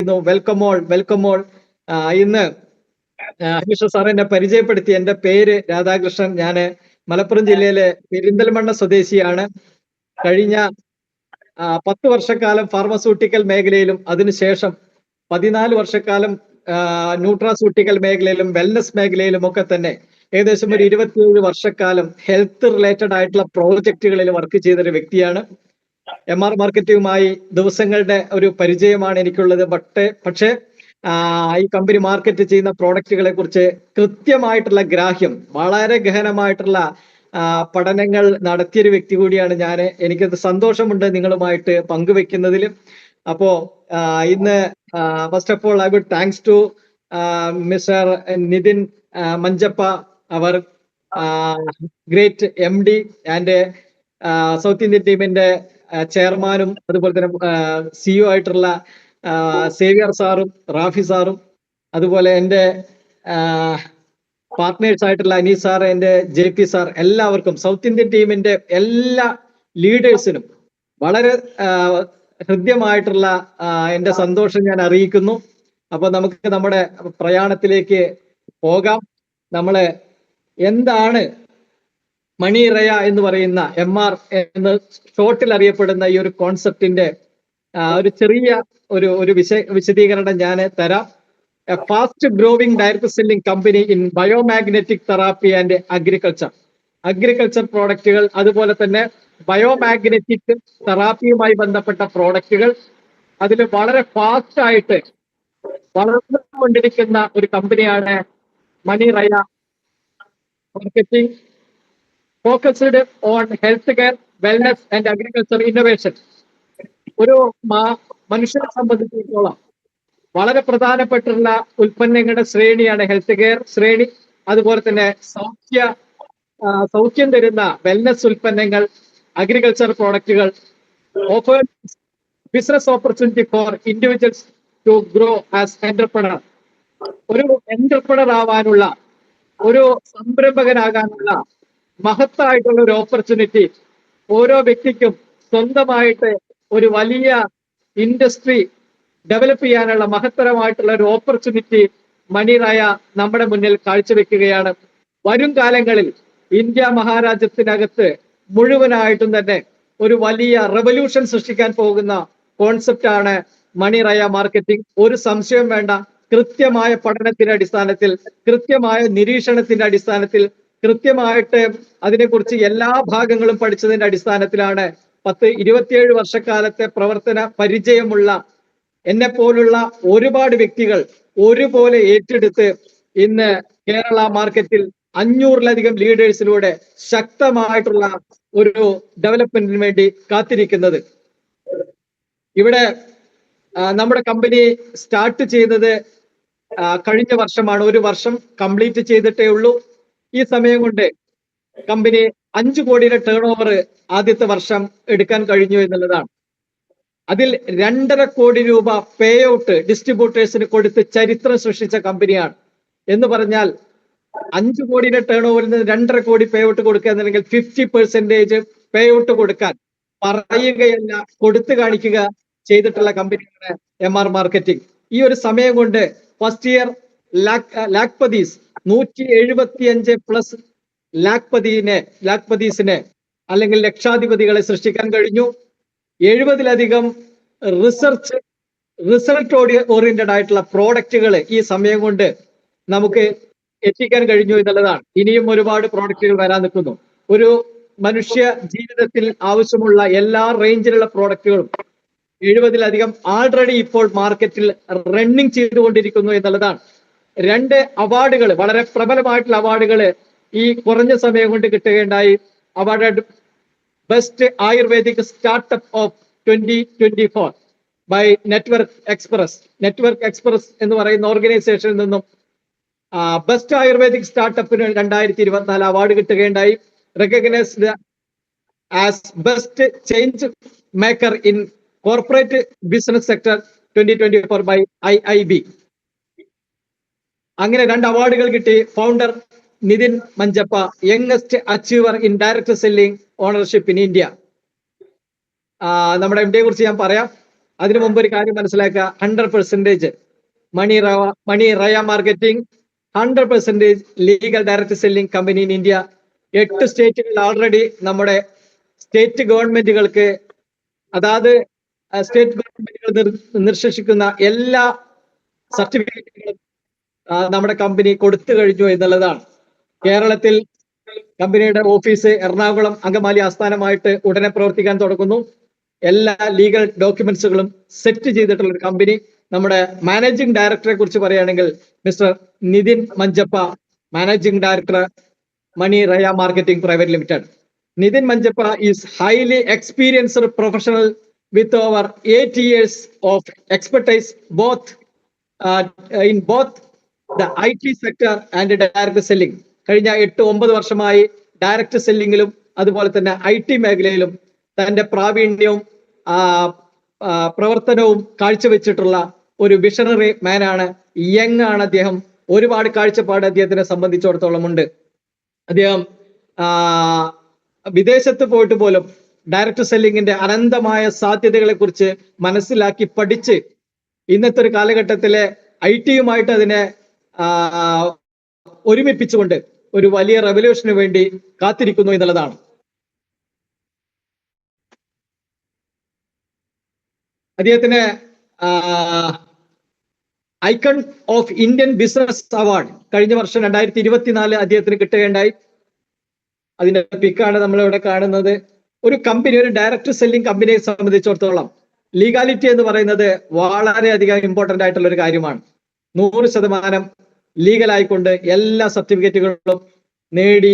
പറയുന്നു. Welcome all, welcome all. ഇന്ന് Aneesha sir എന്നെ പരിചയപ്പെടുത്തി. എൻ്റെ പേര് രാധാകൃഷ്ണൻ. ഞാൻ മലപ്പുറം ജില്ലയിലെ പെരിന്തൽമണ്ണ സ്വദേശിയാണ്. കഴിഞ്ഞ 10 വർഷക്കാലം ഫാർമസ്യൂട്ടിക്കൽ മേഖലയിലും അതിനുശേഷം 14 വർഷക്കാലം ന്യൂട്രാസ്യൂട്ടിക്കൽ മേഖലയിലും വെൽനസ് മേഖലയിലും ഒക്കെ തന്നെ ഏകദേശം ഒരു 27 വർഷക്കാലം ഹെൽത്ത് റിലേറ്റഡ് ആയിട്ടുള്ള പ്രോജക്റ്റുകളിൽ വർക്ക് ചെയ്തൊരു വ്യക്തിയാണ്. MR മാർക്കറ്റിംഗുമായി ദിവസങ്ങളുടെ ഒരു പരിചയമാണ് എനിക്കുള്ളത്. പക്ഷേ ഈ കമ്പനി മാർക്കറ്റ് ചെയ്യുന്ന പ്രോഡക്റ്റുകളെ കുറിച്ച് കൃത്യമായിട്ടുള്ള ഗ്രാഹ്യം, വളരെ ഗഹനമായിട്ടുള്ള പഠനങ്ങൾ നടത്തിയൊരു വ്യക്തി കൂടിയാണ് ഞാൻ. എനിക്കത് സന്തോഷമുണ്ട് നിങ്ങളുമായിട്ട് പങ്കുവെക്കുന്നതിൽ. അപ്പോ ഇന്ന് first of all I would thanks to mister Nitin Manjappa, our great MD and south Indian ടീമിന്റെ ചെയർമാനും അതുപോലെ തന്നെ CEO ആയിട്ടുള്ള സേവ്യർ സാറും റാഫി സാറും, അതുപോലെ എൻ്റെ പാർട്ട്നേഴ്സ് ആയിട്ടുള്ള അനീസ് സാർ, എൻ്റെ JP സാർ, എല്ലാവർക്കും സൗത്ത് ഇന്ത്യൻ ടീമിന്റെ എല്ലാ ലീഡേഴ്സിനും വളരെ ഹൃദ്യമായിട്ടുള്ള എൻ്റെ സന്തോഷം ഞാൻ അറിയിക്കുന്നു. അപ്പൊ നമുക്ക് നമ്മുടെ പ്രയാണത്തിലേക്ക് പോകാം. നമ്മള് എന്താണ് മണി റയ എന്ന് പറയുന്ന MR എന്ന് ഷോർട്ടിൽ അറിയപ്പെടുന്ന ഈ ഒരു കോൺസെപ്റ്റിന്റെ ഒരു ചെറിയ ഒരു വിശദീകരണം ഞാൻ തരാം. A fast growing direct selling company in biomagnetic therapy and agriculture പ്രോഡക്റ്റുകൾ, അതുപോലെ തന്നെ ബയോമാഗ്നറ്റിക് തെറാപ്പിയുമായി ബന്ധപ്പെട്ട പ്രോഡക്റ്റുകൾ, അതിൽ വളരെ ഫാസ്റ്റ് ആയിട്ട് വളർന്നുകൊണ്ടിരിക്കുന്ന ഒരു കമ്പനിയാണ് Mani Raya marketing, focused on health care, wellness and agriculture innovation. ഒരു മനുഷ്യനെ സംബന്ധിച്ചിടത്തോളം വളരെ പ്രധാനപ്പെട്ടുള്ള ഉൽപ്പന്നങ്ങളുടെ ശ്രേണിയാണ് ഹെൽത്ത് കെയർ ശ്രേണി. അതുപോലെ തന്നെ സൗഖ്യം തരുന്ന വെൽനസ് ഉൽപ്പന്നങ്ങൾ, അഗ്രികൾച്ചർ പ്രോഡക്റ്റുകൾ, offer business opportunity for individuals to grow as entrepreneur. ഒരു എന്റർപ്രണർ ആവാനുള്ള, ഒരു സംരംഭകനാകാനുള്ള മഹത്തായിട്ടുള്ള ഒരു ഓപ്പർച്യൂണിറ്റി ഓരോ വ്യക്തിക്കും സ്വന്തമായിട്ട് ഒരു വലിയ ഇൻഡസ്ട്രി ഡെവലപ്പ് ചെയ്യാനുള്ള മഹത്തരമായിട്ടുള്ള ഒരു ഓപ്പർച്യൂണിറ്റി മണി റയ നമ്മുടെ മുന്നിൽ കാഴ്ചവെക്കുകയാണ്. വരും കാലങ്ങളിൽ ഇന്ത്യ മഹാരാജ്യത്തിനകത്ത് മുഴുവനായിട്ടും തന്നെ ഒരു വലിയ റെവല്യൂഷൻ സൃഷ്ടിക്കാൻ പോകുന്ന കോൺസെപ്റ്റ് ആണ് മണി റയ മാർക്കറ്റിംഗ്. ഒരു സംശയം വേണ്ട. കൃത്യമായ പഠനത്തിന്റെ അടിസ്ഥാനത്തിൽ, കൃത്യമായ നിരീക്ഷണത്തിന്റെ അടിസ്ഥാനത്തിൽ, കൃത്യമായിട്ട് അതിനെക്കുറിച്ച് എല്ലാ ഭാഗങ്ങളും പഠിച്ചതിന്റെ അടിസ്ഥാനത്തിലാണ് 27 വർഷക്കാലത്തെ പ്രവർത്തന പരിചയമുള്ള എന്നെ പോലുള്ള ഒരുപാട് വ്യക്തികൾ ഒരുപോലെ ഏറ്റെടുത്ത് ഇന്ന് കേരള മാർക്കറ്റിൽ 500-ലധികം ലീഡേഴ്സിലൂടെ ശക്തമായിട്ടുള്ള ഒരു ഡെവലപ്മെന്റിന് വേണ്ടി കാത്തിരിക്കുന്നത്. ഇവിടെ നമ്മുടെ കമ്പനി സ്റ്റാർട്ട് ചെയ്തത് കഴിഞ്ഞ വർഷമാണ്. 1 വർഷം കംപ്ലീറ്റ് ചെയ്തിട്ടേ ഉള്ളൂ. ഈ സമയം കൊണ്ട് കമ്പനി 5 കോടിയുടെ ടേൺ ഓവർ ആദ്യത്തെ വർഷം എടുക്കാൻ കഴിഞ്ഞു എന്നുള്ളതാണ്. അതിൽ 2.5 കോടി രൂപ പേ ഔട്ട് ഡിസ്ട്രിബ്യൂട്ടേഴ്സിന് കൊടുത്ത് ചരിത്രം സൃഷ്ടിച്ച കമ്പനിയാണ്. എന്ന് പറഞ്ഞാൽ 5 കോടിയുടെ ടേൺ ഓവറിൽ നിന്ന് 2.5 കോടി പേ ഔട്ട് കൊടുക്കുക എന്നുണ്ടെങ്കിൽ 50% പേ ഔട്ട് കൊടുക്കാൻ പറയുകയല്ല, കൊടുത്തു കാണിക്കുക ചെയ്തിട്ടുള്ള കമ്പനിയാണ് MR മാർക്കറ്റിംഗ്. ഈ ഒരു സമയം കൊണ്ട് ഫസ്റ്റ് ഇയർ ലാഖ്പതീസ് 175+ ലാഖ്പതീസിനെ അല്ലെങ്കിൽ ലക്ഷാധിപതികളെ സൃഷ്ടിക്കാൻ കഴിഞ്ഞു. 70-ലധികം റിസൾട്ട് ഓറിയന്റഡ് ആയിട്ടുള്ള പ്രോഡക്റ്റുകൾ ഈ സമയം കൊണ്ട് നമുക്ക് എത്തിക്കാൻ കഴിഞ്ഞു എന്നുള്ളതാണ്. ഇനിയും ഒരുപാട് പ്രോഡക്റ്റുകൾ വരാൻ നിൽക്കുന്നു. ഒരു മനുഷ്യ ജീവിതത്തിൽ ആവശ്യമുള്ള എല്ലാ റേഞ്ചിലുള്ള പ്രോഡക്റ്റുകളും 70-ലധികം ആൾറെഡി ഇപ്പോൾ മാർക്കറ്റിൽ റണ്ണിങ് ചെയ്തുകൊണ്ടിരിക്കുന്നു എന്നുള്ളതാണ്. 2 അവാർഡുകൾ, വളരെ പ്രബലമായിട്ടുള്ള അവാർഡുകൾ ഈ കുറഞ്ഞ സമയം കൊണ്ട് കിട്ടുകയുണ്ടായി. Award best ayurvedic startup of 2024 by network express എന്ന് പറയുന്ന ഓർഗനൈസേഷനിൽ നിന്നും ബെസ്റ്റ് ആയുർവേദിക് സ്റ്റാർട്ടപ്പിന് 2024 അവാർഡ് കിട്ടുകയുണ്ടായി. Recognised as best change maker in corporate business sector 2024 by IIB. അങ്ങനെ 2 അവാർഡുകൾ കിട്ടി. Founder Nitin Manjappa, youngest achiever in direct selling ownership in India. നമ്മുടെ MD യെ കുറിച്ച് ഞാൻ പറയാം. അതിനു മുമ്പ് ഒരു കാര്യം മനസ്സിലാക്കുക, 100% Mani Raya marketing 100% legal direct selling company in India. 8 സ്റ്റേറ്റുകളിൽ ഓൾറെഡി നമ്മുടെ സ്റ്റേറ്റ് ഗവൺമെന്റുകൾക്ക്, അതായത് സ്റ്റേറ്റ് ഗവൺമെന്റുകൾ നിർശംസിക്കുന്ന എല്ലാ സർട്ടിഫിക്കറ്റുകളും നമ്മുടെ കമ്പനി കൊടുത്തു കഴിഞ്ഞു എന്നുള്ളതാണ്. കേരളത്തിൽ കമ്പനിയുടെ ഓഫീസ് എറണാകുളം അങ്കമാലി ആസ്ഥാനമായിട്ട് ഉടനെ പ്രവർത്തിക്കാൻ തുടങ്ങുന്നു. എല്ലാ ലീഗൽ ഡോക്യുമെന്റ്സുകളും സെറ്റ് ചെയ്തിട്ടുള്ള ഒരു കമ്പനി. നമ്മുടെ മാനേജിംഗ് ഡയറക്ടറെ കുറിച്ച് പറയുകയാണെങ്കിൽ mister Nitin Manjappa, managing director, Mani Raya marketing private limited. Nitin Manjappa is highly experienced professional with over 8 years of expertise in both the IT sector and direct selling. കഴിഞ്ഞ 8-9 വർഷമായി ഡയറക്റ്റ് സെല്ലിങ്ങിലും അതുപോലെ തന്നെ IT മേഖലയിലും തന്റെ പ്രാവീണ്യവും പ്രവർത്തനവും കാഴ്ചവെച്ചിട്ടുള്ള ഒരു വിഷണറി മാനാണ്. യങ് ആണ് അദ്ദേഹം. ഒരുപാട് കാഴ്ചപ്പാട് അദ്ദേഹത്തിനെ സംബന്ധിച്ചിടത്തോളം ഉണ്ട്. അദ്ദേഹം വിദേശത്ത് പോയിട്ട് പോലും ഡയറക്റ്റ് സെല്ലിങ്ങിന്റെ അനന്തമായ സാധ്യതകളെ കുറിച്ച് മനസ്സിലാക്കി പഠിച്ച് ഇന്നത്തെ ഒരു കാലഘട്ടത്തിലെ IT-യുമായിട്ട് അതിനെ ഒരുമിപ്പിച്ചുകൊണ്ട് ഒരു വലിയ റെവല്യൂഷന് വേണ്ടി കാത്തിരിക്കുന്നു എന്നുള്ളതാണ്. അദ്ദേഹത്തിന് icon of Indian business award കഴിഞ്ഞ വർഷം 2024 അദ്ദേഹത്തിന് കിട്ടുകയുണ്ടായി. അതിന്റെ പിക്കാണ് നമ്മളിവിടെ കാണുന്നത്. ഒരു കമ്പനി, ഒരു ഡയറക്റ്റ് സെല്ലിംഗ് കമ്പനിയെ സംബന്ധിച്ചിടത്തോളം ലീഗാലിറ്റി എന്ന് പറയുന്നത് വളരെയധികം ഇമ്പോർട്ടന്റ് ആയിട്ടുള്ള ഒരു കാര്യമാണ്. 100% ലീഗലായിക്കൊണ്ട് എല്ലാ സർട്ടിഫിക്കറ്റുകളും നേടി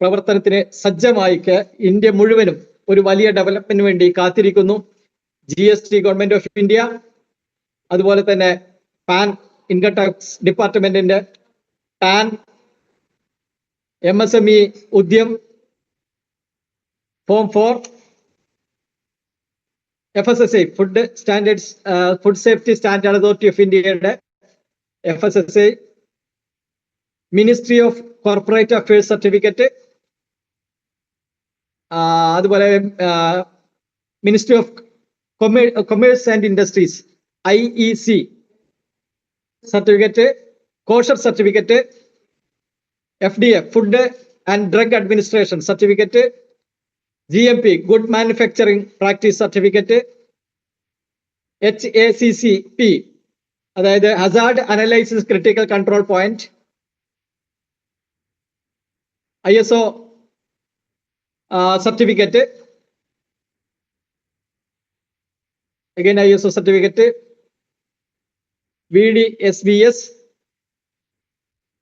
പ്രവർത്തനത്തിന് സജ്ജമായി ഇന്ത്യ മുഴുവനും ഒരു വലിയ ഡെവലപ്മെന്റിന് വേണ്ടി കാത്തിരിക്കുന്നു. GST ഗവൺമെന്റ് ഓഫ് ഇന്ത്യ, അതുപോലെ തന്നെ പാൻ ഇൻകം ടാക്സ് ഡിപ്പാർട്ട്മെന്റിന്റെ PAN, MSME Udyam, form 4, FSSAI food safety standard authority of ഇന്ത്യയുടെ FSSAI, ministry of corporate affairs certificate, അതുപോലെ ministry of commerce and industries IEC certificate, kosher certificate, FDA food and drug administration certificate, GMP good manufacturing practice certificate, HACCP അതായത് hazard analysis critical control point, ISO certificate, again ISO certificate, VDSBS,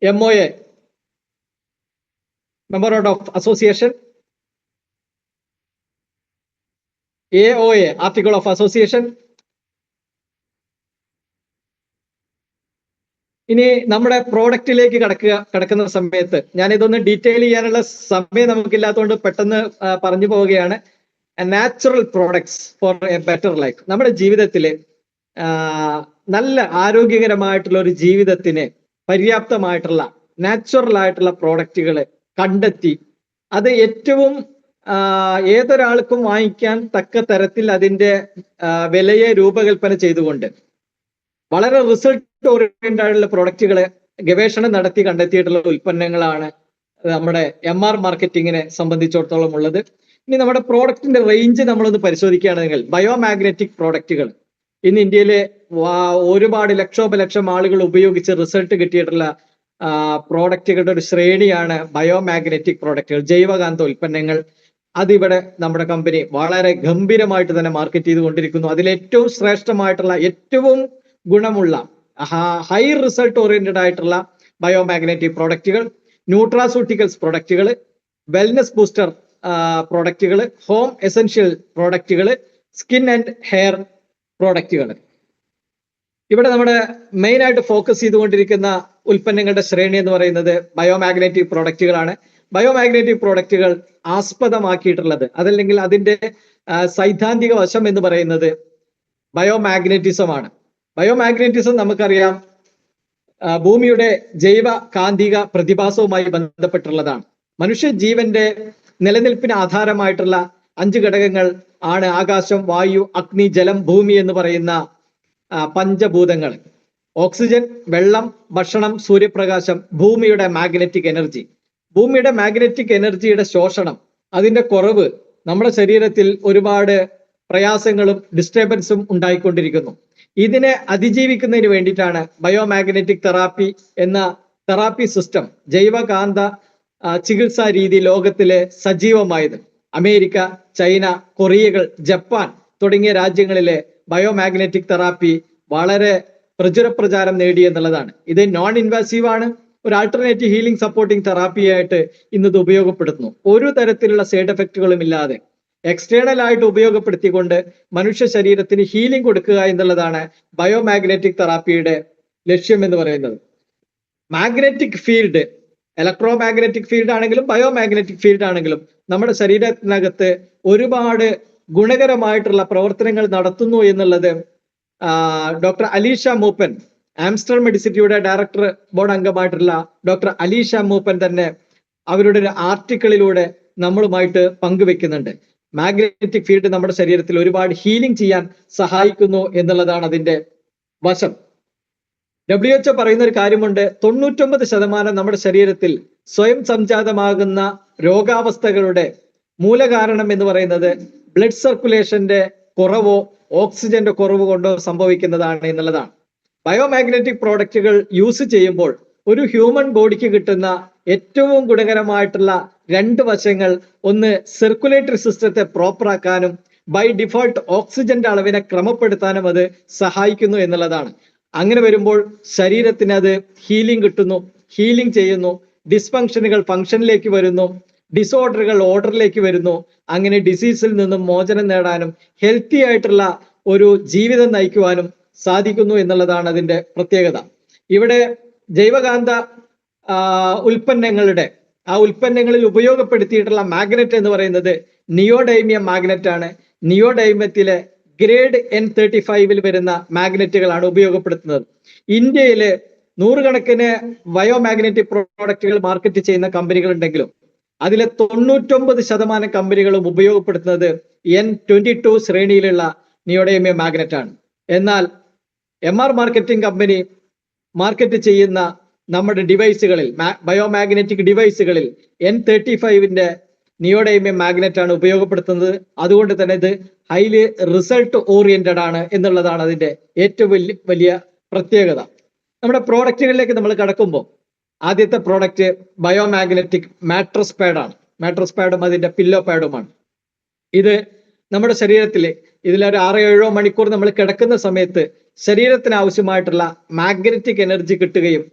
MOA Memorandum of Association, AOA Article of Association. ഇനി നമ്മുടെ പ്രോഡക്റ്റിലേക്ക് കടക്കുന്ന സമയത്ത് ഞാൻ ഇതൊന്ന് detail ചെയ്യാനുള്ള സമയം നമുക്കില്ലാത്തതുകൊണ്ട് പെട്ടെന്ന് പറഞ്ഞു പോവുകയാണ്. Natural products four A better life. നമ്മുടെ ജീവിതത്തില് നല്ല ആരോഗ്യകരമായിട്ടുള്ള ഒരു ജീവിതത്തിന് പര്യാപ്തമായിട്ടുള്ള നാച്ചുറൽ ആയിട്ടുള്ള പ്രോഡക്റ്റുകൾ കണ്ടെത്തി അത് ഏറ്റവും ഏതൊരാൾക്കും വാങ്ങിക്കാൻ തക്ക തരത്തിൽ അതിന്റെ വിലയെ രൂപകൽപ്പന ചെയ്തുകൊണ്ട് വളരെ റിസൾട്ട് ഓറിയന്റഡ് ആയിട്ടുള്ള പ്രോഡക്റ്റുകളെ ഗവേഷണം നടത്തി കണ്ടെത്തിയിട്ടുള്ള ഉൽപ്പന്നങ്ങളാണ് നമ്മുടെ MR മാർക്കറ്റിങ്ങിനെ സംബന്ധിച്ചിടത്തോളം ഉള്ളത്. ഇനി നമ്മുടെ പ്രോഡക്റ്റിന്റെ റേഞ്ച് നമ്മളൊന്ന് പരിശോധിക്കുകയാണെങ്കിൽ ബയോമാഗ്നറ്റിക് പ്രോഡക്റ്റുകൾ ഇന്ന് ഇന്ത്യയിലെ ഒരുപാട് ലക്ഷോപലക്ഷം ആളുകൾ ഉപയോഗിച്ച് റിസൾട്ട് കിട്ടിയിട്ടുള്ള പ്രോഡക്റ്റുകളുടെ ഒരു ശ്രേണിയാണ് ബയോമാഗ്നറ്റിക് പ്രോഡക്റ്റുകൾ, ജൈവകാന്ത ഉൽപ്പന്നങ്ങൾ. അതിവിടെ നമ്മുടെ കമ്പനി വളരെ ഗംഭീരമായിട്ട് തന്നെ മാർക്കറ്റ് ചെയ്തുകൊണ്ടിരിക്കുന്നു. അതിലേറ്റവും ശ്രേഷ്ഠമായിട്ടുള്ള ഏറ്റവും ഗുണമുള്ള ഹൈ റിസൾട്ട് ഓറിയന്റഡ് ആയിട്ടുള്ള ബയോമാഗ്നറ്റിക് പ്രോഡക്റ്റുകൾ, ന്യൂട്രാസ്യൂട്ടിക്കൽസ് പ്രോഡക്റ്റുകൾ, വെൽനസ് ബൂസ്റ്റർ പ്രോഡക്റ്റുകൾ, ഹോം എസെൻഷ്യൽ പ്രോഡക്റ്റുകൾ, സ്കിൻ ആൻഡ് ഹെയർ പ്രോഡക്റ്റുകൾ. ഇവിടെ നമ്മുടെ മെയിൻ ആയിട്ട് ഫോക്കസ് ചെയ്തുകൊണ്ടിരിക്കുന്ന ഉൽപ്പന്നങ്ങളുടെ ശ്രേണി എന്ന് പറയുന്നത് ബയോമാഗ്നറ്റിക് പ്രോഡക്റ്റുകളാണ്. ബയോമാഗ്നറ്റിക് പ്രോഡക്റ്റുകൾ ആസ്പദമാക്കിയിട്ടുള്ളത് അതല്ലെങ്കിൽ അതിന്റെ സൈദ്ധാന്തിക വശം എന്ന് പറയുന്നത് ബയോമാഗ്നറ്റിസം ആണ്. ബയോമാഗ്നറ്റിസം നമുക്കറിയാം ഭൂമിയുടെ ജൈവ കാന്തിക പ്രതിഭാസവുമായി ബന്ധപ്പെട്ടുള്ളതാണ്. മനുഷ്യ ജീവന്റെ നിലനിൽപ്പിന് ആധാരമായിട്ടുള്ള 5 ഘടകങ്ങൾ ആണ് ആകാശം, വായു, അഗ്നി, ജലം, ഭൂമി എന്ന് പറയുന്ന പഞ്ചഭൂതങ്ങൾ. ഓക്സിജൻ, വെള്ളം, ഭക്ഷണം, സൂര്യപ്രകാശം, ഭൂമിയുടെ മാഗ്നറ്റിക് എനർജി. ഭൂമിയുടെ മാഗ്നറ്റിക് എനർജിയുടെ ശോഷണം, അതിന്റെ കുറവ് നമ്മുടെ ശരീരത്തിൽ ഒരുപാട് പ്രയാസങ്ങളും ഡിസ്റ്റർബൻസും ഉണ്ടായിക്കൊണ്ടിരിക്കുന്നു. ഇതിനെ അതിജീവിക്കുന്നതിന് വേണ്ടിയിട്ടാണ് ബയോമാഗ്നറ്റിക് തെറാപ്പി എന്ന തെറാപ്പി സിസ്റ്റം, ജൈവകാന്ത ചികിത്സാ രീതി ലോകത്തിലെ സജീവമായത്. അമേരിക്ക, ചൈന, കൊറിയകൾ, ജപ്പാൻ തുടങ്ങിയ രാജ്യങ്ങളിലെ ബയോമാഗ്നറ്റിക് തെറാപ്പി വളരെ പ്രചാരം നേടി എന്നുള്ളതാണ്. ഇത് നോൺ ഇൻവാസീവ് ആണ്, ഒരു ആൾട്ടർനേറ്റീവ് ഹീലിംഗ് സപ്പോർട്ടിംഗ് തെറാപ്പിയായിട്ട് ഇന്നത് ഉപയോഗപ്പെടുത്തുന്നു. ഒരു തരത്തിലുള്ള സൈഡ് എഫക്റ്റുകളും ഇല്ലാതെ എക്സ്റ്റേണൽ ആയിട്ട് ഉപയോഗപ്പെടുത്തിക്കൊണ്ട് മനുഷ്യ ശരീരത്തിന് ഹീലിംഗ് കൊടുക്കുക എന്നുള്ളതാണ് ബയോമാഗ്നറ്റിക് തെറാപ്പിയുടെ ലക്ഷ്യം എന്ന് പറയുന്നത്. Magnetic field, electro magnetic field ആണെങ്കിലും ബയോമാഗ്നറ്റിക് ഫീൽഡ് ആണെങ്കിലും നമ്മുടെ ശരീരത്തിനകത്ത് ഒരുപാട് ഗുണകരമായിട്ടുള്ള പ്രവർത്തനങ്ങൾ നടത്തുന്നു എന്നുള്ളത് ഡോക്ടർ അലീഷ മൂപ്പൻ, ആംസ്റ്റർഡാം മെഡിസിറ്റിയുടെ ഡയറക്ടർ ബോർഡ് അംഗമായിട്ടുള്ള ഡോക്ടർ അലീഷ മൂപ്പൻ തന്നെ അവരുടെ ഒരു ആർട്ടിക്കിളിലൂടെ നമ്മളുമായിട്ട് പങ്കുവെക്കുന്നുണ്ട്. മാഗ്നറ്റിക് ഫീൽഡ് നമ്മുടെ ശരീരത്തിൽ ഒരുപാട് ഹീലിംഗ് ചെയ്യാൻ സഹായിക്കുന്നു എന്നുള്ളതാണ് അതിന്റെ വശം. WHO പറയുന്ന ഒരു കാര്യമുണ്ട്, 99% നമ്മുടെ ശരീരത്തിൽ സ്വയം സംജാതമാകുന്ന രോഗാവസ്ഥകളുടെ മൂലകാരണം എന്ന് പറയുന്നത് ബ്ലഡ് സർക്കുലേഷന്റെ കുറവോ ഓക്സിജന്റെ കുറവ് കൊണ്ടോ സംഭവിക്കുന്നതാണ് എന്നുള്ളതാണ്. ബയോമാഗ്നറ്റിക് പ്രോഡക്റ്റുകൾ യൂസ് ചെയ്യുമ്പോൾ ഒരു ഹ്യൂമൻ ബോഡിക്ക് കിട്ടുന്ന ഏറ്റവും ഗുണകരമായിട്ടുള്ള രണ്ട് വശങ്ങൾ, ഒന്ന് സർക്കുലേറ്ററി സിസ്റ്റത്തെ പ്രോപ്പറാക്കാനും ബൈ ഡിഫോൾട്ട് ഓക്സിജന്റെ അളവിനെ ക്രമപ്പെടുത്താനും അത് സഹായിക്കുന്നു എന്നുള്ളതാണ്. അങ്ങനെ വരുമ്പോൾ ശരീരത്തിന് അത് ഹീലിംഗ് കിട്ടുന്നു, ഹീലിംഗ് ചെയ്യുന്നു, ഡിസ്ഫങ്ഷനുകൾ ഫങ്ഷനിലേക്ക് വരുന്നു, ഡിസോർഡറുകൾ ഓർഡറിലേക്ക് വരുന്നു. അങ്ങനെ ഡിസീസിൽ നിന്നും മോചനം നേടാനും ഹെൽത്തി ആയിട്ടുള്ള ഒരു ജീവിതം നയിക്കുവാനും സാധിക്കുന്നു എന്നുള്ളതാണ് അതിന്റെ പ്രത്യേകത. ഇവിടെ ജൈവകാന്ത ഉൽപ്പന്നങ്ങളുടെ ഉൽപ്പന്നങ്ങളിൽ ഉപയോഗപ്പെടുത്തിയിട്ടുള്ള മാഗ്നറ്റ് എന്ന് പറയുന്നത് നിയോഡൈമിയം മാഗ്നറ്റ് ആണ്. നിയോഡൈമ്യത്തിലെ ഗ്രേഡ് N35 വരുന്ന മാഗ്നറ്റുകളാണ് ഉപയോഗപ്പെടുത്തുന്നത്. ഇന്ത്യയില് നൂറുകണക്കിന് ബയോമാഗ്നറ്റിക് പ്രോഡക്റ്റുകൾ മാർക്കറ്റ് ചെയ്യുന്ന കമ്പനികൾ ഉണ്ടെങ്കിലും അതിലെ 99% കമ്പനികളും ഉപയോഗപ്പെടുത്തുന്നത് N22 ശ്രേണിയിലുള്ള നിയോഡൈമിയം മാഗ്നറ്റ് ആണ്. എന്നാൽ MR മാർക്കറ്റിംഗ് കമ്പനി മാർക്കറ്റ് ചെയ്യുന്ന നമ്മുടെ ഡിവൈസുകളിൽ, ബയോമാഗ്നറ്റിക് ഡിവൈസുകളിൽ N35 നിയോഡൈമിയം മാഗ്നറ്റ് ആണ് ഉപയോഗപ്പെടുത്തുന്നത്. അതുകൊണ്ട് തന്നെ ഇത് ഹൈലി റിസൾട്ട് ഓറിയന്റഡ് ആണ് എന്നുള്ളതാണ് അതിന്റെ ഏറ്റവും വലിയ പ്രത്യേകത. നമ്മുടെ പ്രോഡക്റ്റുകളിലേക്ക് നമ്മൾ കടക്കുമ്പോൾ ആദ്യത്തെ പ്രോഡക്റ്റ് ബയോമാഗ്നറ്റിക് മാട്രസ് പാഡാണ്. മാട്രസ് പാഡും അതിന്റെ പില്ലോ പാഡുമാണ്. ഇത് നമ്മുടെ ശരീരത്തിൽ ഇതിലൊരു 6-7 മണിക്കൂർ നമ്മൾ കിടക്കുന്ന സമയത്ത് ശരീരത്തിന് ആവശ്യമായിട്ടുള്ള മാഗ്നറ്റിക് എനർജി കിട്ടുകയും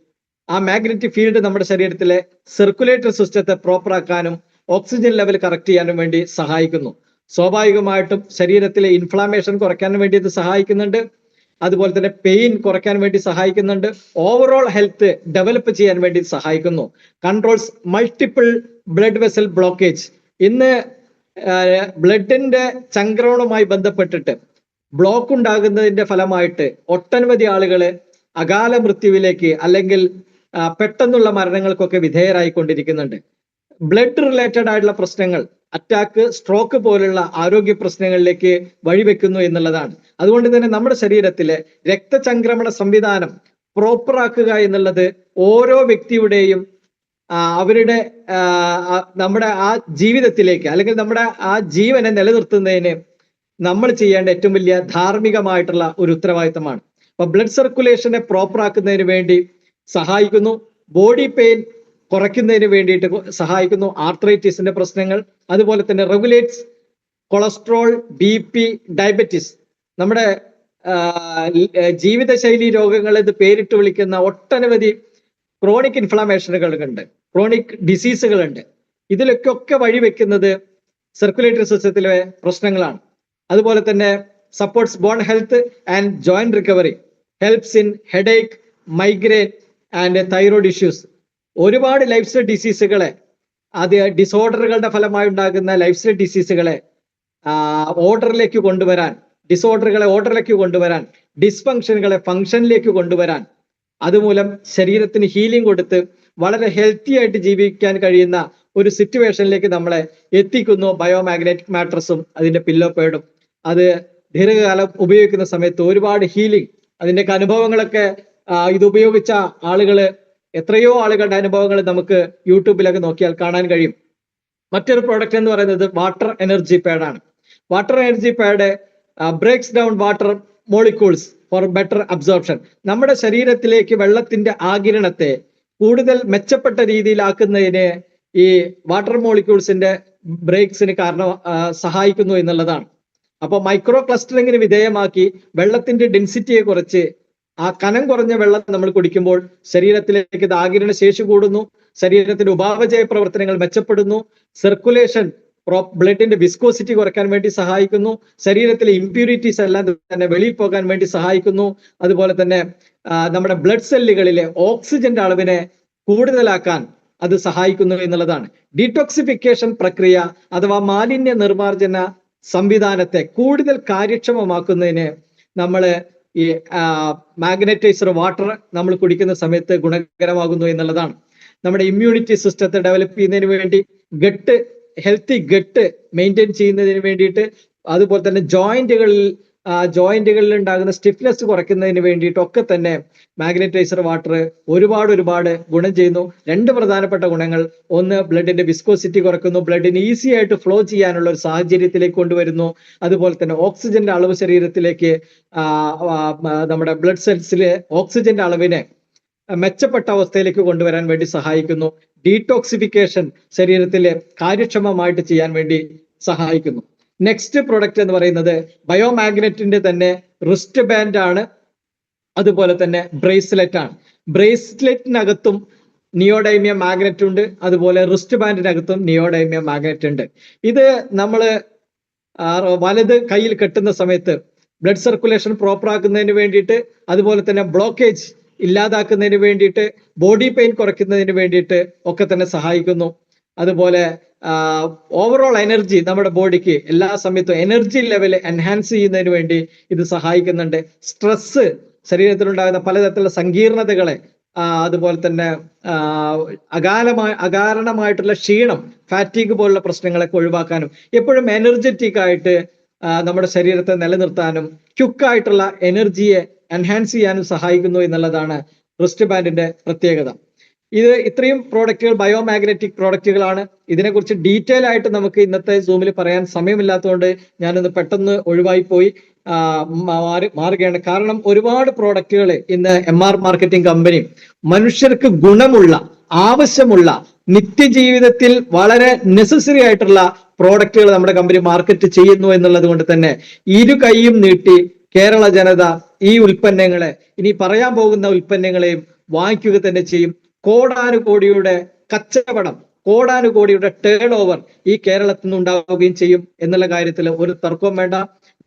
ആ മാഗ്നറ്റിക് ഫീൽഡ് നമ്മുടെ ശരീരത്തിലെ സർക്കുലേറ്ററി സിസ്റ്റത്തെ പ്രോപ്പറാക്കാനും ഓക്സിജൻ ലെവൽ കറക്റ്റ് ചെയ്യാനും വേണ്ടി സഹായിക്കുന്നു. സ്വാഭാവികമായിട്ടും ശരീരത്തിലെ ഇൻഫ്ലാമേഷൻ കുറയ്ക്കാൻ വേണ്ടി ഇത് സഹായിക്കുന്നുണ്ട്. അതുപോലെ തന്നെ പെയിൻ കുറയ്ക്കാൻ വേണ്ടി സഹായിക്കുന്നുണ്ട്. ഓവറോൾ ഹെൽത്ത് ഡെവലപ്പ് ചെയ്യാൻ വേണ്ടി സഹായിക്കുന്നു. Controls multiple blood vessel blockage. ഇന്ന് ബ്ലഡിന്റെ ചംക്രമണവുമായി ബന്ധപ്പെട്ടിട്ട് ബ്ലോക്ക് ഉണ്ടാകുന്നതിന്റെ ഫലമായിട്ട് ഒട്ടനവധി ആളുകള് അകാല മൃത്യുവിലേക്ക് അല്ലെങ്കിൽ പെട്ടെന്നുള്ള മരണങ്ങൾക്കൊക്കെ വിധേയരായിക്കൊണ്ടിരിക്കുന്നുണ്ട്. ബ്ലഡ് റിലേറ്റഡ് ആയിട്ടുള്ള പ്രശ്നങ്ങൾ, അറ്റാക്ക്, സ്ട്രോക്ക് പോലുള്ള ആരോഗ്യ പ്രശ്നങ്ങളിലേക്ക് വഴിവെക്കുന്നു എന്നുള്ളതാണ്. അതുകൊണ്ട് തന്നെ നമ്മുടെ ശരീരത്തിലെ രക്തചംക്രമണ സംവിധാനം പ്രോപ്പറാക്കുക എന്നുള്ളത് ഓരോ വ്യക്തിയുടെയും അവരുടെ നമ്മുടെ ആ ജീവിതത്തിലേക്ക് അല്ലെങ്കിൽ നമ്മുടെ ആ ജീവനെ നിലനിർത്തുന്നതിന് നമ്മൾ ചെയ്യേണ്ട ഏറ്റവും വലിയ ധാർമ്മികമായിട്ടുള്ള ഒരു ഉത്തരവാദിത്തമാണ്. അപ്പൊ ബ്ലഡ് സർക്കുലേഷനെ പ്രോപ്പറാക്കുന്നതിന് വേണ്ടി സഹായിക്കുന്നു. ബോഡി പെയിൻ കുറയ്ക്കുന്നതിന് വേണ്ടിയിട്ട് സഹായിക്കുന്നു. ആർത്രൈറ്റിസിന്റെ പ്രശ്നങ്ങൾ, അതുപോലെ തന്നെ റെഗുലേറ്റ്സ് കൊളസ്ട്രോൾ, BP, ഡയബറ്റിസ്, നമ്മുടെ ജീവിതശൈലി രോഗങ്ങൾ എന്ന് പേരിട്ട് വിളിക്കുന്ന ഒട്ടനവധി ക്രോണിക് ഇൻഫ്ലമേഷനുകളുണ്ട്, ക്രോണിക് ഡിസീസുകളുണ്ട്. ഇതിലൊക്കെ വഴിവെക്കുന്നത് സർക്കുലേറ്ററി സിസ്റ്റത്തിലെ പ്രശ്നങ്ങളാണ്. അതുപോലെ തന്നെ supports bone health and joint recovery, helps in headache, migraine and thyroid issues. ഒരുപാട് ലൈഫ് സ്റ്റൈൽ ഡിസീസുകളെ, ഡിസോർഡറുകളുടെ ഫലമായി ഉണ്ടാകുന്ന ലൈഫ് സ്റ്റൈൽ ഡിസീസുകളെ ഓർഡറിലേക്ക് കൊണ്ടുവരാൻ, ഡിസോർഡറുകളെ ഓർഡറിലേക്ക് കൊണ്ടുവരാൻ, ഡിസ്ഫങ്ഷനുകളെ ഫങ്ഷനിലേക്ക് കൊണ്ടുവരാൻ, അതുമൂലം ശരീരത്തിന് ഹീലിംഗ് കൊടുത്ത് വളരെ ഹെൽത്തി ആയിട്ട് ജീവിക്കാൻ കഴിയുന്ന ഒരു സിറ്റുവേഷനിലേക്ക് നമ്മളെ എത്തിക്കുന്നു ബയോമാഗ്നറ്റിക് മാട്രസും അതിന്റെ പില്ലോ പേഡും. അത് ദീർഘകാലം ഉപയോഗിക്കുന്ന സമയത്ത് ഒരുപാട് ഹീലിംഗ്, അതിൻ്റെയൊക്കെ അനുഭവങ്ങളൊക്കെ ഇത് ഉപയോഗിച്ച എത്രയോ ആളുകളുടെ അനുഭവങ്ങൾ നമുക്ക് യൂട്യൂബിലൊക്കെ നോക്കിയാൽ കാണാൻ കഴിയും. മറ്റൊരു പ്രോഡക്റ്റ് എന്ന് പറയുന്നത് വാട്ടർ എനർജി പാഡാണ്. Water energy pad breaks down water molecules for better absorption. നമ്മുടെ ശരീരത്തിലേക്ക് വെള്ളത്തിന്റെ ആഗിരണത്തെ കൂടുതൽ മെച്ചപ്പെട്ട രീതിയിലാക്കുന്നതിന് ഈ വാട്ടർ മോളിക്യൂൾസിന്റെ ബ്രേക്സിന് സഹായിക്കുന്നു എന്നുള്ളതാണ്. അപ്പോൾ മൈക്രോ ക്ലസ്റ്ററിങ്ങിന് വിധേയമാക്കി വെള്ളത്തിന്റെ ഡെൻസിറ്റിയെ കുറച്ച് ആ കനം കുറഞ്ഞ വെള്ളം നമ്മൾ കുടിക്കുമ്പോൾ ശരീരത്തിലേക്ക് ഇത് ആഗിരണ ശേഷി കൂടുന്നു, ശരീരത്തിന്റെ ഉപാപചയ പ്രവർത്തനങ്ങൾ മെച്ചപ്പെടുന്നു, സർക്കുലേഷൻ ബ്ലഡിന്റെ വിസ്കോസിറ്റി കുറയ്ക്കാൻ വേണ്ടി സഹായിക്കുന്നു, ശരീരത്തിലെ ഇംപ്യൂരിറ്റീസ് എല്ലാം തന്നെ വെളിയിൽ പോകാൻ വേണ്ടി സഹായിക്കുന്നു. അതുപോലെ തന്നെ നമ്മുടെ ബ്ലഡ് സെല്ലുകളിലെ ഓക്സിജന്റെ അളവിനെ കൂടുതലാക്കാൻ അത് സഹായിക്കുന്നു എന്നുള്ളതാണ്. ഡീടോക്സിഫിക്കേഷൻ പ്രക്രിയ അഥവാ മാലിന്യ നിർമ്മാർജ്ജന സംവിധാനത്തെ കൂടുതൽ കാര്യക്ഷമമാക്കുന്നതിന് നമ്മൾ ഈ മാഗ്നറ്റൈസർ വാട്ടർ നമ്മൾ കുടിക്കുന്ന സമയത്ത് ഗുണകരമാകുന്നു എന്നുള്ളതാണ്. നമ്മുടെ ഇമ്മ്യൂണിറ്റി സിസ്റ്റത്തെ ഡെവലപ്പ് ചെയ്യുന്നതിന് വേണ്ടി, ഹെൽത്തി ഗട്ട് മെയിൻറ്റെയിൻ ചെയ്യുന്നതിന് വേണ്ടിയിട്ട്, അതുപോലെ തന്നെ ജോയിന്റുകളിൽ ഉണ്ടാകുന്ന സ്റ്റിഫ്നെസ് കുറയ്ക്കുന്നതിന് വേണ്ടിയിട്ടൊക്കെ തന്നെ മാഗ്നറ്റൈസർ വാട്ടർ ഒരുപാട് ഗുണം ചെയ്യുന്നു. രണ്ട് പ്രധാനപ്പെട്ട ഗുണങ്ങൾ: ഒന്ന്, ബ്ലഡിന്റെ വിസ്കോസിറ്റി കുറയ്ക്കുന്നു, ബ്ലഡിന് ഈസി ആയിട്ട് ഫ്ലോ ചെയ്യാനുള്ള ഒരു സാഹചര്യത്തിലേക്ക് കൊണ്ടുവരുന്നു. അതുപോലെ തന്നെ ഓക്സിജന്റെ അളവ് ശരീരത്തിലേക്ക്, നമ്മുടെ ബ്ലഡ് സെൽസിലെ ഓക്സിജന്റെ അളവിനെ മെച്ചപ്പെട്ട അവസ്ഥയിലേക്ക് കൊണ്ടുവരാൻ വേണ്ടി സഹായിക്കുന്നു. ഡീടോക്സിഫിക്കേഷൻ ശരീരത്തിലെ കാര്യക്ഷമമായിട്ട് ചെയ്യാൻ വേണ്ടി സഹായിക്കുന്നു. നെക്സ്റ്റ് പ്രൊഡക്റ്റ് എന്ന് പറയുന്നത് ബയോമാഗ്നറ്റിന്റെ തന്നെ റിസ്റ്റ് ബാൻഡ് ആണ്, അതുപോലെ തന്നെ ബ്രേസ്ലെറ്റ് ആണ്. ബ്രേസ്ലെറ്റിനകത്തും നിയോഡൈമിയം മാഗ്നറ്റ് ഉണ്ട്, അതുപോലെ റിസ്റ്റ് ബാൻഡിനകത്തും നിയോഡൈമിയം മാഗ്നറ്റ് ഉണ്ട്. ഇത് നമ്മൾ വലത് കയ്യിൽ കെട്ടുന്ന സമയത്ത് ബ്ലഡ് സർക്കുലേഷൻ പ്രോപ്പർ ആക്കുന്നതിന് വേണ്ടിയിട്ട്, അതുപോലെ തന്നെ ബ്ലോക്കേജ് ഇല്ലാതാക്കുന്നതിന് വേണ്ടിയിട്ട്, ബോഡി പെയിൻ കുറയ്ക്കുന്നതിന് വേണ്ടിയിട്ട് ഒക്കെ തന്നെ സഹായിക്കുന്നു. അതുപോലെ ഓവറോൾ എനർജി, നമ്മുടെ ബോഡിക്ക് എല്ലാ സമയത്തും എനർജി ലെവൽ എൻഹാൻസ് ചെയ്യുന്നതിന് വേണ്ടി ഇത് സഹായിക്കുന്നുണ്ട്. സ്ട്രെസ്, ശരീരത്തിലുണ്ടാകുന്ന പലതരത്തിലുള്ള സങ്കീർണതകളെ, അതുപോലെ തന്നെ അകാരണമായിട്ടുള്ള ക്ഷീണം, ഫാറ്റീഗ് പോലുള്ള പ്രശ്നങ്ങളൊക്കെ ഒഴിവാക്കാനും, എപ്പോഴും എനർജറ്റിക് ആയിട്ട് നമ്മുടെ ശരീരത്തെ നിലനിർത്താനും, ക്യുക്കായിട്ടുള്ള എനർജിയെ എൻഹാൻസ് ചെയ്യാനും സഹായിക്കുന്നു എന്നുള്ളതാണ് റിസ്റ്റ് ബാൻഡിന്റെ പ്രത്യേകത. ഇത്രയും പ്രോഡക്റ്റുകൾ ബയോമാഗ്നറ്റിക് പ്രോഡക്റ്റുകളാണ്. ഇതിനെക്കുറിച്ച് ഡീറ്റെയിൽ ആയിട്ട് നമുക്ക് ഇന്നത്തെ സൂമിൽ പറയാൻ സമയമില്ലാത്തതുകൊണ്ട് ഞാനൊന്ന് പെട്ടെന്ന് ഒഴിവായി പോയി മാറുകയാണ്. കാരണം ഒരുപാട് പ്രോഡക്റ്റുകൾ ഇന്ന് MR മാർക്കറ്റിംഗ് കമ്പനി മനുഷ്യർക്ക് ഗുണമുള്ള, ആവശ്യമുള്ള, നിത്യജീവിതത്തിൽ വളരെ നെസസറി ആയിട്ടുള്ള പ്രോഡക്റ്റുകൾ നമ്മുടെ കമ്പനി മാർക്കറ്റ് ചെയ്യുന്നു എന്നുള്ളത് കൊണ്ട് തന്നെ ഇരു കൈയും നീട്ടി കേരള ജനത ഈ ഉൽപ്പന്നങ്ങളെ, ഇനി പറയാൻ പോകുന്ന ഉൽപ്പന്നങ്ങളെയും വാങ്ങിക്കുക തന്നെ ചെയ്യും. കോടാനുകോടിയുടെ കച്ചവടം, കോടാനുകോടിയുടെ ടേൺ ഓവർ ഈ കേരളത്തിൽ നിന്ന് ഉണ്ടാവുകയും ചെയ്യും എന്നുള്ള കാര്യത്തിൽ ഒരു തർക്കവും വേണ്ട.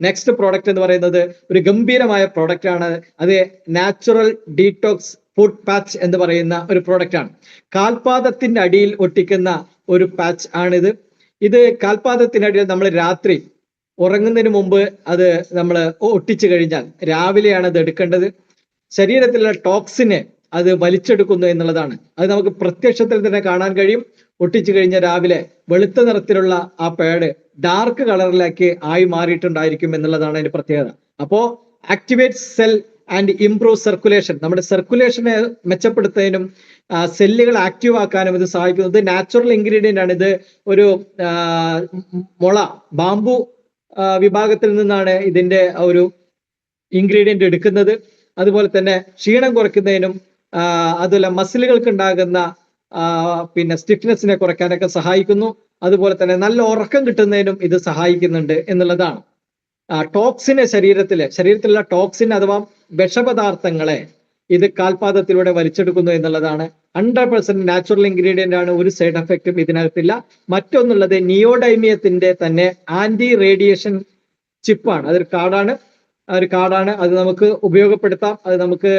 നെക്സ്റ്റ് പ്രോഡക്റ്റ് എന്ന് പറയുന്നത് ഒരു ഗംഭീരമായ പ്രോഡക്റ്റ് ആണ്. അത് നാച്ചുറൽ ഡീടോക്സ് ഫുഡ് പാച്ച് എന്ന് പറയുന്ന ഒരു പ്രോഡക്റ്റ് ആണ്. കാൽപാദത്തിന്റെ അടിയിൽ ഒട്ടിക്കുന്ന ഒരു പാച്ച് ആണിത്. ഇത് കാൽപാദത്തിനടിയിൽ നമ്മൾ രാത്രി ഉറങ്ങുന്നതിന് മുമ്പ് അത് നമ്മൾ ഒട്ടിച്ചു കഴിഞ്ഞാൽ രാവിലെയാണ് അത് എടുക്കേണ്ടത്. ശരീരത്തിലുള്ള ടോക്സിനെ അത് വലിച്ചെടുക്കുന്നു എന്നുള്ളതാണ്. അത് നമുക്ക് പ്രത്യക്ഷത്തിൽ തന്നെ കാണാൻ കഴിയും. ഒട്ടിച്ചു കഴിഞ്ഞ രാവിലെ വെളുത്ത നിറത്തിലുള്ള ആ പാഡ് ഡാർക്ക് കളറിലേക്ക് ആയി മാറിയിട്ടുണ്ടായിരിക്കും എന്നുള്ളതാണ് അതിന്റെ പ്രത്യേകത. അപ്പോ activate cell and improve circulation, നമ്മുടെ സർക്കുലേഷനെ മെച്ചപ്പെടുത്തുന്നതിനും സെല്ലുകൾ ആക്റ്റീവ് ആക്കാനും ഇത് സഹായിക്കുന്നത്. നാച്ചുറൽ ഇൻഗ്രീഡിയന്റ് ആണ്. ഇത് ഒരു ബാംബു വിഭാഗത്തിൽ നിന്നാണ് ഇതിന്റെ ഒരു ഇൻഗ്രീഡിയന്റ് എടുക്കുന്നത്. അതുപോലെ തന്നെ ക്ഷീണം കുറയ്ക്കുന്നതിനും, അതുപോലെ മസിലുകൾക്ക് ഉണ്ടാകുന്ന സ്റ്റിഫ്നെസ്സിനെ കുറയ്ക്കാനൊക്കെ സഹായിക്കുന്നു. അതുപോലെ തന്നെ നല്ല ഉറക്കം കിട്ടുന്നതിനും ഇത് സഹായിക്കുന്നുണ്ട് എന്നുള്ളതാണ്. ടോക്സിനെ ശരീരത്തിലുള്ള ടോക്സിൻ അഥവാ വിഷപദാർത്ഥങ്ങളെ ഇത് കാൽപാദത്തിലൂടെ വലിച്ചെടുക്കുന്നു എന്നുള്ളതാണ്. 100% നാച്ചുറൽ ഇൻഗ്രീഡിയന്റ് ആണ്. ഒരു സൈഡ് എഫക്റ്റും ഇതിനകത്തില്ല. മറ്റൊന്നുള്ളത് നിയോഡൈമിയത്തിന്റെ തന്നെ ആന്റി റേഡിയേഷൻ ചിപ്പാണ്. അതൊരു കാർഡാണ്. അത് നമുക്ക് ഉപയോഗപ്പെടുത്താം. അത് നമുക്ക്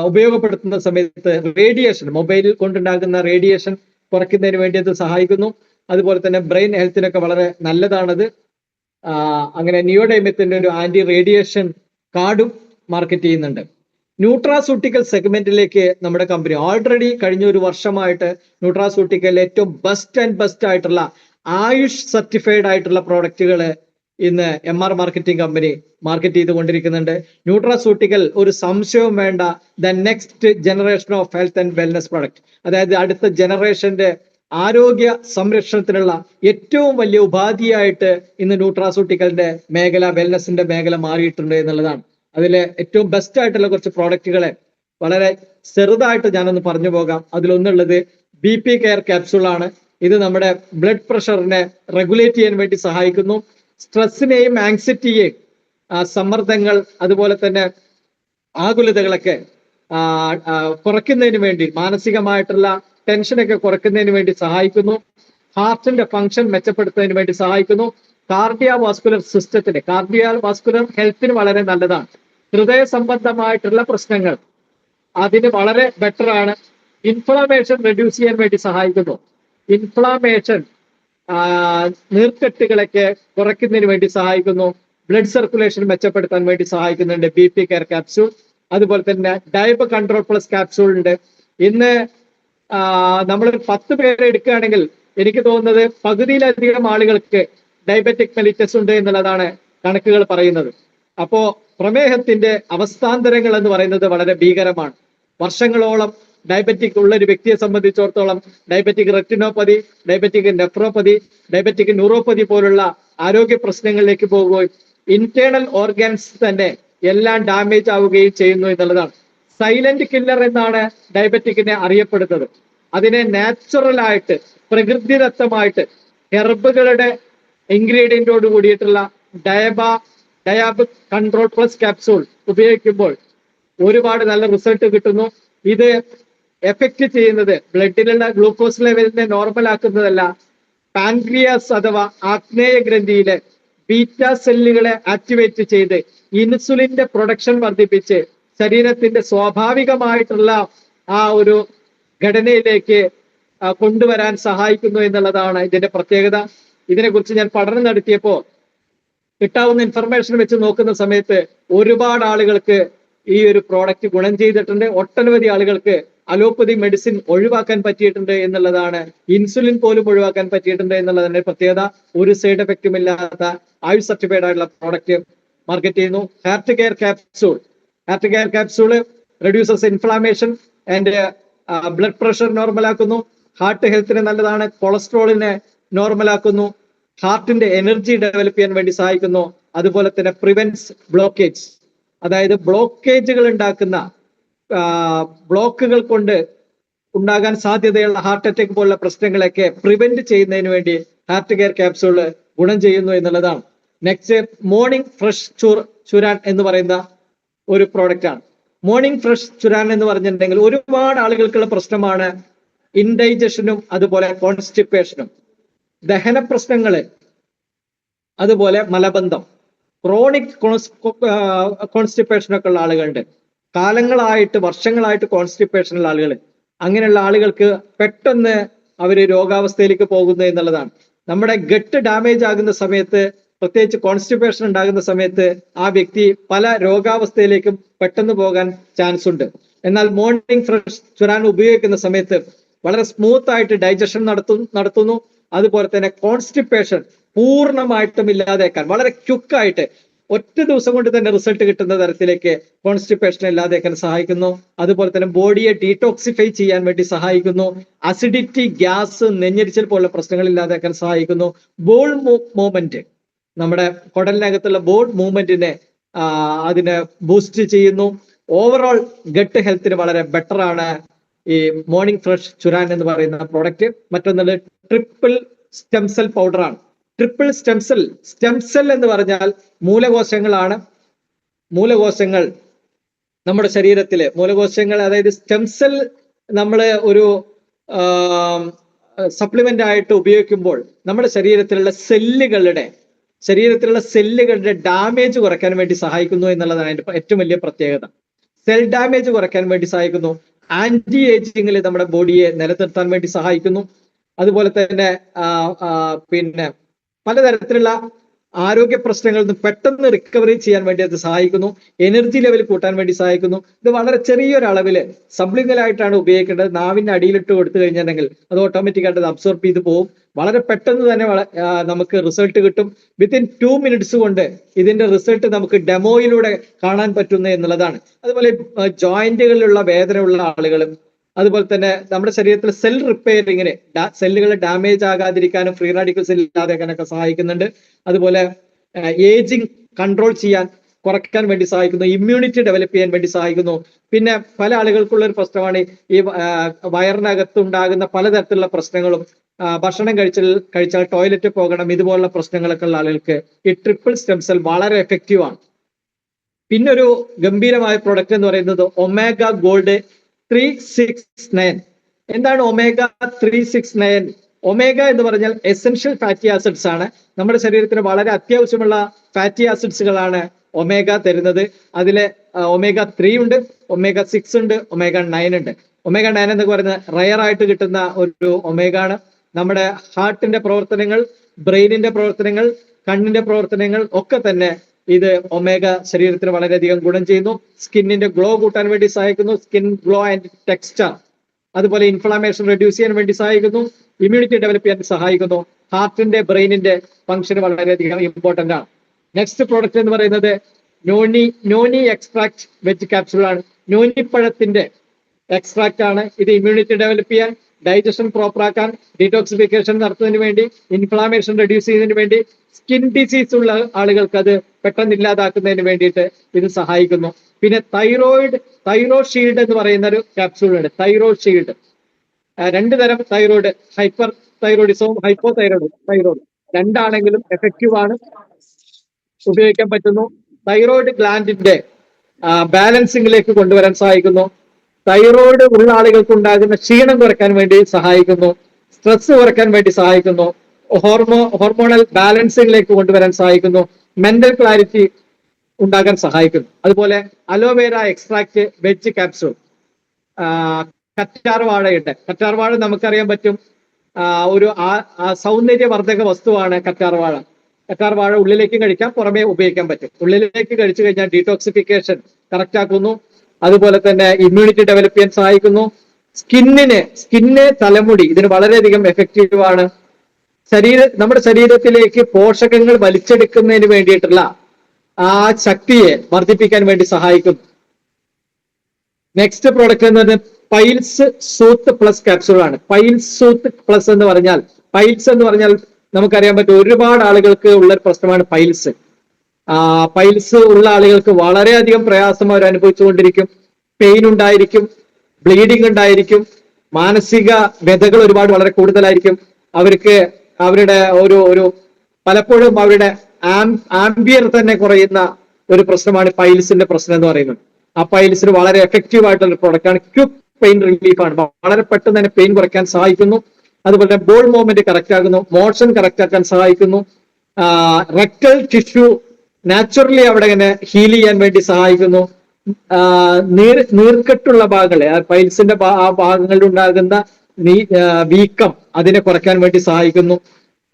ഉപയോഗപ്പെടുത്തുന്ന സമയത്ത് റേഡിയേഷൻ, മൊബൈലിൽ കൊണ്ടുണ്ടാകുന്ന റേഡിയേഷൻ കുറയ്ക്കുന്നതിന് വേണ്ടി അത് സഹായിക്കുന്നു. അതുപോലെ തന്നെ ബ്രെയിൻ ഹെൽത്തിനൊക്കെ വളരെ നല്ലതാണത്. അങ്ങനെ നിയോഡൈമിയത്തിന്റെ ഒരു ആന്റി റേഡിയേഷൻ കാർഡും മാർക്കറ്റ് ചെയ്യുന്നുണ്ട്. ന്യൂട്രാസ്യൂട്ടിക്കൽ സെഗ്മെന്റിലേക്ക് നമ്മുടെ കമ്പനി ഓൾറെഡി കഴിഞ്ഞ ഒരു വർഷമായിട്ട് ന്യൂട്രാസ്യൂട്ടിക്കൽ ഏറ്റവും ബെസ്റ്റ് ആയിട്ടുള്ള ആയുഷ് സർട്ടിഫൈഡ് ആയിട്ടുള്ള പ്രോഡക്റ്റുകൾ ഇന്ന് MR മാർക്കറ്റിംഗ് കമ്പനി മാർക്കറ്റ് ചെയ്തുകൊണ്ടിരിക്കുന്നുണ്ട്. ന്യൂട്രാസ്യൂട്ടിക്കൽ ഒരു സംശയവും വേണ്ട the next generation of health and wellness product, അതായത് അടുത്ത ജനറേഷന്റെ ആരോഗ്യ സംരക്ഷണത്തിനുള്ള ഏറ്റവും വലിയ ഉപാധിയായിട്ട് ഇന്ന് ന്യൂട്രാസ്യൂട്ടിക്കലിന്റെ മേഖല, വെൽനസിന്റെ മേഖല മാറിയിട്ടുണ്ട് എന്നുള്ളതാണ്. അതിലെ ഏറ്റവും ബെസ്റ്റ് ആയിട്ടുള്ള കുറച്ച് പ്രോഡക്റ്റുകളെ വളരെ ചെറുതായിട്ട് ഞാനൊന്ന് പറഞ്ഞു പോകാം. അതിലൊന്നുള്ളത് BP കെയർ ക്യാപ്സൂൾ ആണ്. ഇത് നമ്മുടെ ബ്ലഡ് പ്രഷറിനെ റെഗുലേറ്റ് ചെയ്യാൻ വേണ്ടി സഹായിക്കുന്നു. സ്ട്രെസ്സിനെയും ആങ്സൈറ്റിയെയും സമ്മർദ്ദങ്ങൾ അതുപോലെ തന്നെ ആകുലതകളൊക്കെ കുറയ്ക്കുന്നതിന് വേണ്ടി, മാനസികമായിട്ടുള്ള ടെൻഷനൊക്കെ കുറയ്ക്കുന്നതിന് വേണ്ടി സഹായിക്കുന്നു. ഹാർട്ടിന്റെ ഫങ്ഷൻ മെച്ചപ്പെടുത്തുന്നതിന് വേണ്ടി സഹായിക്കുന്നു. കാർഡിയോവാസ്കുലർ സിസ്റ്റത്തിന്, കാർഡിയോവാസ്കുലർ ഹെൽത്തിന് വളരെ നല്ലതാണ്. ഹൃദയ സംബന്ധമായിട്ടുള്ള പ്രശ്നങ്ങൾ അതിന് വളരെ ബെറ്റർ ആണ്. ഇൻഫ്ലമേഷൻ റെഡ്യൂസ് ചെയ്യാൻ വേണ്ടി സഹായിക്കുന്നു. ഇൻഫ്ലമേഷൻ നീർക്കെട്ടുകളൊക്കെ കുറയ്ക്കുന്നതിന് വേണ്ടി സഹായിക്കുന്നു. ബ്ലഡ് സർക്കുലേഷൻ മെച്ചപ്പെടുത്താൻ വേണ്ടി സഹായിക്കുന്നുണ്ട് BP കെയർ ക്യാപ്സ്യൂൾ. അതുപോലെ തന്നെ ഡയബ് കൺട്രോൾ പ്ലസ് ക്യാപ്സ്യൂൾ ഉണ്ട്. ഇന്ന് നമ്മളൊരു 10 പേരെ എടുക്കുകയാണെങ്കിൽ എനിക്ക് തോന്നുന്നത് പകുതിയിലധികം ആളുകൾക്ക് ഡയബറ്റിക് മെലിറ്റസ് ഉണ്ട് എന്നുള്ളതാണ് കണക്കുകൾ പറയുന്നത്. അപ്പോ പ്രമേഹത്തിന്റെ അവസ്ഥാന്തരങ്ങൾ എന്ന് പറയുന്നത് വളരെ ഭീകരമാണ്. വർഷങ്ങളോളം ഡയബറ്റിക് ഉള്ള ഒരു വ്യക്തിയെ സംബന്ധിച്ചിടത്തോളം diabetic retinopathy, diabetic nephropathy, diabetic neuropathy പോലുള്ള ആരോഗ്യ പ്രശ്നങ്ങളിലേക്ക് പോവുകയും ഇന്റേണൽ ഓർഗൻസ് തന്നെ എല്ലാം ഡാമേജ് ആവുകയും ചെയ്യുന്നു എന്നുള്ളതാണ്. സൈലന്റ് കില്ലർ എന്നാണ് ഡയബറ്റിക്കിനെ അറിയപ്പെടുന്നത്. അതിനെ നാച്ചുറൽ ആയിട്ട്, പ്രകൃതിദത്തമായിട്ട് ഹെർബുകളുടെ ഇൻഗ്രീഡിയന്റോട് കൂടിയിട്ടുള്ള ഡയാബ് കൺട്രോൾ പ്ലസ് ക്യാപ്സൂൾ ഉപയോഗിക്കുമ്പോൾ ഒരുപാട് നല്ല റിസൾട്ട് കിട്ടുന്നു. ഇത് എഫക്റ്റ് ചെയ്യുന്നത് ബ്ലഡിലുള്ള ഗ്ലൂക്കോസ് ലെവലിനെ നോർമൽ ആക്കുന്നതല്ല, പാൻക്രിയാസ് അഥവാ ആഗ്നേയ ഗ്രന്ഥിയിലെ ബീറ്റ സെല്ലുകളെ ആക്ടിവേറ്റ് ചെയ്ത് ഇൻസുലിന്റെ പ്രൊഡക്ഷൻ വർദ്ധിപ്പിച്ച് ശരീരത്തിന്റെ സ്വാഭാവികമായിട്ടുള്ള ആ ഒരു ഘടനയിലേക്ക് കൊണ്ടുവരാൻ സഹായിക്കുന്നു എന്നുള്ളതാണ് ഇതിന്റെ പ്രത്യേകത. ഇതിനെക്കുറിച്ച് ഞാൻ പഠനം നടത്തിയപ്പോൾ കിട്ടാവുന്ന ഇൻഫർമേഷൻ വെച്ച് നോക്കുന്ന സമയത്ത് ഒരുപാട് ആളുകൾക്ക് ഈ ഒരു പ്രോഡക്റ്റ് ഗുണം ചെയ്തിട്ടുണ്ട്. ഒട്ടനവധി ആളുകൾക്ക് അലോപ്പതി മെഡിസിൻ ഒഴിവാക്കാൻ പറ്റിയിട്ടുണ്ട് എന്നുള്ളതാണ്, ഇൻസുലിൻ പോലും ഒഴിവാക്കാൻ പറ്റിയിട്ടുണ്ട് എന്നുള്ളതിന്റെ പ്രത്യേകത. ഒരു സൈഡ് എഫക്റ്റും ഇല്ലാത്ത ആയുഷ് സർട്ടിഫൈഡ് ആയിട്ടുള്ള പ്രോഡക്റ്റ് മാർക്കറ്റ് ചെയ്യുന്നു. Heart care capsule reduces inflammation and blood pressure നോർമലാക്കുന്നു. ഹാർട്ട് ഹെൽത്തിന് നല്ലതാണ്. കൊളസ്ട്രോളിനെ നോർമലാക്കുന്നു. ഹാർട്ടിന്റെ എനർജി ഡെവലപ്പ് ചെയ്യാൻ വേണ്ടി സഹായിക്കുന്നു. അതുപോലെ തന്നെ പ്രിവെന്റ്സ് ബ്ലോക്കേജ്, അതായത് ബ്ലോക്കേജുകൾ ഉണ്ടാക്കുന്ന ബ്ലോക്കുകൾ കൊണ്ട് ഉണ്ടാകാൻ സാധ്യതയുള്ള ഹാർട്ട് അറ്റാക്ക് പോലുള്ള പ്രശ്നങ്ങളൊക്കെ പ്രിവെന്റ് ചെയ്യുന്നതിന് വേണ്ടി ഹാർട്ട് കെയർ ക്യാപ്സൂള് ഗുണം ചെയ്യുന്നു എന്നുള്ളതാണ്. നെക്സ്റ്റ് മോർണിംഗ് ഫ്രഷ് ചുരാൻ എന്ന് പറയുന്ന ഒരു പ്രോഡക്റ്റ് ആണ്. മോർണിംഗ് ഫ്രഷ് ചുരാൻ എന്ന് പറഞ്ഞിട്ടുണ്ടെങ്കിൽ ഒരുപാട് ആളുകൾക്കുള്ള പ്രശ്നമാണ് ഇൻഡൈജഷനും അതുപോലെ കോൺസ്റ്റിപ്പേഷനും, ദഹന പ്രശ്നങ്ങള്, അതുപോലെ മലബന്ധം, ക്രോണിക് കോൺസ്റ്റിപ്പേഷൻ ഒക്കെ ഉള്ള ആളുകളുണ്ട്. കാലങ്ങളായിട്ട് വർഷങ്ങളായിട്ട് കോൺസ്റ്റിപ്പേഷനുള്ള ആളുകൾ, അങ്ങനെയുള്ള ആളുകൾക്ക് പെട്ടെന്ന് അവര് രോഗാവസ്ഥയിലേക്ക് പോകുന്നു എന്നുള്ളതാണ്. നമ്മുടെ ഗട്ട് ഡാമേജ് ആകുന്ന സമയത്ത്, പ്രത്യേകിച്ച് കോൺസ്റ്റിപ്പേഷൻ ഉണ്ടാകുന്ന സമയത്ത് ആ വ്യക്തി പല രോഗാവസ്ഥയിലേക്കും പെട്ടെന്ന് പോകാൻ ചാൻസ് ഉണ്ട്. എന്നാൽ മോർണിംഗ് ഫ്രഷ് ചുരാൻ ഉപയോഗിക്കുന്ന സമയത്ത് വളരെ സ്മൂത്ത് ആയിട്ട് ഡൈജഷൻ നടത്തുന്നു. അതുപോലെ തന്നെ കോൺസ്റ്റിപ്പേഷൻ പൂർണ്ണമായിട്ടും ഇല്ലാതെയാക്കാൻ വളരെ ക്വിക്കായിട്ട് ഒറ്റ ദിവസം കൊണ്ട് തന്നെ റിസൾട്ട് കിട്ടുന്ന തരത്തിലേക്ക് കോൺസ്റ്റിപ്പേഷൻ ഇല്ലാതെയാക്കാൻ സഹായിക്കുന്നു. അതുപോലെ തന്നെ ബോഡിയെ ഡീടോക്സിഫൈ ചെയ്യാൻ വേണ്ടി സഹായിക്കുന്നു. അസിഡിറ്റി, ഗ്യാസ്, നെഞ്ഞരിച്ചൽ പോലുള്ള പ്രശ്നങ്ങൾ ഇല്ലാതെയാക്കാൻ സഹായിക്കുന്നു. ബോൾ മൂവ്മെന്റ്, നമ്മുടെ കുടലിനകത്തുള്ള ബോൾ മൂവ്മെന്റിനെ അതിനെ ബൂസ്റ്റ് ചെയ്യുന്നു. ഓവറോൾ ഗട്ട് ഹെൽത്തിന് വളരെ ബെറ്റർ ആണ് ഈ മോർണിംഗ് ഫ്രഷ് ചുരാൻ എന്ന് പറയുന്ന പ്രോഡക്റ്റ്. മറ്റൊന്നുള്ളത് ട്രിപ്പിൾ സ്റ്റെം സെൽ പൗഡർ ആണ്. ട്രിപ്പിൾ സ്റ്റെം സെൽ എന്ന് പറഞ്ഞാൽ മൂലകോശങ്ങളാണ്. മൂലകോശങ്ങൾ നമ്മുടെ ശരീരത്തിലെ മൂലകോശങ്ങൾ, അതായത് സ്റ്റെം സെൽ നമ്മൾ ഒരു സപ്ലിമെന്റ് ആയിട്ട് ഉപയോഗിക്കുമ്പോൾ നമ്മുടെ ശരീരത്തിലുള്ള സെല്ലുകളുടെ ഡാമേജ് കുറയ്ക്കാൻ വേണ്ടി സഹായിക്കുന്നു എന്നുള്ളതാണ് അതിന്റെ ഏറ്റവും വലിയ പ്രത്യേകത. സെൽ ഡാമേജ് കുറയ്ക്കാൻ വേണ്ടി സഹായിക്കുന്നു. ആന്റി ഏജിങ്ങിൽ നമ്മുടെ ബോഡിയെ നിലനിർത്താൻ വേണ്ടി സഹായിക്കുന്നു. അതുപോലെ തന്നെ പിന്നെ പലതരത്തിലുള്ള ആരോഗ്യ പ്രശ്നങ്ങളിൽ നിന്ന് പെട്ടെന്ന് റിക്കവറി ചെയ്യാൻ വേണ്ടി അത് സഹായിക്കുന്നു. എനർജി ലെവൽ കൂട്ടാൻ വേണ്ടി സഹായിക്കുന്നു. ഇത് വളരെ ചെറിയൊരളവിൽ സബ്ലിങ്ങൽ ആയിട്ടാണ് ഉപയോഗിക്കേണ്ടത്. നാവിന്റെ അടിയിലിട്ട് കൊടുത്തു കഴിഞ്ഞിട്ടുണ്ടെങ്കിൽ അത് ഓട്ടോമാറ്റിക് ആയിട്ട് അബ്സോർബ് ചെയ്ത് പോകും. വളരെ പെട്ടെന്ന് തന്നെ നമുക്ക് റിസൾട്ട് കിട്ടും. വിത്തിൻ 2 minutes കൊണ്ട് ഇതിന്റെ റിസൾട്ട് നമുക്ക് ഡെമോയിലൂടെ കാണാൻ പറ്റുന്നു എന്നുള്ളതാണ്. അതുപോലെ ജോയിന്റുകളിലുള്ള വേദനയുള്ള ആളുകളും അതുപോലെ തന്നെ നമ്മുടെ ശരീരത്തിൽ സെൽ റിപ്പയറിങ്ങിന് സെല്ലുകൾ ഡാമേജ് ആകാതിരിക്കാനും ഫ്രീ റാഡിക്കൽസ് ഇല്ലാതാക്കാനൊക്കെ സഹായിക്കുന്നുണ്ട്. അതുപോലെ ഏജിങ് കൺട്രോൾ ചെയ്യാൻ കുറയ്ക്കാൻ വേണ്ടി സഹായിക്കുന്നു. ഇമ്മ്യൂണിറ്റി ഡെവലപ്പ് ചെയ്യാൻ വേണ്ടി സഹായിക്കുന്നു. പിന്നെ പല ആളുകൾക്കുള്ള ഒരു പ്രശ്നമാണ് ഈ വയറിനകത്തുണ്ടാകുന്ന പലതരത്തിലുള്ള പ്രശ്നങ്ങളും ഭക്ഷണം കഴിച്ചാൽ ടോയ്ലറ്റ് പോകണം, ഇതുപോലുള്ള പ്രശ്നങ്ങളൊക്കെ ഉള്ള ആളുകൾക്ക് ഈ ട്രിപ്പിൾ സ്റ്റെം സെൽ വളരെ എഫക്റ്റീവ് ആണ്. പിന്നൊരു ഗംഭീരമായ പ്രൊഡക്റ്റ് എന്ന് പറയുന്നത് ഒമേഗ ഗോൾഡ് 369. എന്താണ് ഒമേഗ 369? ഒമേഗ എന്ന് പറഞ്ഞാൽ എസെൻഷ്യൽ ഫാറ്റി ആസിഡ്സ് ആണ്. നമ്മുടെ ശരീരത്തിന് വളരെ അത്യാവശ്യമുള്ള ഫാറ്റി ആസിഡ്സുകളാണ് ഒമേഗ തരുന്നത്. അതിലെ ഒമേഗ 3 ഉണ്ട്, ഒമേഗ 6 ഉണ്ട്, ഒമേഗ 9 ഉണ്ട്. ഒമേഗ 9 എന്ന് പറയുന്നത് റയർ ആയിട്ട് കിട്ടുന്ന ഒരു ഒമേഗ ആണ്. നമ്മുടെ ഹാർട്ടിന്റെ പ്രവർത്തനങ്ങൾ, ബ്രെയിനിന്റെ പ്രവർത്തനങ്ങൾ, കണ്ണിന്റെ പ്രവർത്തനങ്ങൾ ഒക്കെ തന്നെ ഇത് ഒമേഗ ശരീരത്തിന് വളരെയധികം ഗുണം ചെയ്യുന്നു. സ്കിന്നിന്റെ ഗ്ലോ കൂട്ടാൻ വേണ്ടി സഹായിക്കുന്നു, സ്കിൻ ഗ്ലോ ആൻഡ് ടെക്സ്ചർ. അതുപോലെ ഇൻഫ്ലമേഷൻ റെഡ്യൂസ് ചെയ്യാൻ വേണ്ടി സഹായിക്കുന്നു, ഇമ്മ്യൂണിറ്റി ഡെവലപ്പ് ചെയ്യാൻ സഹായിക്കുന്നു. ഹാർട്ടിന്റെ ബ്രെയിനിന്റെ ഫംഗ്ഷൻ വളരെയധികം ഇമ്പോർട്ടന്റ് ആണ്. നെക്സ്റ്റ് പ്രോഡക്റ്റ് എന്ന് പറയുന്നത് നോനി എക്സ്ട്രാക്ട് വെജ് ക്യാപ്സ്യൂൾ ആണ്. നോനിപ്പഴത്തിന്റെ എക്സ്ട്രാക്ട് ആണ്. ഇത് ഇമ്മ്യൂണിറ്റി ഡെവലപ്പ് ചെയ്യാൻ, ഡൈജഷൻ പ്രോപ്പർ ആക്കാൻ, ഡീടോക്സിഫിക്കേഷൻ നടത്തുന്നതിന് വേണ്ടി, ഇൻഫ്ലാമേഷൻ റെഡ്യൂസ് ചെയ്യുന്നതിന് വേണ്ടി, സ്കിൻ ഡിസീസ് ഉള്ള ആളുകൾക്ക് അത് പെട്ടെന്ന് ഇല്ലാതാക്കുന്നതിന് വേണ്ടിയിട്ട് ഇത് സഹായിക്കുന്നു. പിന്നെ തൈറോ ഷീൽഡ് എന്ന് പറയുന്ന ഒരു ക്യാപ്സ്യൂൾ ഉണ്ട്. തൈറോ ഷീൽഡ് 2 തരം തൈറോയ്ഡ്, ഹൈപ്പർ തൈറോയിഡിസവും ഹൈപ്പോ തൈറോയ്ഡ് രണ്ടാണെങ്കിലും എഫക്റ്റീവ് ആണ്, ഉപയോഗിക്കാൻ പറ്റുന്നു. തൈറോയ്ഡ് ഗ്ലാൻഡിന്റെ ബാലൻസിംഗിലേക്ക് കൊണ്ടുവരാൻ സഹായിക്കുന്നു. തൈറോയ്ഡ് ഉള്ള ആളുകൾക്ക് ഉണ്ടാകുന്ന ക്ഷീണം കുറയ്ക്കാൻ വേണ്ടി സഹായിക്കുന്നു, സ്ട്രെസ് കുറയ്ക്കാൻ വേണ്ടി സഹായിക്കുന്നു, ഹോർമോണൽ ബാലൻസിംഗിലേക്ക് കൊണ്ടുവരാൻ സഹായിക്കുന്നു, മെന്റൽ ക്ലാരിറ്റി ഉണ്ടാകാൻ സഹായിക്കുന്നു. അതുപോലെ അലോവേര എക്സ്ട്രാക്ട് വെജ് ക്യാപ്സ്യൂൾ, കറ്റാർവാഴയുണ്ട്. കറ്റാർവാഴ നമുക്കറിയാൻ പറ്റും ഒരു സൗന്ദര്യവർദ്ധക വസ്തുവാണ് കറ്റാർവാഴ. കറ്റാർവാഴ ഉള്ളിലേക്കും കഴിക്കാം, പുറമേ ഉപയോഗിക്കാൻ പറ്റും. ഉള്ളിലേക്ക് കഴിച്ചു കഴിഞ്ഞാൽ ഡീടോക്സിഫിക്കേഷൻ കറക്റ്റ് ആക്കുന്നു. അതുപോലെ തന്നെ ഇമ്മ്യൂണിറ്റി ഡെവലപ്പ് ചെയ്യാൻ സഹായിക്കുന്നു. സ്കിന്ന്, തലമുടി ഇതിന് വളരെയധികം എഫക്റ്റീവ് ആണ്. നമ്മുടെ ശരീരത്തിലേക്ക് പോഷകങ്ങൾ വലിച്ചെടുക്കുന്നതിന് വേണ്ടിയിട്ടുള്ള ആ ശക്തിയെ വർദ്ധിപ്പിക്കാൻ വേണ്ടി സഹായിക്കുന്നു. നെക്സ്റ്റ് പ്രോഡക്റ്റ് എന്ന് പറഞ്ഞാൽ പൈൽസ് സൂത്ത് പ്ലസ് ക്യാപ്സ്യൂൾ ആണ്. പൈൽസ് സൂത്ത് പ്ലസ് എന്ന് പറഞ്ഞാൽ, പൈൽസ് എന്ന് പറഞ്ഞാൽ നമുക്കറിയാൻ പറ്റും ഒരുപാട് ആളുകൾക്ക് ഉള്ള ഒരു പ്രശ്നമാണ് പൈൽസ്. പൈൽസ് ഉള്ള ആളുകൾക്ക് വളരെയധികം പ്രയാസം അവർ അനുഭവിച്ചുകൊണ്ടിരിക്കും. പെയിൻ ഉണ്ടായിരിക്കും, ബ്ലീഡിങ് ഉണ്ടായിരിക്കും, മാനസിക വ്യതകൾ ഒരുപാട് വളരെ കൂടുതലായിരിക്കും. അവർക്ക് അവരുടെ ഒരു പലപ്പോഴും അവരുടെ ആംബിയർ തന്നെ കുറയുന്ന ഒരു പ്രശ്നമാണ് പൈൽസിന്റെ പ്രശ്നം എന്ന് പറയുന്നത്. ആ പൈൽസിന് വളരെ എഫക്റ്റീവ് ആയിട്ടുള്ള പ്രോഡക്റ്റ് ആണ്. ക്വിക്ക് പെയിൻ റിലീഫ് ആണ്, വളരെ പെട്ടെന്ന് തന്നെ പെയിൻ കുറയ്ക്കാൻ സഹായിക്കുന്നു. അതുപോലെ തന്നെ ബോൾ മൂവ്മെന്റ് കറക്റ്റ് ആക്കുന്നു, മോഷൻ കറക്റ്റ് ആക്കാൻ സഹായിക്കുന്നു. റെക്ടൽ ടിഷ്യൂ നാച്ചുറലി അവിടെ ഇങ്ങനെ ഹീൽ ചെയ്യാൻ വേണ്ടി സഹായിക്കുന്നു. നീർക്കെട്ടുള്ള ഭാഗങ്ങളെ, പൈൽസിന്റെ ആ ഭാഗങ്ങളിൽ ഉണ്ടാകുന്ന വീക്കം അതിനെ കുറയ്ക്കാൻ വേണ്ടി സഹായിക്കുന്നു.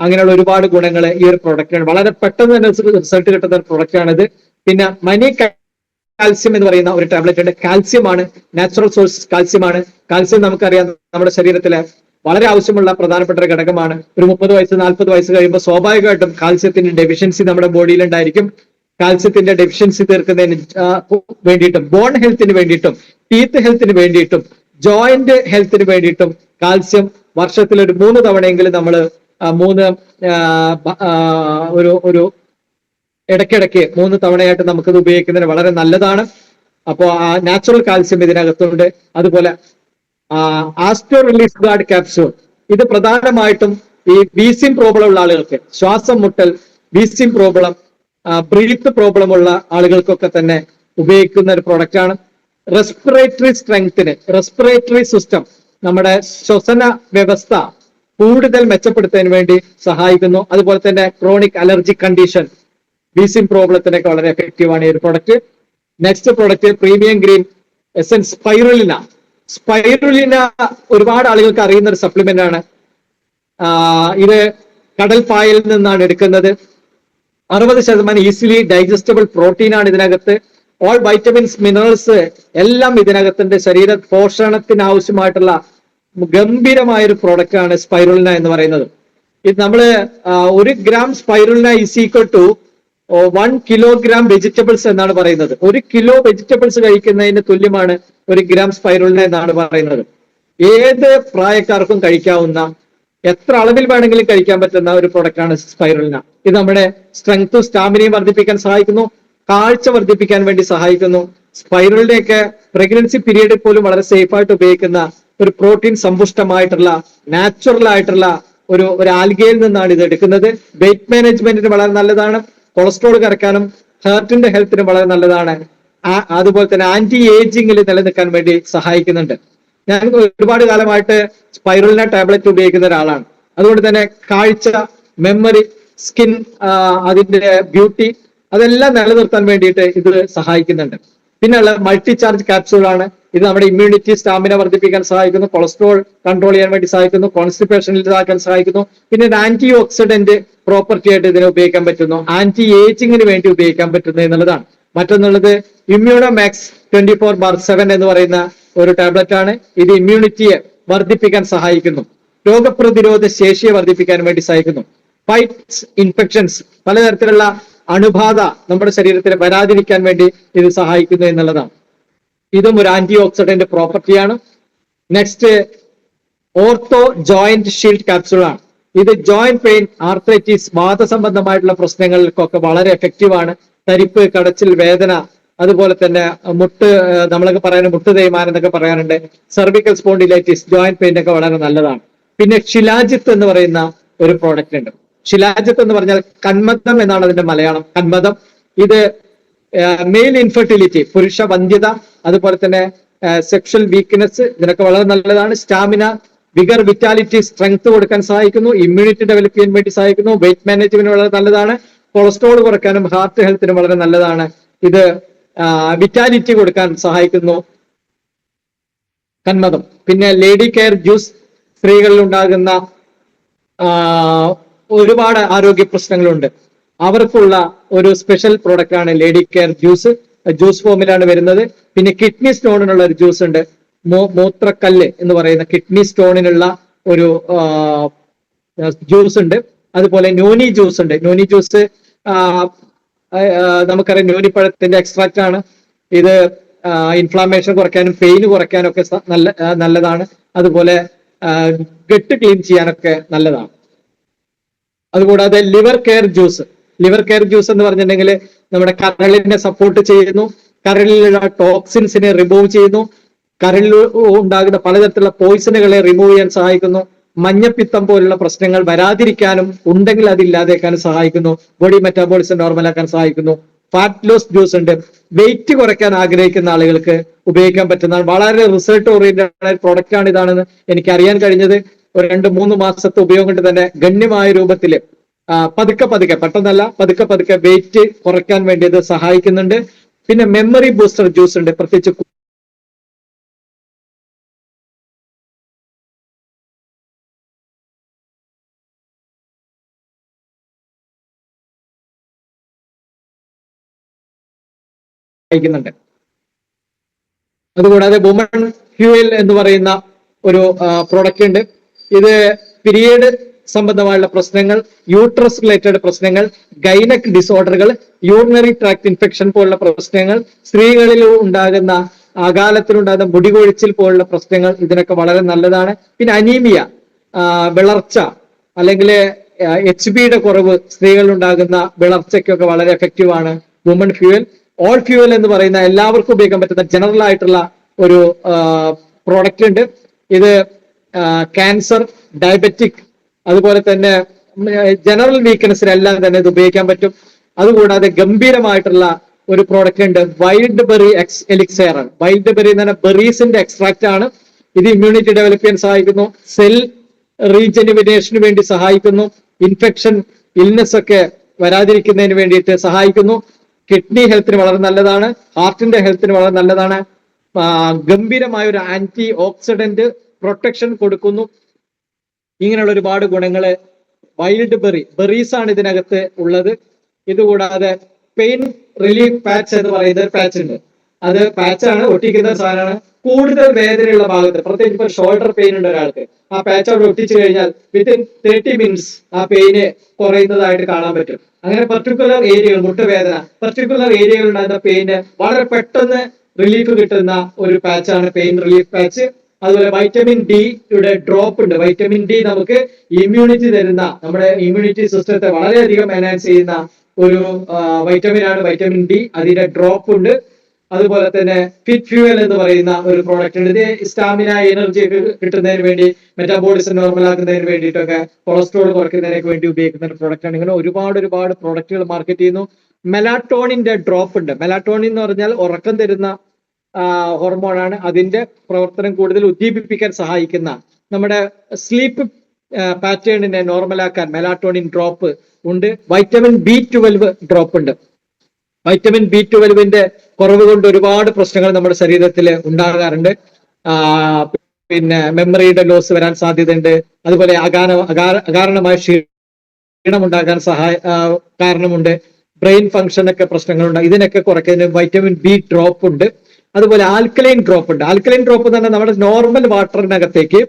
അങ്ങനെയുള്ള ഒരുപാട് ഗുണങ്ങൾ ഈ ഒരു പ്രൊഡക്റ്റാണ്. വളരെ പെട്ടെന്ന് തന്നെ റിസൾട്ട് കിട്ടുന്ന ഒരു പ്രൊഡക്റ്റ് ആണിത്. പിന്നെ മനി കാൽസ്യം എന്ന് പറയുന്ന ഒരു ടാബ്ലറ്റ് ഉണ്ട്. കാൽസ്യം ആണ്, നാച്ചുറൽ സോഴ്സ് കാൽസ്യം ആണ്. കാൽസ്യം നമുക്കറിയാം നമ്മുടെ ശരീരത്തിലെ വളരെ ആവശ്യമുള്ള പ്രധാനപ്പെട്ട ഒരു ഘടകമാണ്. ഒരു 30 വയസ്സ് 40 വയസ്സ് കഴിയുമ്പോൾ സ്വാഭാവികമായിട്ടും കാൽസ്യത്തിന്റെ ഡെഫിഷ്യൻസി നമ്മുടെ ബോഡിയിൽ ഉണ്ടായിരിക്കും. കാൽസ്യത്തിന്റെ ഡെഫിഷ്യൻസി തീർക്കുന്നതിന് വേണ്ടിയിട്ടും, ബോൺ ഹെൽത്തിന് വേണ്ടിയിട്ടും, ടീത്ത് ഹെൽത്തിന് വേണ്ടിയിട്ടും, ജോയിന്റ് ഹെൽത്തിന് വേണ്ടിയിട്ടും കാൽസ്യം വർഷത്തിൽ ഒരു 3 തവണയെങ്കിലും നമ്മൾ ഒരു ഇടയ്ക്കിടയ്ക്ക് 3 തവണയായിട്ട് നമുക്കത് ഉപയോഗിക്കുന്നതിന് വളരെ നല്ലതാണ്. അപ്പോൾ നാച്ചുറൽ കാൽസ്യം ഇതിനകത്തുണ്ട്. അതുപോലെ ആസ്റ്റോ റിലീഫ് ഗാർഡ് ക്യാപ്സ്യൂൾ, ഇത് പ്രധാനമായിട്ടും ഈ വീസിംഗ് പ്രോബ്ലം ഉള്ള ആളുകൾക്ക്, ശ്വാസം മുട്ടൽ, വീസിംഗ് പ്രോബ്ലം, ബ്രീത്ത് പ്രോബ്ലം ഉള്ള ആളുകൾക്കൊക്കെ തന്നെ ഉപയോഗിക്കുന്ന ഒരു പ്രൊഡക്റ്റ് ആണ്. റെസ്പിറേറ്ററി സ്ട്രെങ്ത്തിന്, റെസ്പിറേറ്ററി സിസ്റ്റം, നമ്മുടെ ശ്വസന വ്യവസ്ഥ കൂടുതൽ മെച്ചപ്പെടുത്തുന്നതിന് വേണ്ടി സഹായിക്കുന്നു. അതുപോലെ തന്നെ ക്രോണിക് അലർജിക് കണ്ടീഷൻ, വീസിംഗ് പ്രോബ്ലത്തിനൊക്കെ വളരെ എഫക്റ്റീവ് ആണ് ഈ ഒരു product. Next product premium green essence spirulina. Spirulina ഒരുപാട് ആളുകൾക്ക് അറിയുന്ന ഒരു സപ്ലിമെന്റ് ആണ്. ഇത് കടൽ പായലിൽ നിന്നാണ് എടുക്കുന്നത്. 60% ഈസിലി ഡൈജസ്റ്റബിൾ പ്രോട്ടീൻ ആണ് ഇതിനകത്ത്. ഓൾ വൈറ്റമിൻസ്, മിനറൽസ് എല്ലാം ഇതിനകത്തിന്റെ ശരീര പോഷണത്തിന് ആവശ്യമായിട്ടുള്ള ഗംഭീരമായ ഒരു പ്രോഡക്റ്റ് ആണ് സ്പൈറുലിന എന്ന് പറയുന്നത്. ഇത് നമ്മള് 1 gram spirulina is equal to 1 kilogram vegetables എന്നാണ് പറയുന്നത്. 1 കിലോ വെജിറ്റബിൾസ് കഴിക്കുന്നതിന് തുല്യമാണ് 1 ഗ്രാം സ്പൈറുലിന എന്നാണ് പറയുന്നത്. ഏത് പ്രായക്കാർക്കും കഴിക്കാവുന്ന, എത്ര അളവിൽ വേണമെങ്കിലും കഴിക്കാൻ പറ്റുന്ന ഒരു പ്രൊഡക്റ്റ് ആണ് സ്പൈറുലിന. ഇത് നമ്മുടെ സ്ട്രെങ്ത്തും സ്റ്റാമിനയും വർദ്ധിപ്പിക്കാൻ സഹായിക്കുന്നു, കാഴ്ച വർദ്ധിപ്പിക്കാൻ വേണ്ടി സഹായിക്കുന്നു. സ്പൈറുലിനെയൊക്കെ പ്രഗ്നൻസി പീരീഡിൽ പോലും വളരെ സേഫ് ആയിട്ട് ഉപയോഗിക്കുന്ന ഒരു പ്രോട്ടീൻ സമ്പുഷ്ടമായിട്ടുള്ള നാച്ചുറൽ ആയിട്ടുള്ള ഒരു ആൽഗയിൽ നിന്നാണ് ഇത് എടുക്കുന്നത്. വെയിറ്റ് മാനേജ്മെന്റിന് വളരെ നല്ലതാണ്, കൊളസ്ട്രോൾ കുറയ്ക്കാനും ഹാർട്ടിന്റെ ഹെൽത്തിനും വളരെ നല്ലതാണ്. അതുപോലെ തന്നെ ആന്റി ഏജിങ്ങിൽ നിലനിൽക്കാൻ വേണ്ടി സഹായിക്കുന്നുണ്ട്. ഞാൻ ഒരുപാട് കാലമായിട്ട് സ്പൈറുലിന ടാബ്ലറ്റ് ഉപയോഗിക്കുന്ന ഒരാളാണ്. അതുകൊണ്ട് തന്നെ കാഴ്ച, മെമ്മറി, സ്കിൻ, അതിന്റെ ബ്യൂട്ടി അതെല്ലാം നിലനിർത്താൻ വേണ്ടിയിട്ട് ഇത് സഹായിക്കുന്നുണ്ട്. പിന്നെയുള്ള മൾട്ടി ചാർജ് ക്യാപ്സ്യൂൾ ആണ്. ഇത് നമ്മുടെ ഇമ്മ്യൂണിറ്റി, സ്റ്റാമിന വർദ്ധിപ്പിക്കാൻ സഹായിക്കുന്നു, കൊളസ്ട്രോൾ കൺട്രോൾ ചെയ്യാൻ വേണ്ടി സഹായിക്കുന്നു, കോൺസ്റ്റിപ്പേഷൻ ഇതാക്കാൻ സഹായിക്കുന്നു. പിന്നെ ഒരു ആന്റി ഓക്സിഡന്റ് പ്രോപ്പർട്ടി ആയിട്ട് ഇതിനെ ഉപയോഗിക്കാൻ പറ്റുന്നു, ആന്റി ഏജിങ്ങിന് വേണ്ടി ഉപയോഗിക്കാൻ പറ്റുന്നു എന്നുള്ളതാണ്. മറ്റൊന്നുള്ളത് ഇമ്മ്യൂണോമാക്സ് 24/7 എന്ന് പറയുന്ന ഒരു ടാബ്ലറ്റ് ആണ്. ഇത് ഇമ്മ്യൂണിറ്റിയെ വർദ്ധിപ്പിക്കാൻ സഹായിക്കുന്നു, രോഗപ്രതിരോധ ശേഷിയെ വർദ്ധിപ്പിക്കാൻ വേണ്ടി സഹായിക്കുന്നു, ഫൈറ്റ്സ് ഇൻഫെക്ഷൻസ്, പലതരത്തിലുള്ള അണുബാധ നമ്മുടെ ശരീരത്തിൽ വരാതിരിക്കാൻ വേണ്ടി ഇത് സഹായിക്കുന്നു എന്നുള്ളതാണ്. ഇതും ഒരു ആന്റി ഓക്സിഡന്റ് പ്രോപ്പർട്ടിയാണ്. Next ortho joint shield capsule ആണ്. ഇത് ജോയിന്റ് പെയിൻ, ആർത്രൈറ്റിസ്, വാതസംബന്ധമായിട്ടുള്ള പ്രശ്നങ്ങൾക്കൊക്കെ വളരെ എഫക്റ്റീവ് ആണ്. തരിപ്പ്, കടച്ചിൽ, വേദന, അതുപോലെ തന്നെ മുട്ട്, നമ്മളൊക്കെ പറയാൻ മുട്ട് തേയ്മാനം എന്നൊക്കെ പറയാറുണ്ട്. സെർവിക്കൽ സ്പോണ്ടിലൈറ്റിസ്, ജോയിന്റ് പെയിൻ ഒക്കെ വളരെ നല്ലതാണ്. പിന്നെ ഷിലാജിത്ത് എന്ന് പറയുന്ന ഒരു പ്രോഡക്റ്റ് ഉണ്ട്. ഷിലാജിത്ത് എന്ന് പറഞ്ഞാൽ കന്മദം എന്നാണ് അതിന്റെ മലയാളം. കന്മദം ഇത് മെയിൽ ഇൻഫെർട്ടിലിറ്റി, പുരുഷ വന്ധ്യത, അതുപോലെ തന്നെ സെക്ഷൽ വീക്ക്നെസ്, ഇതിനൊക്കെ വളരെ നല്ലതാണ്. സ്റ്റാമിന, വിഗർ, വിറ്റാലിറ്റി, സ്ട്രെങ്ത് കൊടുക്കാൻ സഹായിക്കുന്നു, ഇമ്മ്യൂണിറ്റി ഡെവലപ്പ് ചെയ്യാൻ വേണ്ടി സഹായിക്കുന്നു, വെയിറ്റ് മാനേജ്മെന്റിന് വളരെ നല്ലതാണ്, കൊളസ്ട്രോൾ കുറയ്ക്കാനും ഹാർട്ട് ഹെൽത്തിനും വളരെ നല്ലതാണ്. ഇത് വിറ്റാലിറ്റി കൊടുക്കാൻ സഹായിക്കുന്നു കന്മദം. പിന്നെ ലേഡി കെയർ ജ്യൂസ്, സ്ത്രീകളിൽ ഉണ്ടാകുന്ന ഒരുപാട് ആരോഗ്യ പ്രശ്നങ്ങളുണ്ട്, അവർക്കുള്ള ഒരു സ്പെഷ്യൽ പ്രോഡക്റ്റ് ആണ് ലേഡി കെയർ ജ്യൂസ്. ജ്യൂസ് ഫോമിലാണ് വരുന്നത്. പിന്നെ കിഡ്നി സ്റ്റോണിനുള്ള ഒരു ജ്യൂസ് ഉണ്ട്, മൂത്രക്കല്ല് എന്ന് പറയുന്ന കിഡ്നി സ്റ്റോണിനുള്ള ഒരു ജ്യൂസ് ഉണ്ട്. അതുപോലെ നോനി ജ്യൂസ് ഉണ്ട്. നോനി ജ്യൂസ് നമുക്കറിയാം നോനിപ്പഴത്തിന്റെ എക്സ്ട്രാക്റ്റ് ആണ്. ഇത് ഇൻഫ്ലാമേഷൻ കുറയ്ക്കാനും പെയിൻ കുറയ്ക്കാനും ഒക്കെ നല്ലതാണ്. അതുപോലെ ഗട്ട് ക്ലീൻ ചെയ്യാനൊക്കെ നല്ലതാണ്. അതുകൂടാതെ liver care juice, liver care juice എന്ന് പറഞ്ഞിട്ടുണ്ടെങ്കിൽ നമ്മുടെ കരളിനെ സപ്പോർട്ട് ചെയ്യുന്നു, കരളിലുള്ള ടോക്സിൻസിനെ റിമൂവ് ചെയ്യുന്നു, കരളിൽ ഉണ്ടാകുന്ന പലതരത്തിലുള്ള പോയിസണുകളെ റിമൂവ് ചെയ്യാൻ സഹായിക്കുന്നു, മഞ്ഞപ്പിത്തം പോലുള്ള പ്രശ്നങ്ങൾ വരാതിരിക്കാനും ഉണ്ടെങ്കിൽ അതില്ലാതേക്കാനും സഹായിക്കുന്നു, ബോഡി മെറ്റാബോളിസം നോർമലാക്കാൻ സഹായിക്കുന്നു. ഫാറ്റ് ലോസ് ജ്യൂസ് ഉണ്ട്. വെയിറ്റ് കുറയ്ക്കാൻ ആഗ്രഹിക്കുന്ന ആളുകൾക്ക് ഉപയോഗിക്കാൻ പറ്റുന്ന വളരെ റിസൾട്ട് ഓറിയന്റഡ് പ്രോഡക്റ്റ് ആണ് ഇതാണെന്ന് എനിക്ക് അറിയാൻ കഴിഞ്ഞത്. ഒരു 2-3 മാസത്തെ ഉപയോഗം കൊണ്ട് തന്നെ ഗണ്യമായ രൂപത്തിൽ പതുക്കെ പതുക്കെ, പെട്ടെന്നല്ല, പതുക്കെ പതുക്കെ വെയിറ്റ് കുറയ്ക്കാൻ വേണ്ടി ഇത് സഹായിക്കുന്നുണ്ട്. പിന്നെ മെമ്മറി ബൂസ്റ്റർ ജ്യൂസ് ഉണ്ട്, പ്രത്യേകിച്ച് സഹായിക്കുന്നുണ്ട്. അതുകൂടാതെ വുമൺ ഫ്യൂവൽ എന്ന് പറയുന്ന ഒരു പ്രോഡക്റ്റ് ഉണ്ട്. ഇത് പീരിയഡ് സംബന്ധമായുള്ള പ്രശ്നങ്ങൾ, യൂട്രസ് റിലേറ്റഡ് പ്രശ്നങ്ങൾ, ഗൈനക് ഡിസോർഡറുകൾ, യൂറിനറി ട്രാക്ട് ഇൻഫെക്ഷൻ പോലുള്ള പ്രശ്നങ്ങൾ, സ്ത്രീകളിൽ ഉണ്ടാകുന്ന അകാലത്തിലുണ്ടാകുന്ന മുടികൊഴിച്ചിൽ പോലുള്ള പ്രശ്നങ്ങൾ, ഇതിനൊക്കെ വളരെ നല്ലതാണ്. പിന്നെ അനീമിയ, വിളർച്ച, അല്ലെങ്കിൽ HBയുടെ കുറവ്, സ്ത്രീകളിൽ ഉണ്ടാകുന്ന വിളർച്ചയ്ക്കൊക്കെ വളരെ എഫക്റ്റീവ് ആണ് വുമൺ ഫ്യൂവൽ. ഓൾ ഫ്യൂവൽ എന്ന് പറയുന്ന എല്ലാവർക്കും ഉപയോഗിക്കാൻ പറ്റുന്ന ജനറൽ ആയിട്ടുള്ള ഒരു പ്രോഡക്റ്റ് ഉണ്ട്. ഇത് ക്യാൻസർ, ഡയബറ്റിക്, അതുപോലെ തന്നെ ജനറൽ വീക്ക്നെസ്സിനെല്ലാം തന്നെ ഇത് ഉപയോഗിക്കാൻ പറ്റും. അതുകൂടാതെ ഗംഭീരമായിട്ടുള്ള ഒരു പ്രോഡക്റ്റ് ഉണ്ട്, വൈൽഡ് ബെറി എലിക്സയർ ആണ്. വൈൽഡ് ബെറി എന്ന് പറഞ്ഞാൽ ബെറീസിന്റെ എക്സ്ട്രാക്റ്റ് ആണ്. ഇത് ഇമ്മ്യൂണിറ്റി ഡെവലപ്പ് ചെയ്യാൻ സഹായിക്കുന്നു, സെൽ റീജനുവിനേഷന് വേണ്ടി സഹായിക്കുന്നു, ഇൻഫെക്ഷൻ, ഇൽനെസ് ഒക്കെ വരാതിരിക്കുന്നതിന് വേണ്ടിയിട്ട് സഹായിക്കുന്നു, കിഡ്നി ഹെൽത്തിന് വളരെ നല്ലതാണ്, ഹാർട്ടിന്റെ ഹെൽത്തിന് വളരെ നല്ലതാണ്, ഗംഭീരമായ ഒരു ആന്റി ഓക്സിഡന്റ് പ്രൊട്ടക്ഷൻ കൊടുക്കുന്നു. ഇങ്ങനെയുള്ള ഒരുപാട് ഗുണങ്ങള് വൈൽഡ് ബെറീസ് ആണ് ഇതിനകത്ത് ഉള്ളത്. ഇതുകൂടാതെ പെയിൻ റിലീഫ് പാച്ച് എന്ന് പറയുന്ന ഒരു പാച്ച് ഉണ്ട്. അത് പാച്ചാണ്, ഒട്ടിക്കുന്ന സാധനമാണ്. കൂടുതൽ വേദനയുള്ള ഭാഗത്ത്, പ്രത്യേകിച്ച് ഇപ്പൊ ഷോൾഡർ പെയിൻ ഉണ്ട് ഒരാൾക്ക്, ആ പാച്ച് അവിടെ ഒട്ടിച്ചു കഴിഞ്ഞാൽ വിത്തിൻ 30 മിനിറ്റ്സ് ആ പെയിന് കുറയുന്നതായിട്ട് കാണാൻ പറ്റും. അങ്ങനെ പർട്ടിക്കുലർ ഏരിയകൾ, മുട്ടുവേദന, പർട്ടിക്കുലർ ഏരിയകൾ ഉണ്ടാകുന്ന പെയിന് വളരെ പെട്ടെന്ന് റിലീഫ് കിട്ടുന്ന ഒരു പാച്ചാണ് പെയിൻ റിലീഫ് പാച്ച്. അതുപോലെ വൈറ്റമിൻ ഡിയുടെ ഡ്രോപ്പ് ഉണ്ട്. വൈറ്റമിൻ ഡി നമുക്ക് ഇമ്മ്യൂണിറ്റി തരുന്ന, നമ്മുടെ ഇമ്മ്യൂണിറ്റി സിസ്റ്റത്തെ വളരെയധികം എൻഹാൻസ് ചെയ്യുന്ന ഒരു വൈറ്റമിൻ ആണ് വൈറ്റമിൻ ഡി. അതിന്റെ ഡ്രോപ്പ് ഉണ്ട്. അതുപോലെ തന്നെ ഫിറ്റ് ഫ്യൂവൽ എന്ന് പറയുന്ന ഒരു പ്രോഡക്റ്റ് ഉണ്ട്. ഇത് സ്റ്റാമിന, എനർജി ഒക്കെ കിട്ടുന്നതിന് വേണ്ടി, മെറ്റാബോളിസം നോർമൽ ആക്കുന്നതിന് വേണ്ടിയിട്ടൊക്കെ, കൊളസ്ട്രോൾ കുറയ്ക്കുന്നതിനൊക്കെ വേണ്ടി ഉപയോഗിക്കുന്ന ഒരു പ്രോഡക്റ്റ് ആണ്. ഇങ്ങനെ ഒരുപാട് പ്രോഡക്റ്റുകൾ മാർക്കറ്റ് ചെയ്യുന്നു. മെലാറ്റോണിന്റെ ഡ്രോപ്പ് ഉണ്ട്. മെലാറ്റോണിൻ എന്ന് പറഞ്ഞാൽ ഉറക്കം തരുന്ന ഹോർമോണാണ്. അതിന്റെ പ്രവർത്തനം കൂടുതൽ ഉദ്ദീപിപ്പിക്കാൻ സഹായിക്കുന്ന, നമ്മുടെ സ്ലീപ്പ് പാറ്റേണിനെ നോർമലാക്കാൻ മെലാറ്റോണിൻ ഡ്രോപ്പ് ഉണ്ട്. വൈറ്റമിൻ B12 ഡ്രോപ്പ് ഉണ്ട്. വൈറ്റമിൻ B12ന്റെ കുറവ് കൊണ്ട് ഒരുപാട് പ്രശ്നങ്ങൾ നമ്മുടെ ശരീരത്തിൽ ഉണ്ടാകാറുണ്ട്. പിന്നെ മെമ്മറിയുടെ ലോസ് വരാൻ സാധ്യതയുണ്ട്. അതുപോലെ അകാരണമായ ക്ഷീണം ഉണ്ടാകാൻ കാരണമുണ്ട്. ബ്രെയിൻ ഫംഗ്ഷനൊക്കെ പ്രശ്നങ്ങളുണ്ട്. ഇതിനൊക്കെ കുറയ്ക്കുന്നതിന് വൈറ്റമിൻ B ഡ്രോപ്പ് ഉണ്ട്. അതുപോലെ ആൽക്കലൈൻ ഡ്രോപ്പ് ഉണ്ട്. ആൽക്കലൈൻ ഡ്രോപ്പ് എന്ന് പറഞ്ഞാൽ നമ്മുടെ നോർമൽ വാട്ടറിനകത്തേക്ക്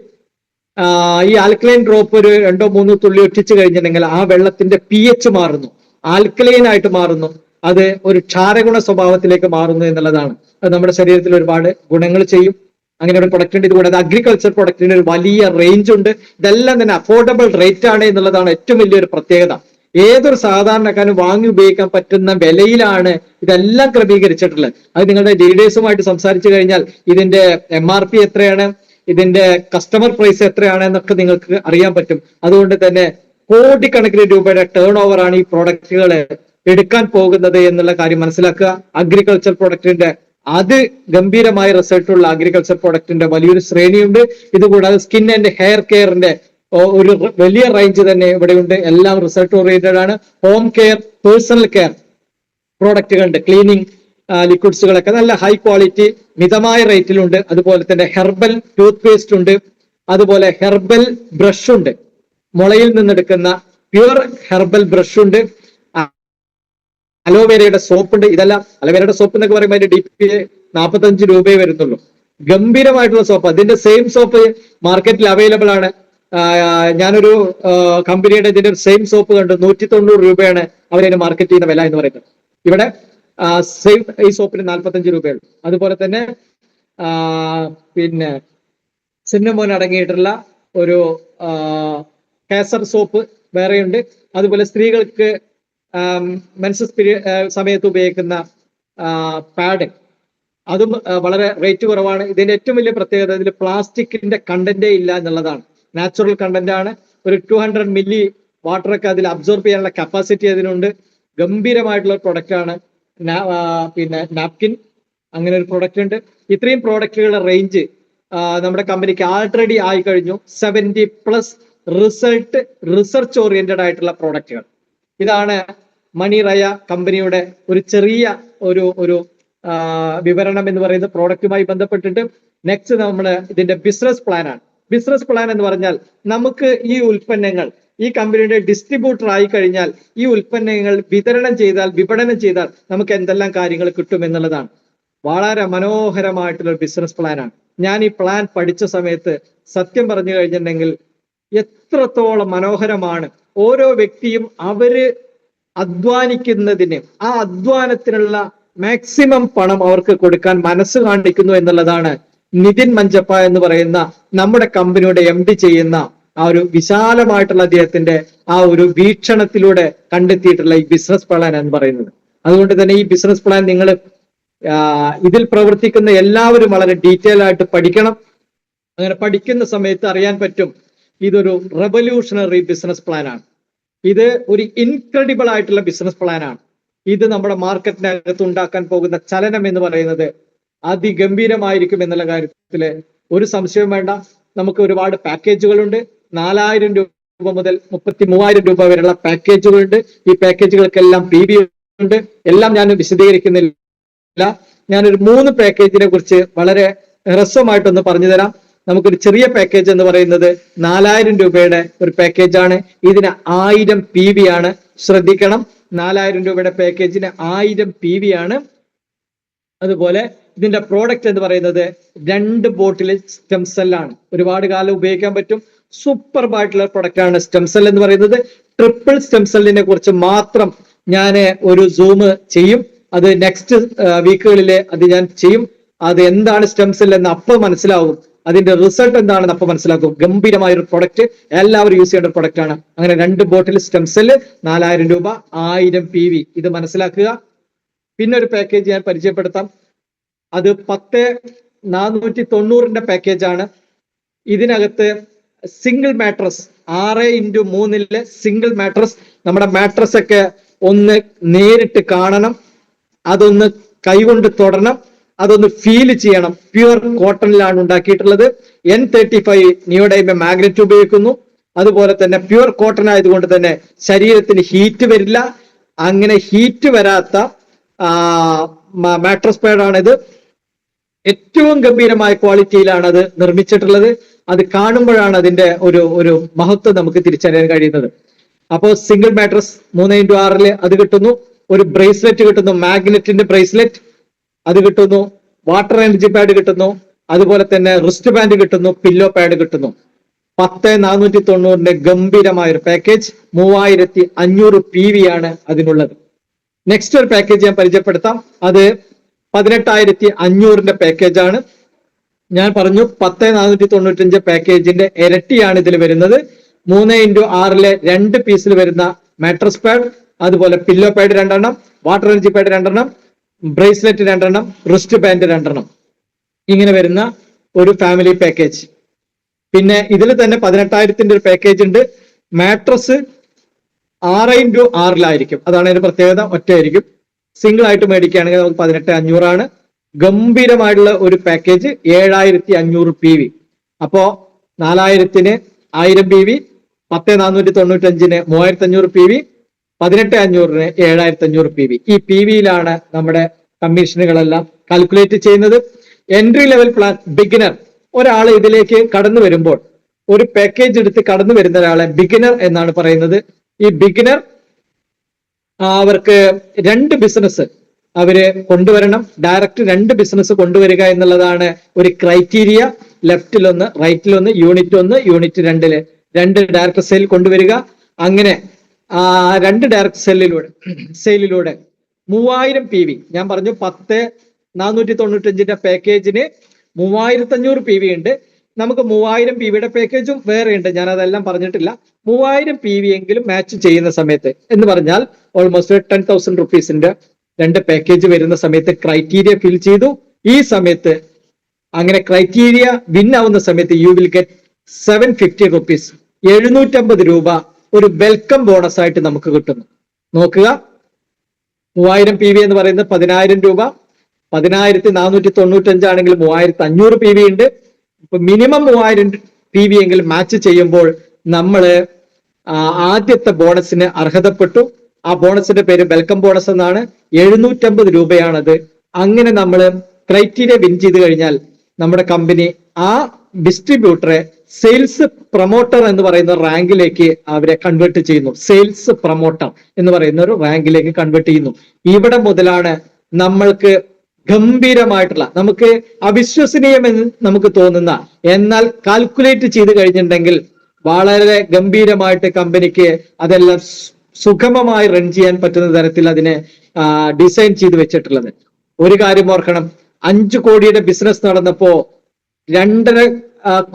ഈ ആൽക്കലൈൻ ഡ്രോപ്പ് ഒരു 2-3 തുള്ളി ഒറ്റിച്ചു കഴിഞ്ഞിട്ടുണ്ടെങ്കിൽ ആ വെള്ളത്തിന്റെ pH മാറുന്നു, ആൽക്കലൈൻ ആയിട്ട് മാറുന്നു. അത് ഒരു ക്ഷാരഗുണ സ്വഭാവത്തിലേക്ക് മാറുന്നു എന്നുള്ളതാണ്. അത് നമ്മുടെ ശരീരത്തിൽ ഒരുപാട് ഗുണങ്ങൾ ചെയ്യും. അങ്ങനെ ഒരു പ്രൊഡക്റ്റ് ഉണ്ട്. ഇതുകൂടാതെ അഗ്രികൾച്ചർ പ്രൊഡക്റ്റിന് ഒരു വലിയ റേഞ്ച് ഉണ്ട്. ഇതെല്ലാം തന്നെ അഫോർഡബിൾ റേറ്റ് ആണ് എന്നുള്ളതാണ് ഏറ്റവും വലിയൊരു പ്രത്യേകത. ഏതൊരു സാധാരണക്കാരനും വാങ്ങി ഉപയോഗിക്കാൻ പറ്റുന്ന വിലയിലാണ് ഇതെല്ലാം ക്രമീകരിച്ചിട്ടുള്ളത്. അത് നിങ്ങളുടെ ഡീലേഴ്സുമായിട്ട് സംസാരിച്ചു കഴിഞ്ഞാൽ ഇതിന്റെ MRP എത്രയാണ്, ഇതിന്റെ കസ്റ്റമർ പ്രൈസ് എത്രയാണ് എന്നൊക്കെ നിങ്ങൾക്ക് അറിയാൻ പറ്റും. അതുകൊണ്ട് തന്നെ കോടിക്കണക്കിന് രൂപയുടെ ടേൺ ഓവർ ആണ് ഈ പ്രോഡക്റ്റുകൾ എടുക്കാൻ പോകുന്നത് എന്നുള്ള കാര്യം മനസ്സിലാക്കുക. അഗ്രികൾച്ചർ പ്രൊഡക്റ്റിന്റെ ഗംഭീരമായ റിസൾട്ടുള്ള അഗ്രികൾച്ചർ പ്രൊഡക്റ്റിന്റെ വലിയൊരു ശ്രേണിയുണ്ട്. ഇതുകൂടാതെ സ്കിൻ ആൻഡ് ഹെയർ കെയറിന്റെ ഒരു വലിയ റേഞ്ച് തന്നെ ഇവിടെയുണ്ട്. എല്ലാം റിസൾട്ട് ഓറിയന്റഡ് ആണ്. ഹോം കെയർ, പേഴ്സണൽ കെയർ പ്രോഡക്റ്റുകളുണ്ട്. ക്ലീനിങ് ലിക്വിഡ്സുകളൊക്കെ നല്ല ഹൈ ക്വാളിറ്റി മിതമായ റേറ്റിലുണ്ട്. അതുപോലെ തന്നെ ഹെർബൽ ടൂത്ത് പേസ്റ്റ് ഉണ്ട്. അതുപോലെ ഹെർബൽ ബ്രഷ് ഉണ്ട്. മുളയിൽ നിന്നെടുക്കുന്ന പ്യുവർ ഹെർബൽ ബ്രഷ് ഉണ്ട്. അലോവേരയുടെ സോപ്പ് ഉണ്ട്. ഇതെല്ലാം അലോവേരയുടെ സോപ്പ് എന്നൊക്കെ പറയുമ്പോൾ അതിന്റെ DP 45 രൂപയെ വരുന്നുള്ളൂ. ഗംഭീരമായിട്ടുള്ള സോപ്പ്. അതിന്റെ സെയിം സോപ്പ് മാർക്കറ്റിൽ അവൈലബിൾ ആണ്. ഞാനൊരു കമ്പനിയുടെ ഇതിന്റെ സെയിം സോപ്പ് കണ്ടു, 190 രൂപയാണ് അവരതിന് മാർക്കറ്റ് ചെയ്യുന്ന വില എന്ന് പറയുന്നത്. ഇവിടെ സെയിം ഈ സോപ്പിന് 45 രൂപയുള്ളൂ. അതുപോലെ തന്നെ പിന്നെ സിന്നമോൻ അടങ്ങിയിട്ടുള്ള ഒരു കേസർ സോപ്പ് വേറെയുണ്ട്. അതുപോലെ സ്ത്രീകൾക്ക് മെൻസസ് പീരിയഡ് സമയത്ത് ഉപയോഗിക്കുന്ന പാഡ്, അതും വളരെ റേറ്റ് കുറവാണ്. ഇതിന്റെ ഏറ്റവും വലിയ പ്രത്യേകത ഇതിൽ പ്ലാസ്റ്റിക്കിന്റെ കണ്ടന്റേ ഇല്ല എന്നുള്ളതാണ്. നാച്ചുറൽ കണ്ടന്റ് ആണ്. ഒരു 200 മില്ലി വാട്ടറൊക്കെ അതിൽ അബ്സോർബ് ചെയ്യാനുള്ള കപ്പാസിറ്റി അതിനുണ്ട്. ഗംഭീരമായിട്ടുള്ള പ്രൊഡക്റ്റ് ആണ്. പിന്നെ നാപ്കിൻ, അങ്ങനെ ഒരു പ്രൊഡക്റ്റ് ഉണ്ട്. ഇത്രയും പ്രോഡക്റ്റുകളുടെ റേഞ്ച് നമ്മുടെ കമ്പനിക്ക് ആൾറെഡി ആയി കഴിഞ്ഞു. 70+ റിസർച്ച് ഓറിയന്റഡ് ആയിട്ടുള്ള പ്രോഡക്റ്റുകൾ. ഇതാണ് മണി റയ കമ്പനിയുടെ ഒരു ചെറിയ ഒരു വിവരണം എന്ന് പറയുന്ന പ്രോഡക്റ്റുമായി ബന്ധപ്പെട്ടിട്ട്. നെക്സ്റ്റ് നമ്മൾ ഇതിന്റെ ബിസിനസ് പ്ലാൻ ആണ്. ബിസിനസ് പ്ലാൻ എന്ന് പറഞ്ഞാൽ നമുക്ക് ഈ ഉൽപ്പന്നങ്ങൾ ഈ കമ്പനിയുടെ ഡിസ്ട്രിബ്യൂട്ടർ ആയി കഴിഞ്ഞാൽ ഈ ഉൽപ്പന്നങ്ങൾ വിതരണം ചെയ്താൽ നമുക്ക് എന്തെല്ലാം കാര്യങ്ങൾ കിട്ടും എന്നുള്ളതാണ്. വളരെ മനോഹരമായിട്ടുള്ള ബിസിനസ് പ്ലാനാണ്. ഞാൻ ഈ പ്ലാൻ പഠിച്ച സമയത്ത് സത്യം പറഞ്ഞു കഴിഞ്ഞിട്ടുണ്ടെങ്കിൽ എത്രത്തോളം മനോഹരമാണ്. ഓരോ വ്യക്തിയും അവര് അധ്വാനിക്കുന്നതിന് ആ അധ്വാനത്തിനുള്ള മാക്സിമം പണം അവർക്ക് കൊടുക്കാൻ മനസ്സ് കാണിക്കുന്നു എന്നുള്ളതാണ് നിതിൻ മഞ്ചപ്പ എന്ന് പറയുന്ന നമ്മുടെ കമ്പനിയുടെ MD ചെയ്യുന്ന ആ ഒരു വിശാലമായിട്ടുള്ള അദ്ദേഹത്തിന്റെ ആ ഒരു വീക്ഷണത്തിലൂടെ കണ്ടെത്തിയിട്ടുള്ള ഈ ബിസിനസ് പ്ലാൻ എന്ന് പറയുന്നത്. അതുകൊണ്ട് തന്നെ ഈ ബിസിനസ് പ്ലാൻ നിങ്ങൾ ഇതിൽ പ്രവർത്തിക്കുന്ന എല്ലാവരും വളരെ ഡീറ്റെയിൽ ആയിട്ട് പഠിക്കണം. അങ്ങനെ പഠിക്കുന്ന സമയത്ത് അറിയാൻ പറ്റും ഇതൊരു റെവല്യൂഷണറി ബിസിനസ് പ്ലാൻ ആണ്. ഇത് ഒരു ഇൻക്രെഡിബിൾ ആയിട്ടുള്ള ബിസിനസ് പ്ലാൻ ആണ്. ഇത് നമ്മുടെ മാർക്കറ്റിനകത്ത് ഉണ്ടാക്കാൻ പോകുന്ന ചലനം എന്ന് പറയുന്നത് അതിഗംഭീരമായിരിക്കും എന്നുള്ള കാര്യത്തിൽ ഒരു സംശയവും വേണ്ട. നമുക്ക് ഒരുപാട് പാക്കേജുകളുണ്ട്. 4000 രൂപ മുതൽ 33,000 രൂപ വരെയുള്ള പാക്കേജുകളുണ്ട്. ഈ പാക്കേജുകൾക്കെല്ലാം PV ഉണ്ട്. എല്ലാം ഞാൻ വിശദീകരിക്കുന്നില്ല. ഞാനൊരു 3 പാക്കേജിനെ കുറിച്ച് വളരെ ഹ്രസ്വമായിട്ടൊന്ന് പറഞ്ഞു തരാം. നമുക്കൊരു ചെറിയ പാക്കേജ് എന്ന് പറയുന്നത് 4000 രൂപയുടെ ഒരു പാക്കേജാണ്. ഇതിന് 1000 PV ആണ്. ശ്രദ്ധിക്കണം, 4000 രൂപയുടെ പാക്കേജിന് 1000 PV ആണ്. അതുപോലെ ഇതിന്റെ പ്രോഡക്റ്റ് എന്ന് പറയുന്നത് 2 ബോട്ടിൽ സ്റ്റെം സെല്ലാണ്. ഒരുപാട് കാലം ഉപയോഗിക്കാൻ പറ്റും. സൂപ്പർബായിട്ടുള്ള പ്രൊഡക്റ്റ് ആണ് സ്റ്റെം സെൽ എന്ന് പറയുന്നത്. ട്രിപ്പിൾ സ്റ്റെം സെല്ലിനെ കുറിച്ച് മാത്രം ഞാൻ ഒരു സൂം ചെയ്യും. അത് നെക്സ്റ്റ് വീക്കുകളിൽ അത് ഞാൻ ചെയ്യും. അത് എന്താണ് സ്റ്റെം സെൽ എന്ന് അപ്പോൾ മനസ്സിലാവും. അതിന്റെ റിസൾട്ട് എന്താണെന്ന് അപ്പോൾ മനസ്സിലാക്കും. ഗംഭീരമായ ഒരു പ്രൊഡക്റ്റ്, എല്ലാവരും യൂസ് ചെയ്യേണ്ട പ്രൊഡക്റ്റ് ആണ്. അങ്ങനെ 2 ബോട്ടിൽ സ്റ്റെം സെല്ല്, 4000 രൂപ, 1000 PV. ഇത് മനസ്സിലാക്കുക. പിന്നെ ഒരു പാക്കേജ് ഞാൻ പരിചയപ്പെടുത്താം. അത് 10,490 പാക്കേജ് ആണ്. ഇതിനകത്ത് single mattress 6x3 single mattress. നമ്മുടെ മാട്രസ് ഒക്കെ ഒന്ന് നേരിട്ട് കാണണം, അതൊന്ന് കൈകൊണ്ട് തൊടണം, അതൊന്ന് ഫീൽ ചെയ്യണം. പ്യുവർ കോട്ടണിലാണ് ഉണ്ടാക്കിയിട്ടുള്ളത്. N35 നിയോഡൈമ മാഗ്നറ്റ് ഉപയോഗിക്കുന്നു. അതുപോലെ തന്നെ പ്യുവർ കോട്ടൺ ആയതുകൊണ്ട് തന്നെ ശരീരത്തിന് ഹീറ്റ് വരില്ല. അങ്ങനെ ഹീറ്റ് വരാത്ത മാട്രസ് പാഡാണിത്. ഏറ്റവും ഗംഭീരമായ ക്വാളിറ്റിയിലാണ് അത് നിർമ്മിച്ചിട്ടുള്ളത്. അത് കാണുമ്പോഴാണ് അതിന്റെ ഒരു മഹത്വം നമുക്ക് തിരിച്ചറിയാൻ കഴിയുന്നത്. അപ്പോൾ സിംഗിൾ മാട്രസ് 3x6 അത് കിട്ടുന്നു. ഒരു ബ്രേസ്ലെറ്റ് കിട്ടുന്നു, മാഗ്നറ്റിന്റെ ബ്രേസ്ലെറ്റ് അത് കിട്ടുന്നു. വാട്ടർ എനർജി പാഡ് കിട്ടുന്നു. അതുപോലെ തന്നെ റിസ്റ്റ് ബാൻഡ് കിട്ടുന്നു, പില്ലോ പാഡ് കിട്ടുന്നു. 10,490 ഗംഭീരമായ ഒരു പാക്കേജ്. 3,500 PV ആണ് അതിനുള്ളത്. നെക്സ്റ്റ് ഒരു പാക്കേജ് ഞാൻ പരിചയപ്പെടുത്താം. അത് 18,500 പാക്കേജ് ആണ്. ഞാൻ പറഞ്ഞു 10,495 പാക്കേജിന്റെ ഇരട്ടിയാണ് ഇതിൽ വരുന്നത്. 3x6 2 പീസിൽ വരുന്ന മാട്രസ് പാഡ്, അതുപോലെ pillow pad 2 water energy pad 2 bracelet 2 wrist band 2 ഇങ്ങനെ വരുന്ന ഒരു ഫാമിലി പാക്കേജ്. പിന്നെ ഇതിൽ തന്നെ 18,000 ഒരു പാക്കേജ് ഉണ്ട്. മാട്രസ് 6x6 അതാണ് അതിന്റെ പ്രത്യേകത. ഒറ്റയായിരിക്കും. സിംഗിൾ ആയിട്ട് മേടിക്കുകയാണെങ്കിൽ നമുക്ക് 18,500 ആണ്. ഗംഭീരമായിട്ടുള്ള ഒരു പാക്കേജ് 7,500 PV. അപ്പോ 4,000-ന് 1000 PV, 10,495-ന് 3,500 PV, 18,500-ന് 7,500 PV. ഈ PV-യിലാണ് നമ്മുടെ കമ്മീഷനുകളെല്ലാം കാൽക്കുലേറ്റ് ചെയ്യുന്നത്. എൻട്രി ലെവൽ പ്ലാൻ ബിഗിനർ, ഒരാൾ ഇതിലേക്ക് കടന്നു വരുമ്പോൾ, ഒരു പാക്കേജ് എടുത്ത് കടന്നു വരുന്ന ഒരാളെ ബിഗിനർ എന്നാണ് പറയുന്നത്. ഈ ബിഗിനർ അവർക്ക് 2 ബിസിനസ് അവര് കൊണ്ടുവരണം. ഡയറക്റ്റ് 2 ബിസിനസ് കൊണ്ടുവരിക എന്നുള്ളതാണ് ഒരു ക്രൈറ്റീരിയ. ലെഫ്റ്റിലൊന്ന്, റൈറ്റിലൊന്ന്, യൂണിറ്റ് 1, യൂണിറ്റ് 2 2 ഡയറക്റ്റ് സെയിൽ കൊണ്ടുവരിക. അങ്ങനെ 2 ഡയറക്റ്റ് സെയിലിലൂടെ 3,000 PV. ഞാൻ പറഞ്ഞു 10,495 പാക്കേജിന് 3,500 PV ഉണ്ട്. നമുക്ക് 3,000 PV-യുടെ പാക്കേജും വേറെ ഉണ്ട്. ഞാൻ അതെല്ലാം പറഞ്ഞിട്ടില്ല. 3,000 PV എങ്കിലും മാച്ച് ചെയ്യുന്ന സമയത്ത് എന്ന് പറഞ്ഞാൽ ഓൾമോസ്റ്റ് 10,000 റുപ്പീസിന്റെ 2 പാക്കേജ് വരുന്ന സമയത്ത് ക്രൈറ്റീരിയ ഫിൽ ചെയ്തു. ഈ സമയത്ത് അങ്ങനെ ക്രൈറ്റീരിയ വിൻ ആവുന്ന സമയത്ത് യു വിൽ ഗെറ്റ് 750 റുപ്പീസ്, 750 രൂപ ഒരു വെൽക്കം ബോണസ് ആയിട്ട് നമുക്ക് കിട്ടുന്നു. നോക്കുക, 3,000 PV എന്ന് പറയുന്നത് 10,000 രൂപ. 10,495 ആണെങ്കിൽ 3,500 PV ഉണ്ട്. ഇപ്പൊ മിനിമം 3,000 PV എങ്കിലും മാച്ച് ചെയ്യുമ്പോൾ നമ്മള് ആദ്യത്തെ ബോണസിന് അർഹതപ്പെട്ടു. ആ ബോണസിന്റെ പേര് വെൽക്കം ബോണസ് എന്നാണ്. 750 രൂപയാണത്. അങ്ങനെ നമ്മൾ ക്രൈറ്റീരിയ വിൻ ചെയ്ത് കഴിഞ്ഞാൽ നമ്മുടെ കമ്പനി ആ ഡിസ്ട്രിബ്യൂട്ടറെ സെയിൽസ് പ്രൊമോട്ടർ എന്ന് പറയുന്ന റാങ്കിലേക്ക് അവരെ കൺവേർട്ട് ചെയ്യുന്നു. സെയിൽസ് പ്രൊമോട്ടർ എന്ന് പറയുന്ന ഒരു റാങ്കിലേക്ക് കൺവേർട്ട് ചെയ്യുന്നു. ഇവിടെ മുതലാണ് നമ്മൾക്ക് ഗംഭീരമായിട്ടുള്ള, നമുക്ക് അവിശ്വസനീയമെന്ന് നമുക്ക് തോന്നുന്ന, എന്നാൽ കാൽക്കുലേറ്റ് ചെയ്ത് കഴിഞ്ഞിട്ടുണ്ടെങ്കിൽ വളരെ ഗംഭീരമായിട്ട് കമ്പനിക്ക് അതെല്ലാം സുഗമമായി റൺ ചെയ്യാൻ പറ്റുന്ന തരത്തിൽ അതിനെ ഡിസൈൻ ചെയ്ത് വെച്ചിട്ടുള്ളത്. ഒരു കാര്യം ഓർക്കണം, 5 കോടിയുടെ ബിസിനസ് നടന്നപ്പോ 2.5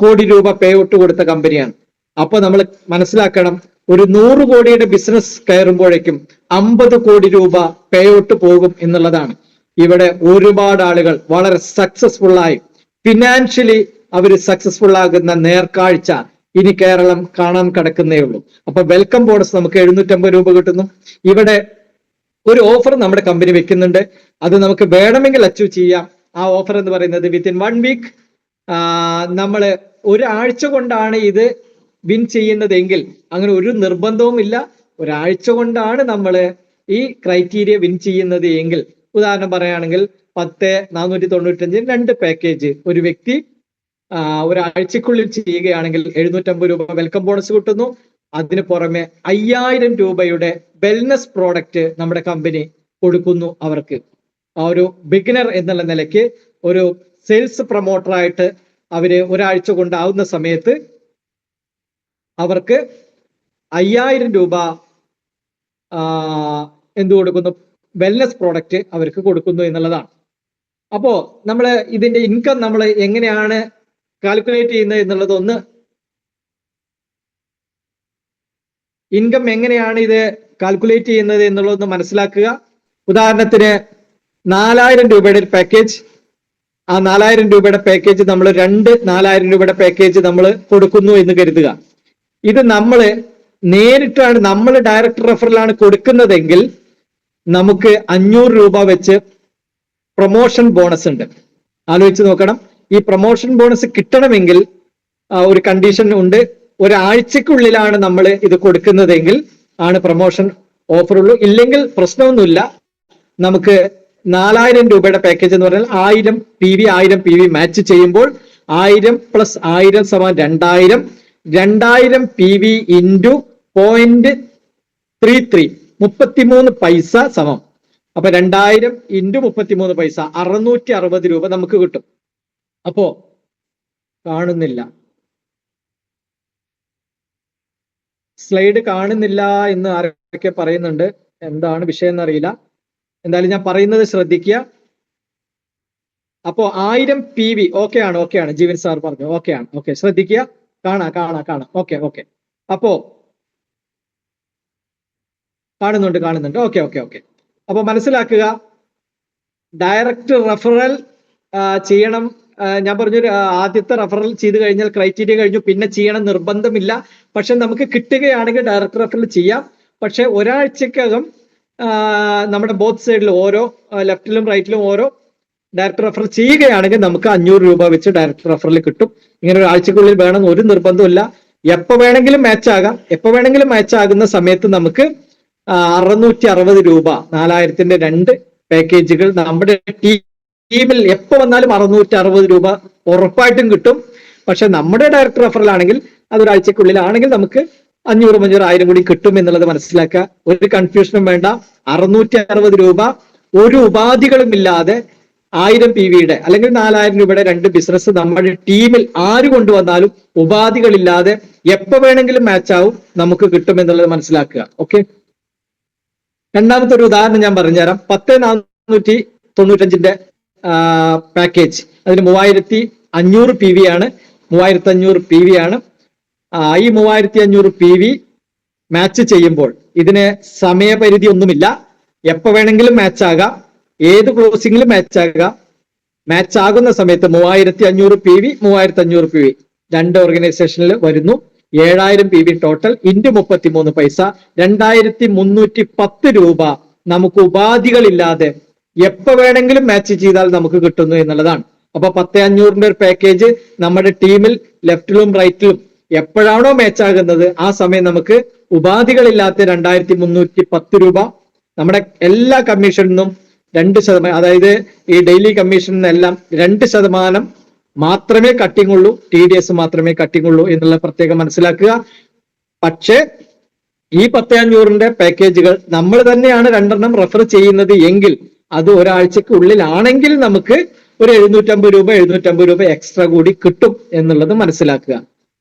കോടി രൂപ പേ ഔട്ട് കൊടുത്ത കമ്പനിയാണ്. അപ്പൊ നമ്മൾ മനസ്സിലാക്കണം, ഒരു 100 കോടിയുടെ ബിസിനസ് കയറുമ്പോഴേക്കും 50 കോടി രൂപ പേ ഔട്ട് പോകും എന്നുള്ളതാണ്. ഇവിടെ ഒരുപാട് ആളുകൾ വളരെ സക്സസ്ഫുൾ ആയി ഫിനാൻഷ്യലി അവർ സക്സസ്ഫുൾ ആകുന്ന നേർക്കാഴ്ച ഇനി കേരളം കാണാൻ കിടക്കുന്നേ ഉള്ളൂ. അപ്പൊ വെൽക്കം ബോണസ് നമുക്ക് 750 രൂപ കിട്ടുന്നു. ഇവിടെ ഒരു ഓഫർ നമ്മുടെ കമ്പനി വെക്കുന്നുണ്ട്. അത് നമുക്ക് വേണമെങ്കിൽ അച്ചീവ് ചെയ്യാം. ആ ഓഫർ എന്ന് പറയുന്നത് വിത്തിൻ 1 വീക്ക്, നമ്മള് ഒരാഴ്ച കൊണ്ടാണ് ഇത് വിൻ ചെയ്യുന്നതെങ്കിൽ, അങ്ങനെ ഒരു നിർബന്ധവും ഇല്ല. ഒരാഴ്ച കൊണ്ടാണ് നമ്മൾ ഈ ക്രൈറ്റീരിയ വിൻ ചെയ്യുന്നത് എങ്കിൽ, ഉദാഹരണം പറയുകയാണെങ്കിൽ 10,495 2 പാക്കേജ് ഒരു വ്യക്തി ഒരാഴ്ചക്കുള്ളിൽ ചെയ്യുകയാണെങ്കിൽ 750 രൂപ വെൽക്കം ബോണസ് കിട്ടുന്നു. അതിന് പുറമെ 5000 രൂപയുടെ വെൽനസ് പ്രോഡക്റ്റ് നമ്മുടെ കമ്പനി കൊടുക്കുന്നു അവർക്ക്. ആ ഒരു ബിഗിനർ എന്നുള്ള നിലയ്ക്ക് ഒരു സെയിൽസ് പ്രൊമോട്ടറായിട്ട് അവര് ഒരാഴ്ച കൊണ്ടാവുന്ന സമയത്ത് അവർക്ക് 5000 രൂപ എന്ത് കൊടുക്കുന്നു, വെൽനസ് പ്രോഡക്റ്റ് അവർക്ക് കൊടുക്കുന്നു എന്നുള്ളതാണ്. അപ്പോ നമ്മൾ ഇതിന്റെ ഇൻകം നമ്മൾ എങ്ങനെയാണ് കാൽക്കുലേറ്റ് ചെയ്യുന്നത് എന്നുള്ളത് ഒന്ന്, ഇൻകം എങ്ങനെയാണ് ഇത് കാൽക്കുലേറ്റ് ചെയ്യുന്നത് എന്നുള്ളതൊന്ന് മനസ്സിലാക്കുക. ഉദാഹരണത്തിന് 4000 രൂപയുടെ ഒരു പാക്കേജ്, ആ 4000 രൂപയുടെ പാക്കേജ് നമ്മൾ 4000 രൂപയുടെ പാക്കേജ് നമ്മൾ കൊടുക്കുന്നു എന്ന് കരുതുക. ഇത് നമ്മൾ നേരിട്ടാണ്, നമ്മൾ ഡയറക്റ്റ് റെഫറലാണ് കൊടുക്കുന്നതെങ്കിൽ നമുക്ക് 500 രൂപ വെച്ച് പ്രൊമോഷൻ ബോണസ് ഉണ്ട്. ആലോചിച്ച് നോക്കണം. ഈ പ്രൊമോഷൻ ബോണസ് കിട്ടണമെങ്കിൽ ഒരു കണ്ടീഷൻ ഉണ്ട്. ഒരാഴ്ചക്കുള്ളിലാണ് നമ്മൾ ഇത് കൊടുക്കുന്നതെങ്കിൽ ആണ് പ്രൊമോഷൻ ഓഫർ ഉള്ളൂ. ഇല്ലെങ്കിൽ പ്രശ്നമൊന്നുമില്ല. നമുക്ക് 4000 രൂപയുടെ പാക്കേജ് എന്ന് പറഞ്ഞാൽ 1000 PV മാച്ച് ചെയ്യുമ്പോൾ 1000 + 1000 = 2000. 2000 PV ഇൻറ്റു 0.33 33 പൈസ സമം. അപ്പൊ 2000 ഇൻറ്റു 33 പൈസ 660 രൂപ നമുക്ക് കിട്ടും. അപ്പോ കാണുന്നില്ല, സ്ലൈഡ് കാണുന്നില്ല എന്ന് ആരൊക്കെ പറയുന്നുണ്ട്. എന്താണ് വിഷയം എന്നറിയില്ല. എന്തായാലും ഞാൻ പറയുന്നത് ശ്രദ്ധിക്കുക. അപ്പോ 1000 PV ഓക്കെ ആണ്. ജീവൻ സാർ പറഞ്ഞു ഓക്കെ ആണ്. ഓക്കെ, ശ്രദ്ധിക്കുക. കാണാം. ഓക്കെ. അപ്പോ കാണുന്നുണ്ട്. ഓക്കെ. അപ്പൊ മനസ്സിലാക്കുക, ഡയറക്റ്റ് റെഫറൽ ചെയ്യണം. ഞാൻ പറഞ്ഞൊരു ആദ്യത്തെ റെഫറൽ ചെയ്ത് കഴിഞ്ഞാൽ ക്രൈറ്റീരിയ കഴിഞ്ഞു, പിന്നെ ചെയ്യണം നിർബന്ധമില്ല. പക്ഷെ നമുക്ക് കിട്ടുകയാണെങ്കിൽ ഡയറക്റ്റ് റെഫറൽ ചെയ്യാം. പക്ഷെ ഒരാഴ്ചക്കകം നമ്മുടെ ബോത്ത് സൈഡിലും ഓരോ ലെഫ്റ്റിലും റൈറ്റിലും ഓരോ ഡയറക്റ്റ് റെഫറൽ ചെയ്യുകയാണെങ്കിൽ നമുക്ക് 500 രൂപ വെച്ച് ഡയറക്റ്റ് റെഫറൽ കിട്ടും. ഇങ്ങനെ ഒരു ആഴ്ചക്കുള്ളിൽ വേണം, ഒരു നിർബന്ധമില്ല. എപ്പോ വേണമെങ്കിലും മാച്ച് ആകാം. എപ്പോ വേണമെങ്കിലും മാച്ച് ആകുന്ന സമയത്ത് നമുക്ക് 660 രൂപ 4000ന്റെ 2 പാക്കേജുകൾ നമ്മുടെ ടീമിൽ എപ്പോ വന്നാലും 660 രൂപ ഉറപ്പായിട്ടും കിട്ടും. പക്ഷെ നമ്മുടെ ഡയറക്റ്റ് റെഫറൽ ആണെങ്കിൽ അതൊരാഴ്ചക്കുള്ളിലാണെങ്കിൽ നമുക്ക് 500 1000 കൂടി കിട്ടും എന്നുള്ളത് മനസ്സിലാക്കുക. ഒരു കൺഫ്യൂഷനും വേണ്ട. 660 രൂപ ഒരു ഉപാധികളും ഇല്ലാതെ 1000 PVയുടെ അല്ലെങ്കിൽ 4000 രൂപയുടെ 2 ബിസിനസ് നമ്മുടെ ടീമിൽ ആര് കൊണ്ടുവന്നാലും ഉപാധികളില്ലാതെ എപ്പോ വേണമെങ്കിലും മാച്ച് ആവും, നമുക്ക് കിട്ടും എന്നുള്ളത് മനസ്സിലാക്കുക. ഓക്കെ, രണ്ടാമത്തെ ഒരു ഉദാഹരണം ഞാൻ പറഞ്ഞുതരാം. 10495ന്റെ പാക്കേജ്, അതിന് 3500 PV ആണ്. 3500 PV ആണ്. ഈ 3500 PV മാച്ച് ചെയ്യുമ്പോൾ ഇതിന് സമയപരിധി ഒന്നുമില്ല. എപ്പോ വേണമെങ്കിലും മാച്ച് ആകാം, ഏത് ക്ലോസിംഗിലും മാച്ച് ആകാം. മാച്ച് ആകുന്ന സമയത്ത് 3500 PV 2 ഓർഗനൈസേഷനിൽ വരുന്നു. 7000 PV ടോട്ടൽ ഇൻറ്റു 33 പൈസ 2310 രൂപ നമുക്ക് ഉപാധികളില്ലാതെ എപ്പോ വേണമെങ്കിലും മാച്ച് ചെയ്താൽ നമുക്ക് കിട്ടുന്നു എന്നുള്ളതാണ്. അപ്പൊ 10500ന്റെ ഒരു പാക്കേജ് നമ്മുടെ ടീമിൽ ലെഫ്റ്റിലും റൈറ്റിലും എപ്പോഴാണോ മാച്ച് ആകുന്നത് ആ സമയം നമുക്ക് ഉപാധികളില്ലാത്ത 2310 രൂപ നമ്മുടെ എല്ലാ കമ്മീഷനിൽ 2%, അതായത് ഈ ഡെയിലി കമ്മീഷനെല്ലാം 2% മാത്രമേ കട്ടിംഗ് ഉള്ളൂ, TDS മാത്രമേ കട്ടിംഗ് ഉള്ളൂ എന്നുള്ള പ്രത്യേകം മനസ്സിലാക്കുക. പക്ഷേ ഈ 10500ന്റെ പാക്കേജുകൾ നമ്മൾ തന്നെയാണ് 2 റെഫർ ചെയ്യുന്നത് എങ്കിൽ അത് ഒരാഴ്ചക്ക് ഉള്ളിലാണെങ്കിൽ നമുക്ക് ഒരു 750 രൂപ എക്സ്ട്രാ കൂടി കിട്ടും എന്നുള്ളത് മനസ്സിലാക്കുക.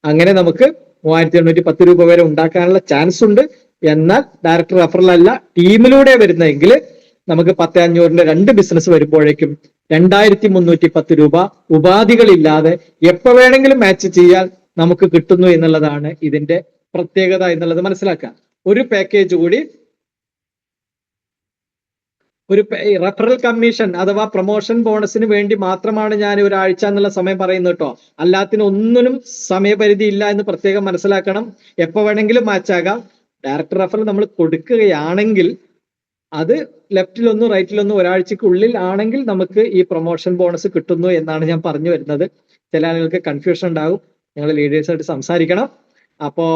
അങ്ങനെ നമുക്ക് 3810 രൂപ വരെ ഉണ്ടാക്കാനുള്ള ചാൻസ് ഉണ്ട്. എന്നാൽ ഡയറക്റ്റ് റെഫറൽ അല്ല, ടീമിലൂടെ വരുന്നതെങ്കിൽ നമുക്ക് 10500ന്റെ 2 ബിസിനസ് വരുമ്പോഴേക്കും 2310 രൂപ ഉപാധികളില്ലാതെ എപ്പോ വേണമെങ്കിലും മാച്ച് ചെയ്യാൻ നമുക്ക് കിട്ടുന്നു എന്നുള്ളതാണ് ഇതിന്റെ പ്രത്യേകത എന്നുള്ളത് മനസ്സിലാക്കുക. ഒരു പാക്കേജ് കൂടി, ഒരു റെഫറൽ കമ്മീഷൻ അഥവാ പ്രൊമോഷൻ ബോണസിന് വേണ്ടി മാത്രമാണ് ഞാൻ ഒരാഴ്ച എന്നുള്ള സമയം പറയുന്നത് കേട്ടോ. അല്ലാത്തിനൊന്നിനും സമയപരിധി ഇല്ല എന്ന് പ്രത്യേകം മനസ്സിലാക്കണം. എപ്പോ വേണമെങ്കിലും മാച്ച് ആകാം. ഡയറക്റ്റ് റെഫറൽ നമ്മൾ കൊടുക്കുകയാണെങ്കിൽ അത് ലെഫ്റ്റിലൊന്നും റൈറ്റിലൊന്നും ഒരാഴ്ചക്കുള്ളിൽ ആണെങ്കിൽ നമുക്ക് ഈ പ്രൊമോഷൻ ബോണസ് കിട്ടുന്നു എന്നാണ് ഞാൻ പറഞ്ഞു വരുന്നത്. ചില ആളുകൾക്ക് കൺഫ്യൂഷൻ ഉണ്ടാകും. നിങ്ങൾ ലീഡേഴ്സായിട്ട് സംസാരിക്കണം. അപ്പോ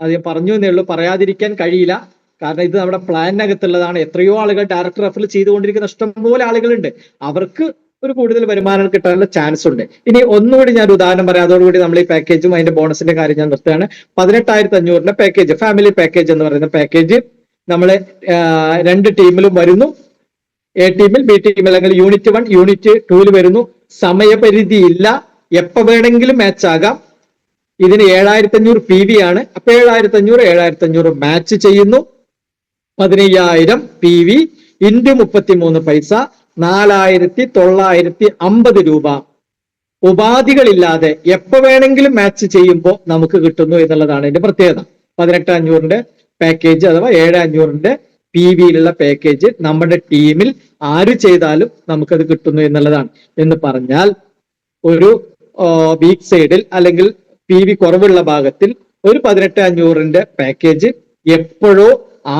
അത് ഞാൻ പറഞ്ഞു എന്നേ ഉള്ളൂ, പറയാതിരിക്കാൻ കഴിയില്ല. കാരണം ഇത് നമ്മുടെ പ്ലാനിനകത്തുള്ളതാണ്. എത്രയോ ആളുകൾ ഡയറക്റ്റ് റെഫറൽ ചെയ്തുകൊണ്ടിരിക്കുന്ന ഇഷ്ടംപോലെ ആളുകളുണ്ട്. അവർക്ക് ഒരു കൂടുതൽ വരുമാനം കിട്ടാനുള്ള ചാൻസ് ഉണ്ട്. ഇനി ഒന്നുകൂടി ഞാൻ ഒരു ഉദാഹരണം പറയാം, അതോടുകൂടി നമ്മൾ ഈ പാക്കേജും അതിന്റെ ബോണസിന്റെ കാര്യം ഞാൻ നിർത്തുകയാണ്. 18,500 പാക്കേജ്, ഫാമിലി പാക്കേജ് എന്ന് പറയുന്ന പാക്കേജ് നമ്മള് 2 ടീമിലും വരുന്നു. എ ടീമിൽ, ബി ടീമിൽ, അല്ലെങ്കിൽ യൂണിറ്റ് 1 യൂണിറ്റ് 2 വരുന്നു. സമയപരിധി ഇല്ല, എപ്പോ വേണമെങ്കിലും മാച്ച് ആകാം. ഇതിന് 7,500 PV ആണ്. അപ്പൊ 7,500 മാച്ച് ചെയ്യുന്നു. 15,000 PV ഇൻറ്റു 33 പൈസ 4,950 രൂപ ഉപാധികളില്ലാതെ എപ്പോ വേണമെങ്കിലും മാച്ച് ചെയ്യുമ്പോൾ നമുക്ക് കിട്ടുന്നു എന്നുള്ളതാണ് ഇതിന്റെ പ്രത്യേകത. 18,500 പാക്കേജ് അഥവാ 7,500 PVയിലുള്ള പാക്കേജ് നമ്മുടെ ടീമിൽ ആര് ചെയ്താലും നമുക്കത് കിട്ടുന്നു എന്നുള്ളതാണ്. എന്ന് പറഞ്ഞാൽ ഒരു വീക്ക് സൈഡിൽ അല്ലെങ്കിൽ PV കുറവുള്ള ഭാഗത്തിൽ ഒരു 18,500 പാക്കേജ് എപ്പോഴോ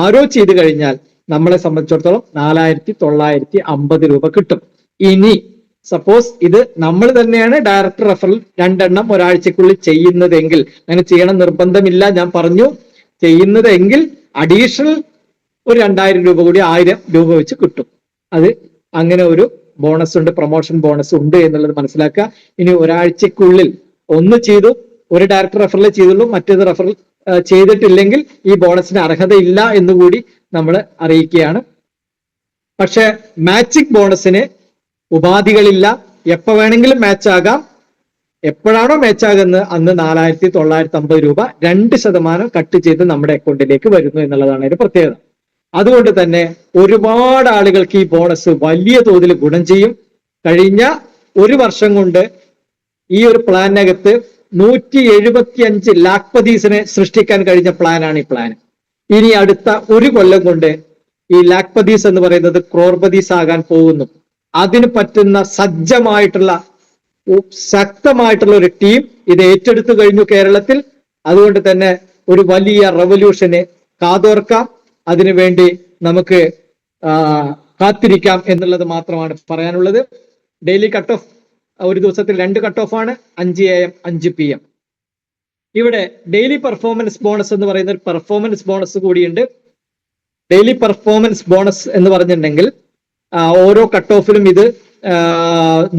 ആരോ ചെയ്തു കഴിഞ്ഞാൽ നമ്മളെ സംബന്ധിച്ചിടത്തോളം 4,950 രൂപ കിട്ടും. ഇനി സപ്പോസ് ഇത് നമ്മൾ തന്നെയാണ് ഡയറക്റ്റ് റെഫറൽ 2 എണ്ണം ഒരാഴ്ചക്കുള്ളിൽ ചെയ്യുന്നതെങ്കിൽ, അങ്ങനെ ചെയ്യണം നിർബന്ധമില്ല, ഞാൻ പറഞ്ഞു, ചെയ്യുന്നതെങ്കിൽ അഡീഷണൽ ഒരു 2,000 രൂപ കൂടി 1,000 രൂപ വെച്ച് കിട്ടും. അത് അങ്ങനെ ഒരു ബോണസ് ഉണ്ട്, പ്രൊമോഷൻ ബോണസ് ഉണ്ട് എന്നുള്ളത് മനസ്സിലാക്കുക. ഇനി ഒരാഴ്ചക്കുള്ളിൽ ഒന്ന് ചെയ്തു, ഒരു ഡയറക്റ്റ് റെഫറൽ ചെയ്തുള്ളൂ, മറ്റേത് റെഫറൽ ചെയ്തിട്ടില്ലെങ്കിൽ ഈ ബോണസിന് അർഹതയില്ല എന്നുകൂടി നമ്മൾ അറിയിക്കുകയാണ്. പക്ഷെ മാച്ചിങ് ബോണസിന് ഉപാധികളില്ല, എപ്പോ വേണമെങ്കിലും മാച്ച് ആകാം. എപ്പോഴാണോ മാച്ച് ആകുന്നത് അന്ന് 4,950 രൂപ 2% കട്ട് ചെയ്ത് നമ്മുടെ അക്കൗണ്ടിലേക്ക് വരുന്നു എന്നുള്ളതാണ് ഒരു പ്രത്യേകത. അതുകൊണ്ട് തന്നെ ഒരുപാട് ആളുകൾക്ക് ഈ ബോണസ് വലിയ തോതിൽ ഗുണം ചെയ്യും. കഴിഞ്ഞ ഒരു വർഷം കൊണ്ട് ഈ ഒരു പ്ലാനകത്ത് 175 ലാഖ്പതീസിനെ സൃഷ്ടിക്കാൻ കഴിഞ്ഞ പ്ലാനാണ് ഈ പ്ലാൻ. ഇനി അടുത്ത ഒരു കൊല്ലം കൊണ്ട് ഈ ലാഖ്പതീസ് എന്ന് പറയുന്നത് ക്രോർപതീസ് ആകാൻ പോകുന്നു. അതിന് പറ്റുന്ന സജ്ജമായിട്ടുള്ള ശക്തമായിട്ടുള്ള ഒരു ടീം ഇത് ഏറ്റെടുത്തു കഴിഞ്ഞു കേരളത്തിൽ. അതുകൊണ്ട് തന്നെ ഒരു വലിയ റവല്യൂഷന് കാതോർക്കാം. അതിനുവേണ്ടി നമുക്ക് കാത്തിരിക്കാം എന്നുള്ളത് മാത്രമാണ് പറയാനുള്ളത്. ഡെയിലി കട്ട് ഓഫ് ഒരു ദിവസത്തിൽ 2 കട്ട് ഓഫ് ആണ്, 5 AM 5 PM. ഇവിടെ ഡെയിലി പെർഫോമൻസ് ബോണസ് എന്ന് പറയുന്ന ഒരു പെർഫോമൻസ് ബോണസ് കൂടിയുണ്ട്. ഡെയിലി പെർഫോമൻസ് ബോണസ് എന്ന് പറഞ്ഞിട്ടുണ്ടെങ്കിൽ ഓരോ കട്ട് ഓഫിലും ഇത്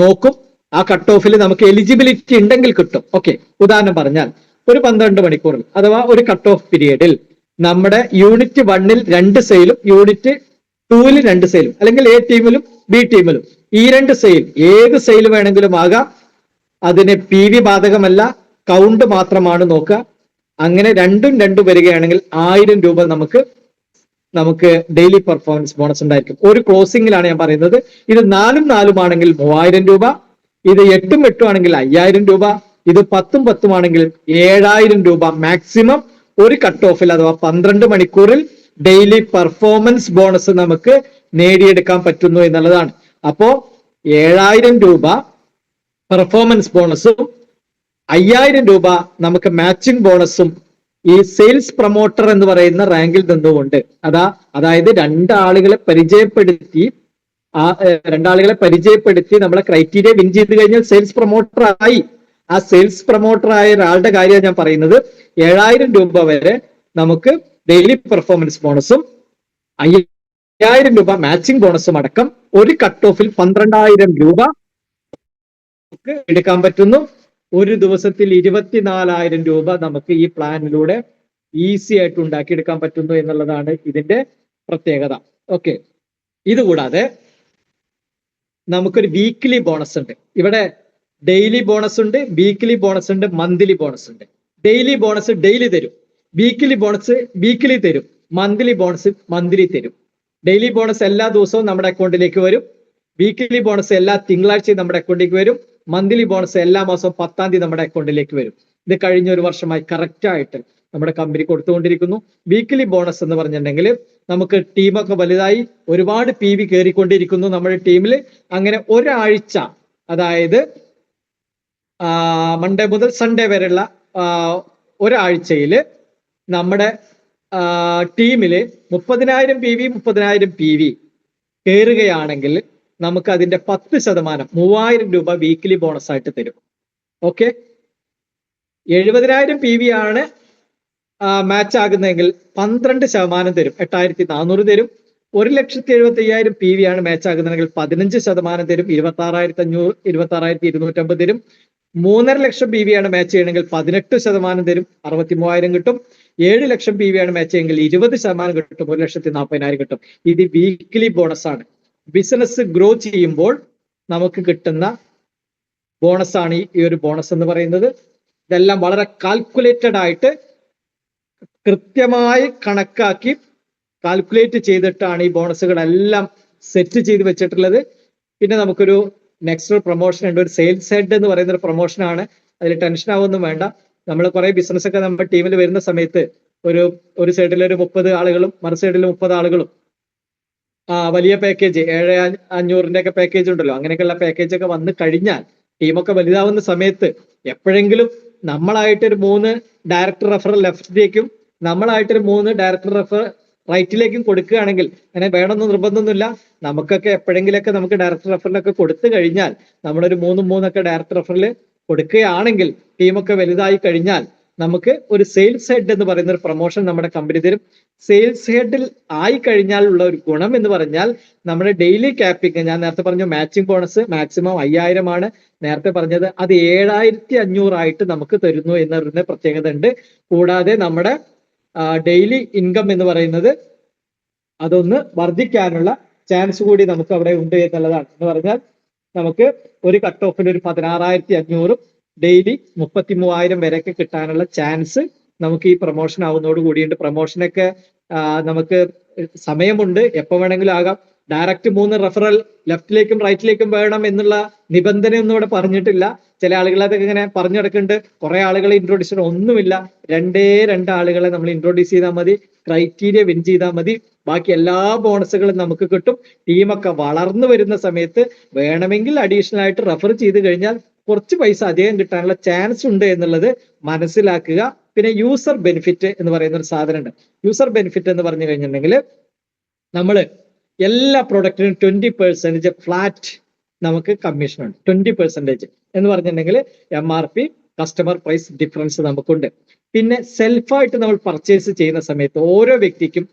നോക്കും. ആ കട്ട് ഓഫിൽ നമുക്ക് എലിജിബിലിറ്റി ഉണ്ടെങ്കിൽ കിട്ടും. ഓക്കെ, ഉദാഹരണം പറഞ്ഞാൽ ഒരു 12 മണിക്കൂറിൽ അഥവാ ഒരു കട്ട് ഓഫ് പീരീഡിൽ നമ്മുടെ യൂണിറ്റ് 1-ൽ 2 സെയിലും യൂണിറ്റ് 2-ൽ 2 സെയിലും, അല്ലെങ്കിൽ എ ടീമിലും ബി ടീമിലും ഈ 2 സെയിൽ ഏത് സെയിൽ വേണമെങ്കിലും ആകാം. അതിന് PV ബാധകമല്ല, കൗണ്ട് മാത്രമാണ് നോക്കുക. അങ്ങനെ രണ്ടും വരികയാണെങ്കിൽ 1,000 രൂപ നമുക്ക് ഡെയിലി പെർഫോമൻസ് ബോണസ് ഉണ്ടായിരിക്കും. ഒരു ക്ലോസിംഗിലാണ് ഞാൻ പറയുന്നത്. ഇത് 4-4 ആണെങ്കിൽ 3,000 രൂപ, ഇത് 8-8 ആണെങ്കിൽ 5,000 രൂപ, ഇത് 10-10 ആണെങ്കിൽ 7,000 രൂപ മാക്സിമം ഒരു കട്ട് ഓഫിൽ അഥവാ 12 മണിക്കൂറിൽ ഡെയിലി പെർഫോമൻസ് ബോണസ് നമുക്ക് നേടിയെടുക്കാൻ പറ്റുന്നു എന്നുള്ളതാണ്. അപ്പോ 7,000 രൂപ പെർഫോമൻസ് ബോണസും 5,000 രൂപ നമുക്ക് മാച്ചിങ് ബോണസും ഈ സെയിൽസ് പ്രൊമോട്ടർ എന്ന് പറയുന്ന റാങ്കിൽ നിന്നുകൊണ്ട് അതായത് രണ്ടാളുകളെ പരിചയപ്പെടുത്തി നമ്മളെ ക്രൈറ്റീരിയ വിൻ ചെയ്ത് കഴിഞ്ഞാൽ സെയിൽസ് പ്രൊമോട്ടർ ആയി. ആ സെയിൽസ് പ്രൊമോട്ടർ ആയ ഒരാളുടെ കാര്യമാണ് ഞാൻ പറയുന്നത്. 7,000 രൂപ വരെ നമുക്ക് ഡെയിലി പെർഫോമൻസ് ബോണസും 5,000 രൂപ മാച്ചിങ് ബോണസും അടക്കം ഒരു കട്ട് ഓഫിൽ 12,000 രൂപ നമുക്ക് എടുക്കാൻ പറ്റുന്നു. ഒരു ദിവസത്തിൽ 24,000 രൂപ നമുക്ക് ഈ പ്ലാനിലൂടെ ഈസി ആയിട്ട് ഉണ്ടാക്കിയെടുക്കാൻ പറ്റുന്നു എന്നുള്ളതാണ് ഇതിന്റെ പ്രത്യേകത. ഓക്കെ, ഇതുകൂടാതെ നമുക്കൊരു വീക്ക്ലി ബോണസ് ഉണ്ട്. ഇവിടെ ഡെയിലി ബോണസ് ഉണ്ട്, വീക്ക്ലി ബോണസ് ഉണ്ട്, മന്ത്ലി ബോണസ് ഉണ്ട്. ഡെയിലി ബോണസ് ഡെയിലി തരും, വീക്ക്ലി ബോണസ് വീക്ക്ലി തരും, മന്ത്ലി ബോണസ് മന്ത്ലി തരും. ഡെയിലി ബോണസ് എല്ലാ ദിവസവും നമ്മുടെ അക്കൗണ്ടിലേക്ക് വരും, വീക്ക്ലി ബോണസ് എല്ലാ തിങ്കളാഴ്ചയും നമ്മുടെ അക്കൗണ്ടിലേക്ക് വരും, മന്ത്ലി ബോണസ് എല്ലാ മാസവും 10-ാം തീയതി നമ്മുടെ അക്കൗണ്ടിലേക്ക് വരും. ഇത് കഴിഞ്ഞ ഒരു വർഷമായി കറക്റ്റ് ആയിട്ട് നമ്മുടെ കമ്പനി കൊടുത്തുകൊണ്ടിരിക്കുന്നു. വീക്ക്ലി ബോണസ് എന്ന് പറഞ്ഞിട്ടുണ്ടെങ്കിൽ നമുക്ക് ടീമൊക്കെ വലുതായി, ഒരുപാട് PV കയറിക്കൊണ്ടിരിക്കുന്നു നമ്മുടെ ടീമിൽ. അങ്ങനെ ഒരാഴ്ച, അതായത് മൺഡേ മുതൽ സൺഡേ വരെയുള്ള ഒരാഴ്ചയിൽ നമ്മുടെ ടീമില് 30,000 PV കയറുകയാണെങ്കിൽ നമുക്ക് അതിന്റെ 10% 3,000 രൂപ വീക്ക്ലി ബോണസ് ആയിട്ട് തരും. ഓക്കെ, 70,000 PV ആണ് മാച്ച് ആകുന്നതെങ്കിൽ 12% തരും, 8,400 തരും. 1,75,000 PV ആണ് മാച്ച് ആകുന്നതെങ്കിൽ 15% തരും, 26,500, 26,250 തരും. 3.5 ലക്ഷം PV ആണ് മാച്ച് ചെയ്യണമെങ്കിൽ 18% തരും, 63,000 കിട്ടും. 7 ലക്ഷം PV ആണ് മാച്ച് ചെയ്യുമെങ്കിൽ 20% കിട്ടും, 1,40,000 കിട്ടും. ഇത് വീക്ക്ലി ബോണസ് ആണ്. ബിസിനസ് ഗ്രോ ചെയ്യുമ്പോൾ നമുക്ക് കിട്ടുന്ന ബോണസ് ആണ് ഈ ഒരു ബോണസ് എന്ന് പറയുന്നത്. ഇതെല്ലാം വളരെ കാൽക്കുലേറ്റഡ് ആയിട്ട് കൃത്യമായി കണക്കാക്കി കാൽക്കുലേറ്റ് ചെയ്തിട്ടാണ് ഈ ബോണസുകളെല്ലാം സെറ്റ് ചെയ്ത് വെച്ചിട്ടുള്ളത്. പിന്നെ നമുക്കൊരു നെക്സ്റ്റ് പ്രൊമോഷൻ ഉണ്ട്, ഒരു സെയിൽസ് ഹെഡ് എന്ന് പറയുന്ന ഒരു പ്രൊമോഷനാണ്. അതിൽ ടെൻഷൻ ആവൊന്നും വേണ്ട. നമ്മൾ കുറെ ബിസിനസ് ഒക്കെ നമ്മുടെ ടീമിൽ വരുന്ന സമയത്ത് ഒരു സൈഡിൽ ഒരു 30 ആളുകളും മറു സൈഡിൽ 30 ആളുകളും വലിയ പാക്കേജ് 7,500 ഒക്കെ പാക്കേജ് ഉണ്ടല്ലോ, അങ്ങനെയൊക്കെയുള്ള പാക്കേജ് ഒക്കെ വന്നു കഴിഞ്ഞാൽ ടീമൊക്കെ വലുതാവുന്ന സമയത്ത് എപ്പോഴെങ്കിലും നമ്മളായിട്ടൊരു 3 ഡയറക്ടർ റെഫറൽ ലെഫ്റ്റിലേക്കും നമ്മളായിട്ടൊരു 3 ഡയറക്ടർ റെഫർ റൈറ്റിലേക്കും കൊടുക്കുകയാണെങ്കിൽ, അങ്ങനെ വേണമെന്ന് നിർബന്ധമൊന്നുമില്ല. നമുക്കൊക്കെ എപ്പോഴെങ്കിലൊക്കെ നമുക്ക് ഡയറക്ടർ റെഫറിലൊക്കെ കൊടുത്തു കഴിഞ്ഞാൽ നമ്മളൊരു 3 ഡയറക്ടർ റെഫറിൽ കൊടുക്കുകയാണെങ്കിൽ ടീമൊക്കെ വലുതായി കഴിഞ്ഞാൽ നമുക്ക് ഒരു സെയിൽസ് ഹെഡ് എന്ന് പറയുന്ന ഒരു പ്രൊമോഷൻ നമ്മുടെ കമ്പനി തരും. സെയിൽസ് ഹെഡിൽ ആയി കഴിഞ്ഞാൽ ഉള്ള ഒരു ഗുണം എന്ന് പറഞ്ഞാൽ നമ്മുടെ ഡെയിലി ക്യാപ്പിംഗ്, ഞാൻ നേരത്തെ പറഞ്ഞു മാച്ചിങ് ബോണസ് മാക്സിമം 5,000 ആണ് നേരത്തെ പറഞ്ഞത്, അത് 7,500 ആയിട്ട് നമുക്ക് തരുന്നു എന്നൊരു പ്രത്യേകത ഉണ്ട്. കൂടാതെ നമ്മുടെ ഡെയിലി ഇൻകം എന്ന് പറയുന്നത് അതൊന്ന് വർദ്ധിക്കാനുള്ള ചാൻസ് കൂടി നമുക്ക് അവിടെ ഉണ്ട് എന്നുള്ളതാണ്. എന്ന് പറഞ്ഞാൽ നമുക്ക് ഒരു കട്ട് ഓഫിൽ ഒരു 16,500 ഡെയിലി 33,000 വരെയൊക്കെ കിട്ടാനുള്ള ചാൻസ് നമുക്ക് ഈ പ്രൊമോഷൻ ആവുന്നതോട് കൂടിയുണ്ട്. പ്രൊമോഷനൊക്കെ നമുക്ക് സമയമുണ്ട്, എപ്പോ വേണമെങ്കിലും ആകാം. ഡയറക്റ്റ് 3 റെഫറൽ ലെഫ്റ്റിലേക്കും റൈറ്റിലേക്കും വേണം എന്നുള്ള നിബന്ധനയൊന്നും ഇവിടെ പറഞ്ഞിട്ടില്ല. ചില ആളുകൾ അതൊക്കെ ഇങ്ങനെ പറഞ്ഞു നടക്കുന്നുണ്ട്. കുറെ ആളുകളെ ഇൻട്രൊഡ്യൂസ് ഒന്നുമില്ല, 2 ആളുകളെ നമ്മൾ ഇൻട്രൊഡ്യൂസ് ചെയ്താൽ മതി, ക്രൈറ്റീരിയ വിൻ ചെയ്താൽ മതി, ബാക്കി എല്ലാ ബോണസുകളും നമുക്ക് കിട്ടും. ടീമൊക്കെ വളർന്നു വരുന്ന സമയത്ത് വേണമെങ്കിൽ അഡീഷണൽ ആയിട്ട് റെഫർ ചെയ്ത് കഴിഞ്ഞാൽ കുറച്ച് പൈസ അധികം കിട്ടാനുള്ള ചാൻസ് ഉണ്ട് എന്നുള്ളത് മനസ്സിലാക്കുക. പിന്നെ യൂസർ ബെനിഫിറ്റ് എന്ന് പറയുന്ന ഒരു സാധനം ഉണ്ട്. യൂസർ ബെനിഫിറ്റ് എന്ന് പറഞ്ഞു കഴിഞ്ഞിട്ടുണ്ടെങ്കിൽ നമ്മൾ എല്ലാ പ്രൊഡക്റ്റിനും 20% ഫ്ലാറ്റ് നമുക്ക് കമ്മീഷൻ ഉണ്ട്. 20% എന്ന് പറഞ്ഞിട്ടുണ്ടെങ്കിൽ MRP കസ്റ്റമർ പ്രൈസ് ഡിഫറൻസ് നമുക്കുണ്ട്. പിന്നെ സെൽഫായിട്ട് നമ്മൾ പർച്ചേസ് ചെയ്യുന്ന സമയത്ത് ഓരോ വ്യക്തിക്കും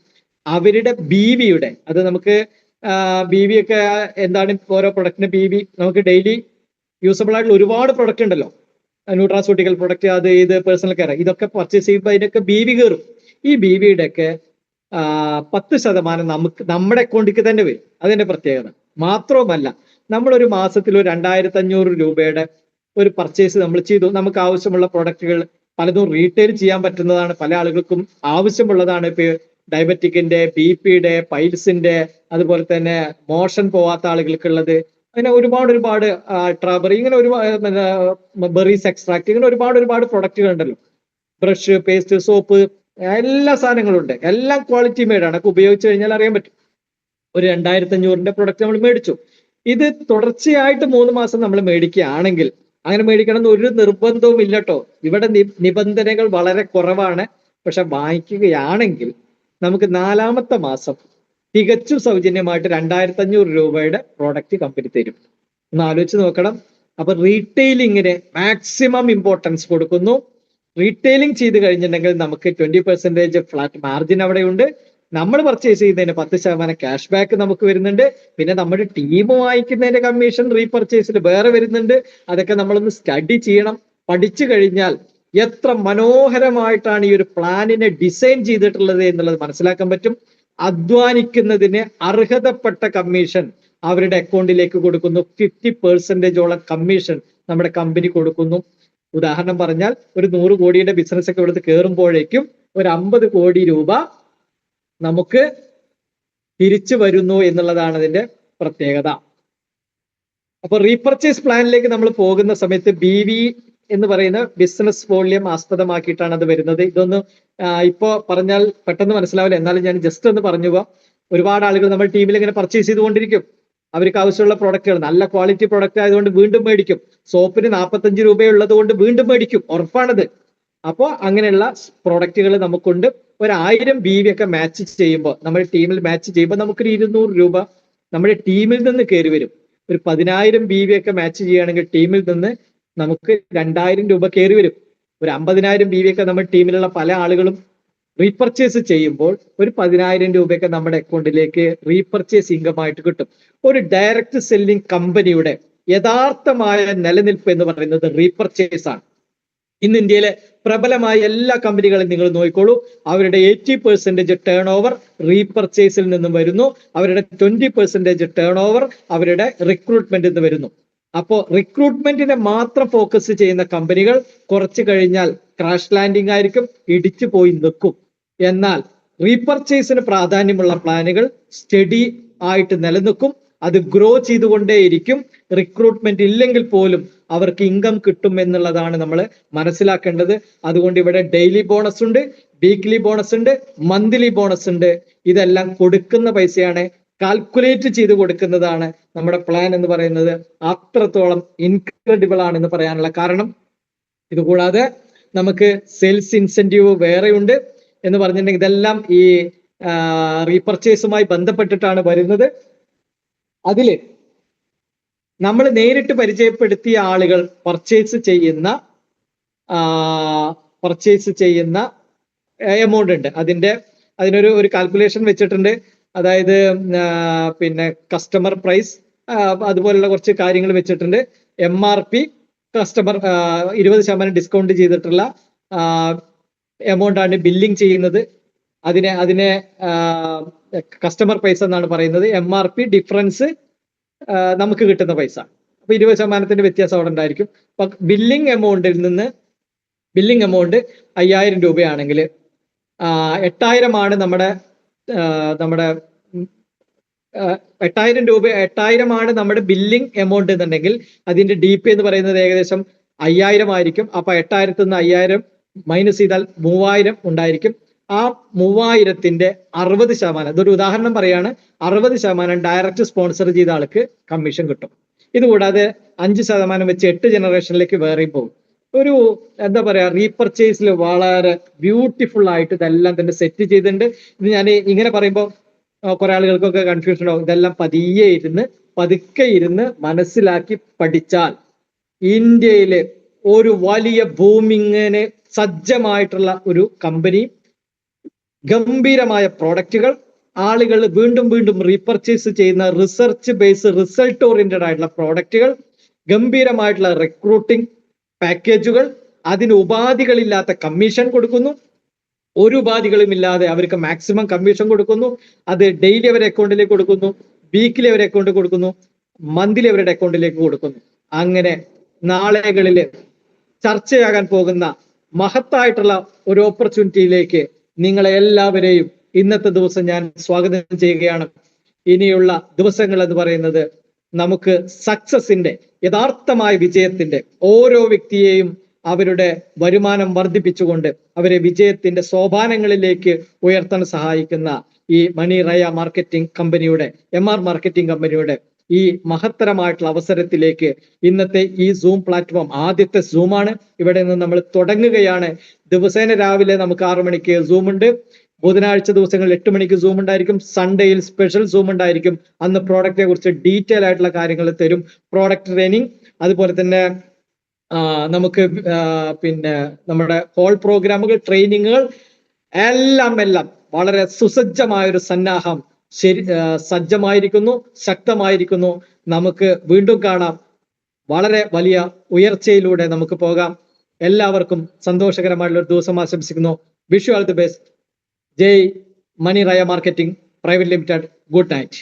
അവരുടെ BVയുടെ, അത് നമുക്ക് BV ഒക്കെ എന്താണ്, ഓരോ പ്രൊഡക്റ്റിന് BV നമുക്ക് ഡെയിലി യൂസബിൾ ആയിട്ടുള്ള ഒരുപാട് പ്രൊഡക്റ്റ് ഉണ്ടല്ലോ, ന്യൂട്രാസ്യൂട്ടിക്കൽ പ്രൊഡക്റ്റ്, അത് ഇത് പേഴ്സണൽ കെയർ, ഇതൊക്കെ പർച്ചേസ് ചെയ്യുമ്പോൾ അതിനൊക്കെ BV കയറും. ഈ BVയുടെ ഒക്കെ 10% നമുക്ക് നമ്മുടെ അക്കൗണ്ടിലേക്ക് തന്നെ വരും. അതിന്റെ പ്രത്യേകത. മാത്രവുമല്ല, നമ്മളൊരു മാസത്തിൽ ഒരു 2,500 രൂപയുടെ ഒരു പർച്ചേസ് നമ്മൾ ചെയ്തു, നമുക്ക് ആവശ്യമുള്ള പ്രൊഡക്റ്റുകൾ പലതും റീറ്റെയിൽ ചെയ്യാൻ പറ്റുന്നതാണ്, പല ആളുകൾക്കും ആവശ്യമുള്ളതാണ്. ഇപ്പൊ ഡയബറ്റിക്കിന്റെ, BP-യുടെ, പൈൽസിന്റെ, അതുപോലെ തന്നെ മോഷൻ പോവാത്ത ആളുകൾക്കുള്ളത്, അങ്ങനെ ഒരുപാട് ട്രാബറി, ഇങ്ങനെ ബെറീസ് എക്സ്ട്രാക്ട്, ഇങ്ങനെ ഒരുപാട് പ്രൊഡക്റ്റുകൾ ഉണ്ടല്ലോ. ബ്രഷ്, പേസ്റ്റ്, സോപ്പ്, എല്ലാ സാധനങ്ങളും ഉണ്ട്. എല്ലാം ക്വാളിറ്റി മെയ്ഡാണ്. ഒക്കെ ഉപയോഗിച്ച് കഴിഞ്ഞാൽ അറിയാൻ പറ്റും. ഒരു 2,500 പ്രൊഡക്റ്റ് നമ്മൾ മേടിച്ചു. ഇത് തുടർച്ചയായിട്ട് 3 മാസം നമ്മൾ മേടിക്കുകയാണെങ്കിൽ, അങ്ങനെ മേടിക്കണം എന്ന് ഒരു നിർബന്ധവും ഇല്ല കേട്ടോ. ഇവിടെ നിബന്ധനകൾ വളരെ കുറവാണ്. പക്ഷെ വാങ്ങിക്കുകയാണെങ്കിൽ നമുക്ക് 4ാമത്തെ മാസം തികച്ചും സൗജന്യമായിട്ട് 2,500 രൂപയുടെ പ്രോഡക്റ്റ് കമ്പനി തരും. ഒന്ന് ആലോചിച്ച് നോക്കണം. അപ്പൊ റീറ്റെയിലിങ്ങിന് മാക്സിമം ഇമ്പോർട്ടൻസ് കൊടുക്കുന്നു. റീറ്റെയിലിംഗ് ചെയ്ത് കഴിഞ്ഞിട്ടുണ്ടെങ്കിൽ നമുക്ക് 20% ഫ്ലാറ്റ് മാർജിൻ അവിടെയുണ്ട്. നമ്മൾ പർച്ചേസ് ചെയ്യുന്നതിന് 10% ക്യാഷ് ബാക്ക് നമുക്ക് വരുന്നുണ്ട്. പിന്നെ നമ്മുടെ ടീം വാങ്ങിക്കുന്നതിന്റെ കമ്മീഷൻ റീപർച്ചേസിൽ വേറെ വരുന്നുണ്ട്. അതൊക്കെ നമ്മളൊന്ന് സ്റ്റഡി ചെയ്യണം. പഠിച്ചു കഴിഞ്ഞാൽ എത്ര മനോഹരമായിട്ടാണ് ഈ ഒരു പ്ലാനിനെ ഡിസൈൻ ചെയ്തിട്ടുള്ളത് എന്നുള്ളത് മനസ്സിലാക്കാൻ പറ്റും. അധ്വാനിക്കുന്നതിന് അർഹതപ്പെട്ട കമ്മീഷൻ അവരുടെ അക്കൗണ്ടിലേക്ക് കൊടുക്കുന്നു. 50%ഓളം കമ്മീഷൻ നമ്മുടെ കമ്പനി കൊടുക്കുന്നു. ഉദാഹരണം പറഞ്ഞാൽ ഒരു 100 കോടിയുടെ ബിസിനസ് ഒക്കെ ഇവിടുത്തെ കയറുമ്പോഴേക്കും ഒരു 50 കോടി രൂപ നമുക്ക് തിരിച്ചു വരുന്നു എന്നുള്ളതാണ് അതിന്റെ പ്രത്യേകത. അപ്പൊ റീപർച്ചേസ് പ്ലാനിലേക്ക് നമ്മൾ പോകുന്ന സമയത്ത് BV എന്ന് പറയുന്ന ബിസിനസ് വോള്യം ആസ്പദമാക്കിയിട്ടാണ് അത് വരുന്നത്. ഇതൊന്ന് ഇപ്പോ പറഞ്ഞാൽ പെട്ടെന്ന് മനസ്സിലാവില്ല, എന്നാലും ഞാൻ ജസ്റ്റ് ഒന്ന് പറഞ്ഞു പോവാം. ഒരുപാട് ആളുകൾ നമ്മുടെ ടീമിൽ ഇങ്ങനെ പർച്ചേസ് ചെയ്തുകൊണ്ടിരിക്കും. അവർക്ക് ആവശ്യമുള്ള പ്രൊഡക്റ്റുകൾ, നല്ല ക്വാളിറ്റി പ്രൊഡക്റ്റ് ആയതുകൊണ്ട് വീണ്ടും മേടിക്കും. സോപ്പിന് 45 രൂപയുള്ളത് കൊണ്ട് വീണ്ടും മേടിക്കും, ഉറപ്പാണത്. അപ്പോൾ അങ്ങനെയുള്ള പ്രൊഡക്റ്റുകൾ നമുക്കുണ്ട്. ഒരു 1000 BV ഒക്കെ മാച്ച് ചെയ്യുമ്പോൾ, നമ്മുടെ ടീമിൽ മാച്ച് ചെയ്യുമ്പോൾ നമുക്കൊരു 200 രൂപ നമ്മുടെ ടീമിൽ നിന്ന് കയറി വരും. ഒരു 10,000 BV ഒക്കെ മാച്ച് ചെയ്യുകയാണെങ്കിൽ ടീമിൽ നിന്ന് നമുക്ക് 2,000 രൂപ കയറി വരും. ഒരു 50,000 BV ഒക്കെ നമ്മുടെ ടീമിലുള്ള പല ആളുകളും റീപർച്ചേസ് ചെയ്യുമ്പോൾ ഒരു 10,000 രൂപയൊക്കെ നമ്മുടെ അക്കൗണ്ടിലേക്ക് റീപർച്ചേസ് ഇൻകം ആയിട്ട് കിട്ടും. ഒരു ഡയറക്റ്റ് സെല്ലിംഗ് കമ്പനിയുടെ യഥാർത്ഥമായ നിലനിൽപ്പ് എന്ന് പറയുന്നത് റീപർച്ചേസ് ആണ്. ഇന്ന് ഇന്ത്യയിലെ പ്രബലമായ എല്ലാ കമ്പനികളും നിങ്ങൾ നോക്കിക്കോളൂ, അവരുടെ 80% ടേൺ ഓവർ റീപർച്ചേസിൽ നിന്നും വരുന്നു. അവരുടെ 20% ടേൺ ഓവർ അവരുടെ റിക്രൂട്ട്മെന്റിൽ നിന്ന് വരുന്നു. അപ്പോൾ റിക്രൂട്ട്മെന്റിനെ മാത്രം ഫോക്കസ് ചെയ്യുന്ന കമ്പനികൾ കുറച്ച് കഴിഞ്ഞാൽ ക്രാഷ് ലാൻഡിംഗ് ആയിരിക്കും, ഇടിച്ചു പോയി നിൽക്കും. എന്നാൽ റീപർച്ചേസിന് പ്രാധാന്യമുള്ള പ്ലാനുകൾ സ്റ്റഡി ആയിട്ട് നിലനിൽക്കും, അത് ഗ്രോ ചെയ്തുകൊണ്ടേയിരിക്കും. റിക്രൂട്ട്മെന്റ് ഇല്ലെങ്കിൽ പോലും അവർക്ക് ഇൻകം കിട്ടും എന്നുള്ളതാണ് നമ്മൾ മനസ്സിലാക്കേണ്ടത്. അതുകൊണ്ട് ഇവിടെ ഡെയിലി ബോണസ് ഉണ്ട്, വീക്ക്ലി ബോണസ് ഉണ്ട്, മന്ത്ലി ബോണസ് ഉണ്ട്. ഇതെല്ലാം കൊടുക്കുന്ന പൈസയാണ്, കാൽക്കുലേറ്റ് ചെയ്ത് കൊടുക്കുന്നതാണ്. നമ്മുടെ പ്ലാൻ എന്ന് പറയുന്നത് അത്രത്തോളം ഇൻക്രെഡിബിൾ ആണെന്ന് പറയാനുള്ള കാരണം. ഇതുകൂടാതെ നമുക്ക് സെയിൽസ് ഇൻസെന്റീവ് വേറെയുണ്ട് എന്ന് പറഞ്ഞിട്ടുണ്ടെങ്കിൽ ഇതെല്ലാം ഈ റീപർച്ചേസുമായി ബന്ധപ്പെട്ടിട്ടാണ് വരുന്നത്. അതില് നമ്മൾ നേരിട്ട് പരിചയപ്പെടുത്തിയ ആളുകൾ പർച്ചേസ് ചെയ്യുന്ന എമൗണ്ട് ഉണ്ട്. അതിനൊരു കാൽക്കുലേഷൻ വെച്ചിട്ടുണ്ട്. അതായത് പിന്നെ കസ്റ്റമർ പ്രൈസ് അതുപോലുള്ള കുറച്ച് കാര്യങ്ങൾ വെച്ചിട്ടുണ്ട്. MRP കസ്റ്റമർ 20% ഡിസ്കൗണ്ട് ചെയ്തിട്ടുള്ള എമൗണ്ട് ആണ് ബില്ലിംഗ് ചെയ്യുന്നത്. അതിനെ കസ്റ്റമർ പൈസ എന്നാണ് പറയുന്നത്. MRP ഡിഫറൻസ് നമുക്ക് കിട്ടുന്ന പൈസ. അപ്പൊ 20% വ്യത്യാസം അവിടെ ഉണ്ടായിരിക്കും. അപ്പൊ ബില്ലിംഗ് എമൗണ്ട് 5,000 രൂപയാണെങ്കിൽ 8,000 ആണ് നമ്മുടെ 8,000 ആണ് നമ്മുടെ ബില്ലിംഗ് എമൗണ്ട് എന്നുണ്ടെങ്കിൽ അതിന്റെ DP എന്ന് പറയുന്നത് ഏകദേശം 5,000 ആയിരിക്കും. അപ്പൊ 8,000 നിന്ന് 5,000 മൈനസ് ചെയ്താൽ 3,000 ഉണ്ടായിരിക്കും. ആ 3,000ന്റെ 60%, ഇതൊരു ഉദാഹരണം പറയാണ്, 60% ഡയറക്റ്റ് സ്പോൺസർ ചെയ്ത ആൾക്ക് കമ്മീഷൻ കിട്ടും. ഇതുകൂടാതെ 5% വെച്ച് 8 ജനറേഷനിലേക്ക് വേറെയും പോകും. ഒരു എന്താ പറയാ, റീപർച്ചേസിൽ വളരെ ബ്യൂട്ടിഫുൾ ആയിട്ട് ഇതെല്ലാം തന്നെ സെറ്റ് ചെയ്തിട്ടുണ്ട്. ഇത് ഞാൻ ഇങ്ങനെ പറയുമ്പോൾ കുറെ ആളുകൾക്കൊക്കെ കൺഫ്യൂഷൻ ആവും. ഇതെല്ലാം പതുക്കെ ഇരുന്ന് മനസ്സിലാക്കി പഠിച്ചാൽ ഇന്ത്യയിലെ ഒരു വലിയ ബൂമിങ്ങിന് സജ്ജമായിട്ടുള്ള ഒരു കമ്പനി, ഗംഭീരമായ പ്രോഡക്റ്റുകൾ, ആളുകൾ വീണ്ടും വീണ്ടും റീപർച്ചേസ് ചെയ്യുന്ന റിസൾട്ട് ഓറിയന്റഡ് ആയിട്ടുള്ള പ്രോഡക്റ്റുകൾ, ഗംഭീരമായിട്ടുള്ള റിക്രൂട്ടിംഗ് പാക്കേജുകൾ, അതിന് ഉപാധികളില്ലാത്ത കമ്മീഷൻ കൊടുക്കുന്നു, ഒരു ഉപാധികളുമില്ലാതെ അവർക്ക് മാക്സിമം കമ്മീഷൻ കൊടുക്കുന്നു. അത് ഡെയിലി അവരുടെ അക്കൗണ്ടിലേക്ക് കൊടുക്കുന്നു, വീക്കിലി അവരുടെ അക്കൗണ്ടിൽ കൊടുക്കുന്നു, മന്ത്ലി അവരുടെ അക്കൗണ്ടിലേക്ക് കൊടുക്കുന്നു. അങ്ങനെ നാളുകളിൽ ചർച്ചയാകാൻ പോകുന്ന മഹത്തായിട്ടുള്ള ഒരു ഓപ്പർച്യൂണിറ്റിയിലേക്ക് നിങ്ങളെ എല്ലാവരെയും ഇന്നത്തെ ദിവസം ഞാൻ സ്വാഗതം ചെയ്യുകയാണ്. ഇനിയുള്ള ദിവസങ്ങൾ എന്ന് പറയുന്നത് നമുക്ക് സക്സസിന്റെ, യഥാർത്ഥമായ വിജയത്തിന്റെ, ഓരോ വ്യക്തിയെയും അവരുടെ വരുമാനം വർദ്ധിപ്പിച്ചുകൊണ്ട് അവരെ വിജയത്തിന്റെ സോപാനങ്ങളിലേക്ക് ഉയർത്താൻ സഹായിക്കുന്ന ഈ മണി റയ മാർക്കറ്റിംഗ് കമ്പനിയുടെ, MR മാർക്കറ്റിംഗ് കമ്പനിയുടെ ഈ മഹത്തരമായിട്ടുള്ള അവസരത്തിലേക്ക് ഇന്നത്തെ ഈ സൂം പ്ലാറ്റ്ഫോം ആദ്യത്തെ സൂമാണ്. ഇവിടെ നിന്ന് നമ്മൾ തുടങ്ങുകയാണ്. ദിവസേന രാവിലെ നമുക്ക് 6 മണിക്ക് സൂം ഉണ്ട്. ബുധനാഴ്ച ദിവസങ്ങളിൽ 8 മണിക്ക് സൂം ഉണ്ടായിരിക്കും. സൺഡേയിൽ സ്പെഷ്യൽ സൂം ഉണ്ടായിരിക്കും. അന്ന് പ്രോഡക്റ്റിനെ കുറിച്ച് ഡീറ്റെയിൽ ആയിട്ടുള്ള കാര്യങ്ങൾ തരും. പ്രോഡക്റ്റ് ട്രെയിനിങ്, അതുപോലെ തന്നെ നമുക്ക് പിന്നെ നമ്മുടെ ഹോൾ പ്രോഗ്രാമുകൾ, ട്രെയിനിങ്ങുകൾ എല്ലാം വളരെ സുസജ്ജമായ ഒരു സന്നാഹം സജ്ജമായിരിക്കുന്നു, ശക്തമായിരിക്കുന്നു. നമുക്ക് വീണ്ടും കാണാം. വളരെ വലിയ ഉയർച്ചയിലൂടെ നമുക്ക് പോകാം. എല്ലാവർക്കും സന്തോഷകരമായിട്ടുള്ള ഒരു ദിവസം ആശംസിക്കുന്നു. Wish you all the best. Jai Mani Raya marketing private limited. Good night.